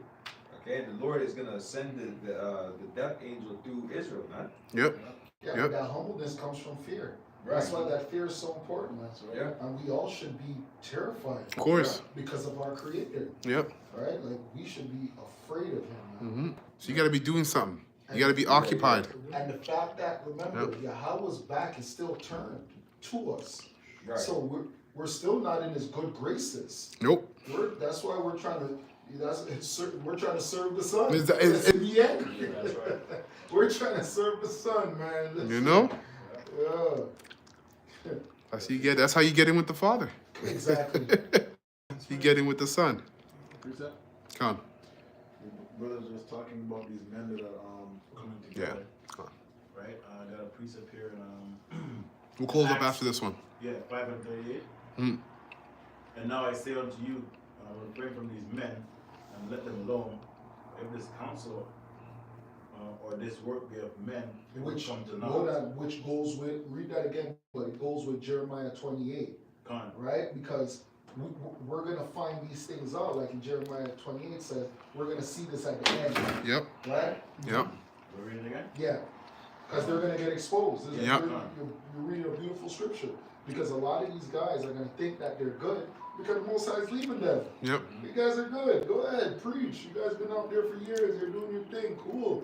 Okay, and the Lord is gonna send the death angel through Israel, man. Yep. Yeah, Yep. that humbleness comes from fear. That's why that fear is so important, man. Yeah. And we all should be terrified. Of course. Because of our Creator, Yep. right? Like, we should be afraid of Him, man. Mm-hmm. So you got to be doing something. You got to be occupied. And the fact that, remember, Yahweh's back is still turned to us. Right. So we're still not in His good graces. Nope. That's why we're trying to. We're trying to serve the Son. Is That's in the end. That's right. We're trying to serve the Son, man. You know? Yeah. That's how you get in with the Father. Exactly. You get in with the Son. Precept? Come. Brothers just talking about these men that are coming together. Yeah. Right? I got a precept here in We'll close up Acts. after this one. 5:38. Mm. And now I say unto you, refrain from these men and let them alone. If this counsel or this work be of men, it will Which come to hold naught. on, which goes with, read that again, but it goes with Jeremiah 28, Con. right? Because we're gonna find these things out, like in Jeremiah 28 says, we're gonna see this at the end, Yep. right? Yep. We'll read it again. Yeah, because they're gonna get exposed. Yep. You're reading a beautiful scripture, because a lot of these guys are gonna think that they're good because the Most High is leaving them. Yep. You guys are good. Go ahead, preach. You guys been out there for years. You're doing your thing. Cool.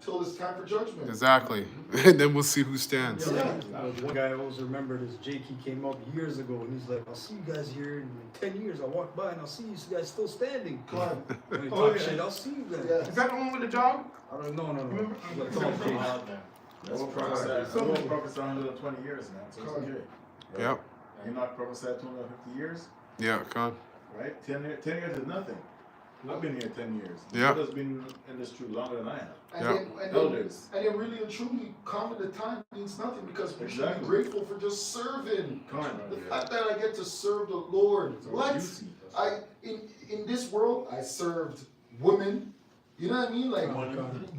till it's time for judgment. Exactly. And then we'll see who stands. Yeah, one guy I always remembered is Jake. He came up years ago and he's like, "I'll see you guys here in 10 years. I'll walk by and I'll see you guys still standing." Come on. And he Oh, talk yeah. shit. I'll see you guys. Yeah. Is that the one with the job? I don't know. No. Remember? Like, tall Jake. Out there. That's prophesied. So- So prophesied 120 years, man. So it's okay. Right? Yep. You're not prophesied 250 years, Yeah, con. right? 10 years is nothing. I've been here 10 years. Yeah. Brothers been in this truth longer than I have. And Yeah. then, and then, Elders. and then really and truly, common the time means nothing because we should be Exactly. grateful for just serving. Come on, The yeah. fact that I get to serve the Lord. That's What? you see. In this world, I served women. You know what I mean? Like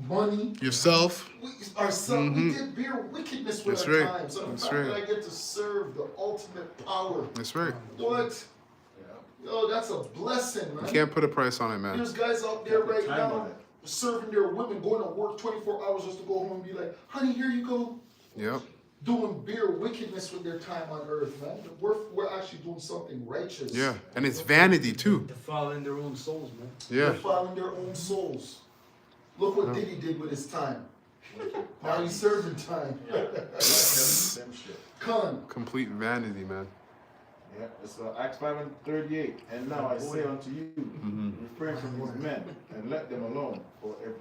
money. Yourself. Ourselves. We Mhm. did bare wickedness with That's our right. time. So the That's fact right. that I get to serve the ultimate power. That's right. What? Yeah. Yo, that's a blessing, man. You can't put a price on it, man. There's guys out there Got the right time now on it. serving their women, going to work 24 hours just to go home and be like, honey, here you go. Yep. Doing bare wickedness with their time on earth, man. We're actually doing something righteous. Yeah. And it's vanity too. Defiling their own souls, man. Yeah. They're following their own souls. Look what Diddy did with his time. Now he's serving time. Same shit. Con. Complete vanity, man. Yeah, it's Acts 5:38. And now I say unto you, refrain from these men and let them alone. For if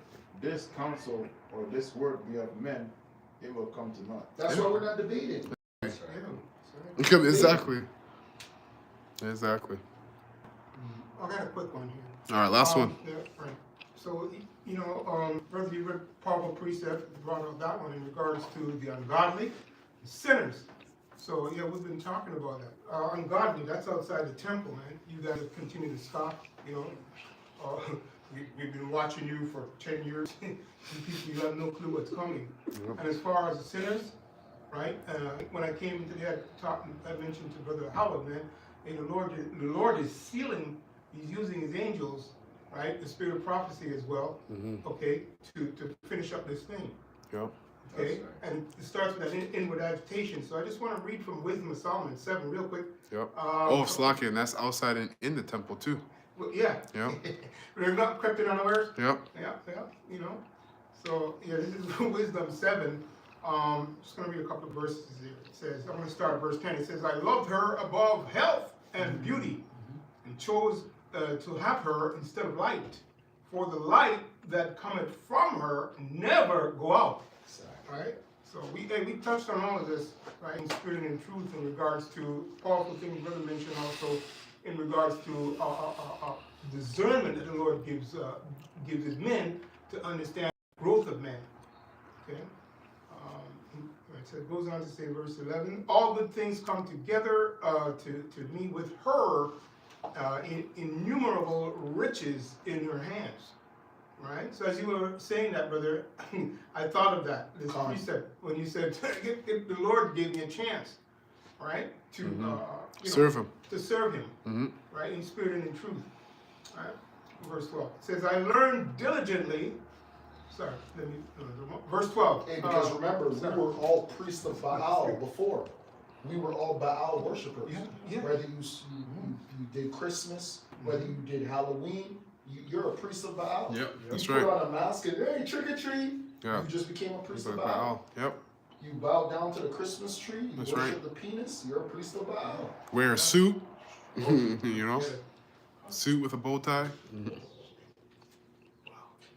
this counsel or this word be of men, it will come to naught. That's why we're not debating. Yeah. Exactly. Exactly. I got a quick one here. All right, last one. Yeah, right. So, Brother, you read powerful precept, brought up that one in regards to the ungodly, sinners. So, yeah, we've been talking about that. Ungodly, that's outside the temple, man. You guys continue to stop, we've been watching you for 10 years. You have no clue what's coming. And as far as the sinners, right, when I came today, I mentioned to Brother Howard, man, hey, the Lord is sealing, he's using his angels, right, the spirit of prophecy as well, okay, to finish up this thing. Yep. Okay, and it starts with that inward agitation. So I just want to read from Wisdom of Solomon 7 real quick. Yep. Slakia, and that's outside and in the temple too. Well, yeah. Yep. They're not crept in unawares. Yep. Yeah. So yeah, this is Wisdom 7. Just gonna read a couple of verses here. It says, I'm gonna start at verse 10. It says, I loved her above health and beauty, and chose to have her instead of light. For the light that cometh from her never go out. Right? So we touched on all of this, right, in spirit and in truth in regards to powerful things Brother mentioned also in regards to discernment that the Lord gives his men to understand the growth of man. Okay? So it goes on to say, verse 11, all good things come together to me with her innumerable riches in her hands. Right? So as you were saying that, brother, I thought of that, this precept, when you said, if the Lord gave me a chance, right, to serve him. To serve him, right, in spirit and in truth. Right? Verse 12. It says, I learned diligently, verse 12. Hey, because remember, we were all priests of Baal before. We were all Baal worshipers. Yeah. Whether you did Christmas, whether you did Halloween, you're a priest of Baal. Yep, that's you right. put on a mask and, hey, trick or treat. Yeah. You just became a priest of Baal. Baal. Yep. You bow down to the Christmas tree. You That's worship right. the penis. You're a priest of Baal. Wear a suit. Suit with a bow tie.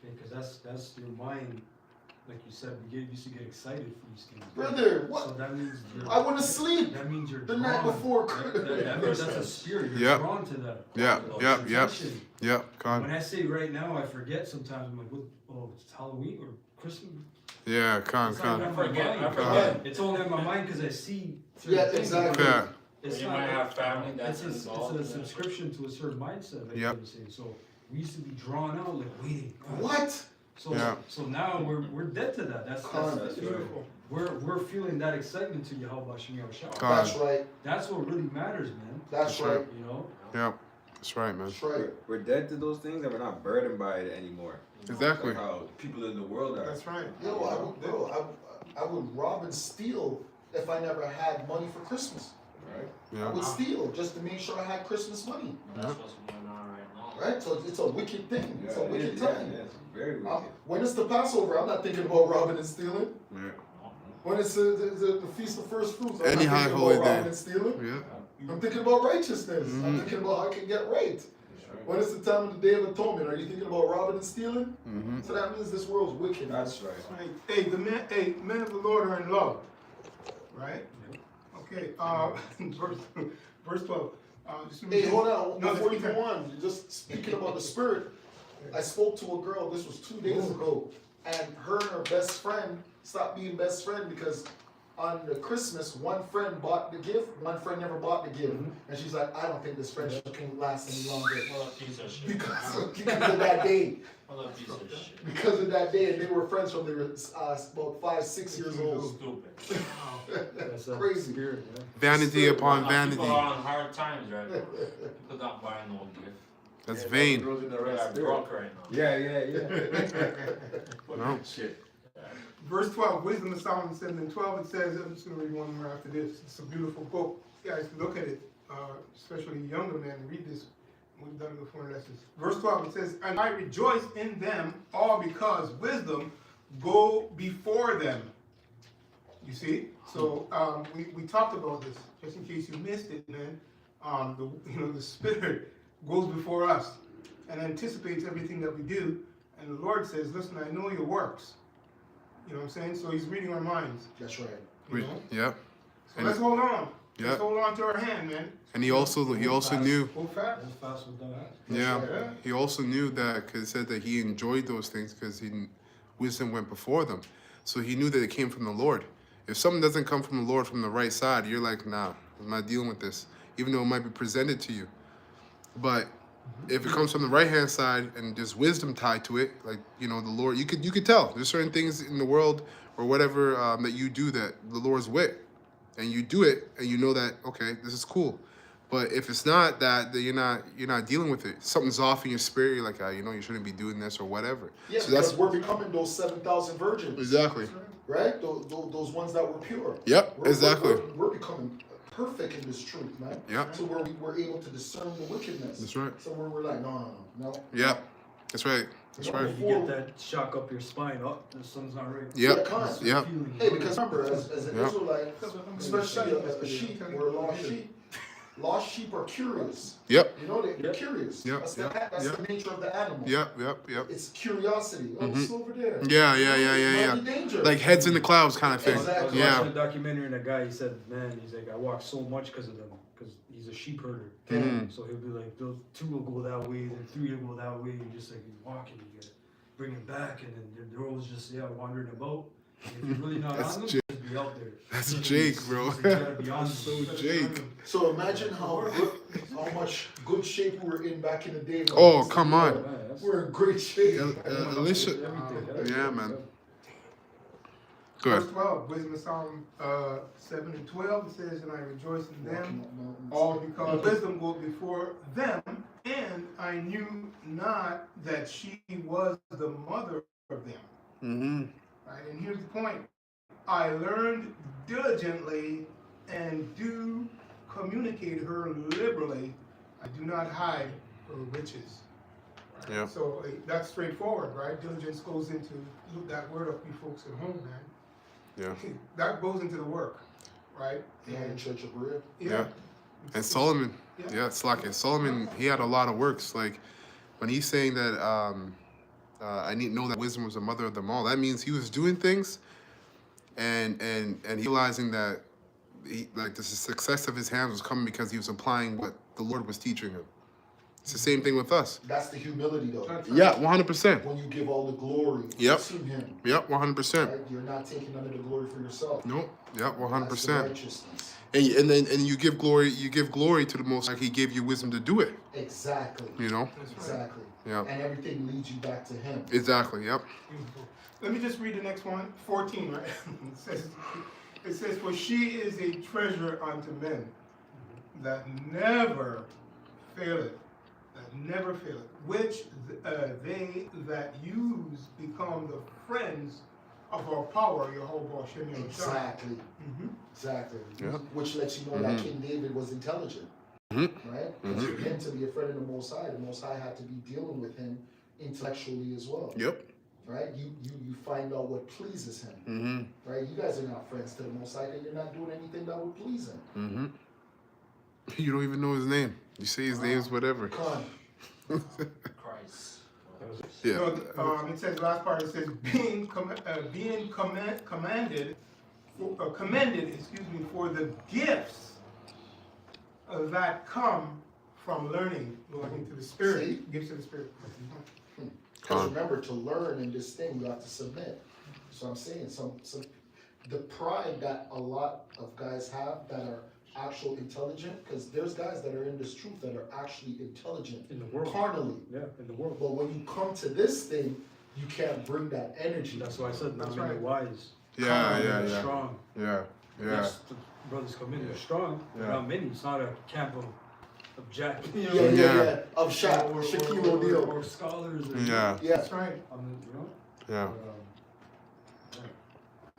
Because that's your mind, like you said, we used to get excited for these things. Brother, what? So that means I went to sleep that means you're the drawn. night before That means that's a spirit. You're Yep. drawn to that. Yep. Sensation. Yep. When I say right now, I forget sometimes. I'm like, what, it's Halloween or Christmas? Yeah, It's not even I on my forget. mind. It's only on my mind because I see. certain Yeah, things. exactly. Yeah. It's You not might have family that's it's involved a in that. subscription to a certain mindset. Like Yep. you were saying. So we used to be drawn out, like waiting. What? So Yeah. so now we're dead to that. That's Beautiful. we're feeling that excitement to Yahweh Shem Yahushua. That's right. That's what really matters, man. That's right. You know. Yep. That's right, man. That's right. We're dead to those things and we're not burdened by it anymore. Exactly. Like how people in the world are. That's right. Yo, I would rob and steal if I never had money for Christmas. Right? I Yeah. would steal just to make sure I had Christmas money. That's what's going on right now. Right? So it's a wicked thing. It's a wicked time. Yeah, it's very wicked. When it's the Passover, I'm not thinking about robbing and stealing. Yeah. When it's the Feast of First Fruits, I'm Any not high thinking holy about day. robbing and stealing. Yeah. I'm thinking about righteousness. I'm Mhm. thinking about how I can get right. When it's the time of the Day of Atonement, are you thinking about robbing and stealing? Mm-hmm. So that means this world's wicked. That's right. Hey, men of the Lord are in love, right? Okay, verse 12. Just Hey, hold on. No, Before you that's go on, just speaking about the Spirit, I spoke to a girl, this was 2 days ago, and her and her best friend stopped being best friend because on the Christmas, one friend bought the gift, one friend never bought the gift. And she's like, I don't think this friendship can last any longer. What a piece of shit. Because of that day. What a piece of shit. Because of that day, and they were friends from they were about 5-6 years old. Stupid. That's a Crazy. spirit, yeah. Vanity upon Now, vanity. People are on hard times right now. People not buying no gift. That's Yeah, vain. Girls in the They right are spirit. broke right now. Yeah. No. Shit. Verse 12, Wisdom of Solomon says in 12, it says, I'm just going to read one more after this. It's a beautiful book. You guys can look at it, especially younger men, read this. We've done it before in lessons. Verse 12, it says, and I rejoice in them all because wisdom go before them. You see? So we talked about this, just in case you missed it, man. The Spirit goes before us and anticipates everything that we do. And the Lord says, listen, I know your works. You know what I'm saying? So he's reading our minds. That's right. You know? Yeah. So let's hold on. Yeah. Let's hold on to our hand, man. And he also knew. Go fast. That's fast with that. Yeah. Yeah. He also knew that because it said that he enjoyed those things because wisdom went before them. So he knew that it came from the Lord. If something doesn't come from the Lord from the right side, you're like, nah, I'm not dealing with this, even though it might be presented to you. But if it comes from the right hand side and there's wisdom tied to it, like the Lord, you could tell there's certain things in the world or whatever that you do that the Lord's with, and you do it and you know that okay, this is cool. But if it's not that, then you're not dealing with it. Something's off in your spirit. You're like, you shouldn't be doing this or whatever. Yeah, so because that's we're becoming those 7,000 virgins. exactly. Right? Those ones that were pure. Yep, We're- exactly. We're becoming perfect in this truth, man. Yep. So we're able to discern the wickedness. That's right. So we're like, no. Yep, that's right. That's right. You get that shock up your spine. Oh, the sun's not right. Yep. come on. Yep. Feeling. Hey, because remember, as an Yeah. Israelite, especially a sheep, we're a lost sheep. Lost sheep are curious. Yep. They're Yep. curious. Yep, That's, yep, that's yep. the nature of the animal. Yep. It's curiosity. Oh, it's over there. Yeah. Might be danger. Like heads in the clouds kind of thing. Exactly. I was Yeah. watching a documentary and a guy, he said, man, he's like, I walk so much because of them, because he's a sheep herder. Mhm. So he'll be like, those 2 will go that way, then 3 will go that way, and just like he's walking, you gotta bring him back, and then they're always just wandering about. And if you're really not That's on them, Jake. just be out there. That's Jake, bro. You gotta be on them. So Jake. So imagine how much good shape we were in back in the day. Oh, come on. Man, that's- We're in great shape. Alicia. everything. Yeah, man. Verse Good. 12, Wisdom of Solomon 7 and 12, it says, and I rejoice in them, Walking up mountains. all because wisdom goes before them, and I knew not that she was the mother of them. Mm-hmm. Right? And here's the point. I learned diligently and do communicate her liberally. I do not hide her riches. Right? Yeah. So that's straightforward, right? Diligence goes into, look that word up, you folks at home, man. Yeah. That goes into the work, right? Yeah, in Church of Berea. Yeah. And Solomon, Yeah. it's like Solomon, he had a lot of works. Like when he's saying that I need to know that wisdom was the mother of them all, that means he was doing things and realizing that the success of his hands was coming because he was applying what the Lord was teaching him. It's the same thing with us. That's the humility, though. Yeah, 100%. When you give all the glory Yep. to Him. Yep, 100%. Right? You're not taking none of the glory for yourself. Nope. Yep, That's the 100%. righteousness. And you give glory to the Most High. He gave you wisdom to do it. Exactly. Exactly. Yeah. And everything leads you back to Him. Exactly. Yep. Beautiful. Let me just read the next one, 14, right? It says, for she is a treasure unto men that never faileth, which they that use become the friends of our power, Yehovah Shem Yahshua. Exactly. Mhm. Exactly. Yeah. Which lets you know that King David was intelligent. right? Because for him to be a friend of the Most High had to be dealing with him intellectually as well. Yep. Right? You find out what pleases him. Right? You guys are not friends to the Most High, and you're not doing anything that would please him. You don't even know his name. You say his name's whatever. Con. Christ. Yeah. No, it says last part. It says commended, excuse me, for the gifts that come from learning, going to the Spirit. See? Gifts of the Spirit. Because remember, to learn in this thing, you have to submit. So I'm saying, the pride that a lot of guys have that are actual intelligent, because there's guys that are in this truth that are actually intelligent In the world. carnally. Yeah, in the world. But when you come to this thing, you can't bring that energy. That's why I said not That's many right. wise. Yeah. Strong. Yeah. Yes, the brothers come in, they're strong. Yeah. Not many. It's not a camp of Jack. You know, Yeah. Of Shaq, or Shaquille O'Neal. or scholars. Or, Yeah. Yeah. That's right. You know? Yeah.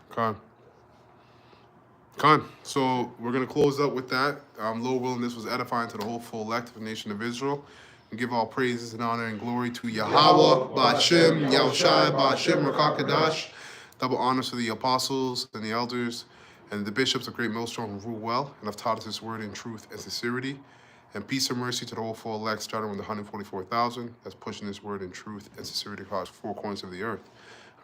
But, Con. So we're gonna close up with that. Lord willing, this was edifying to the whole full elect of the nation of Israel. And give all praises and honor and glory to Yahweh, Ba'ashem, Yahushai, Ba'ashem, Rakakadash. Double honors to the apostles and the elders and the bishops of Great Millstone who rule well and have taught us this word in truth and sincerity. And peace and mercy to the whole full elect, starting with the 144,000 that's pushing this word in truth and sincerity across 4 corners of the earth.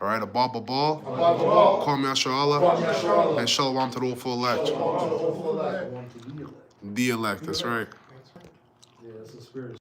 All right, Abba Babal, Kwame Yasharallah, and Shalom to the whole full elect. want to be elect. The elect, that's right. That's right. Yeah, that's the spirit.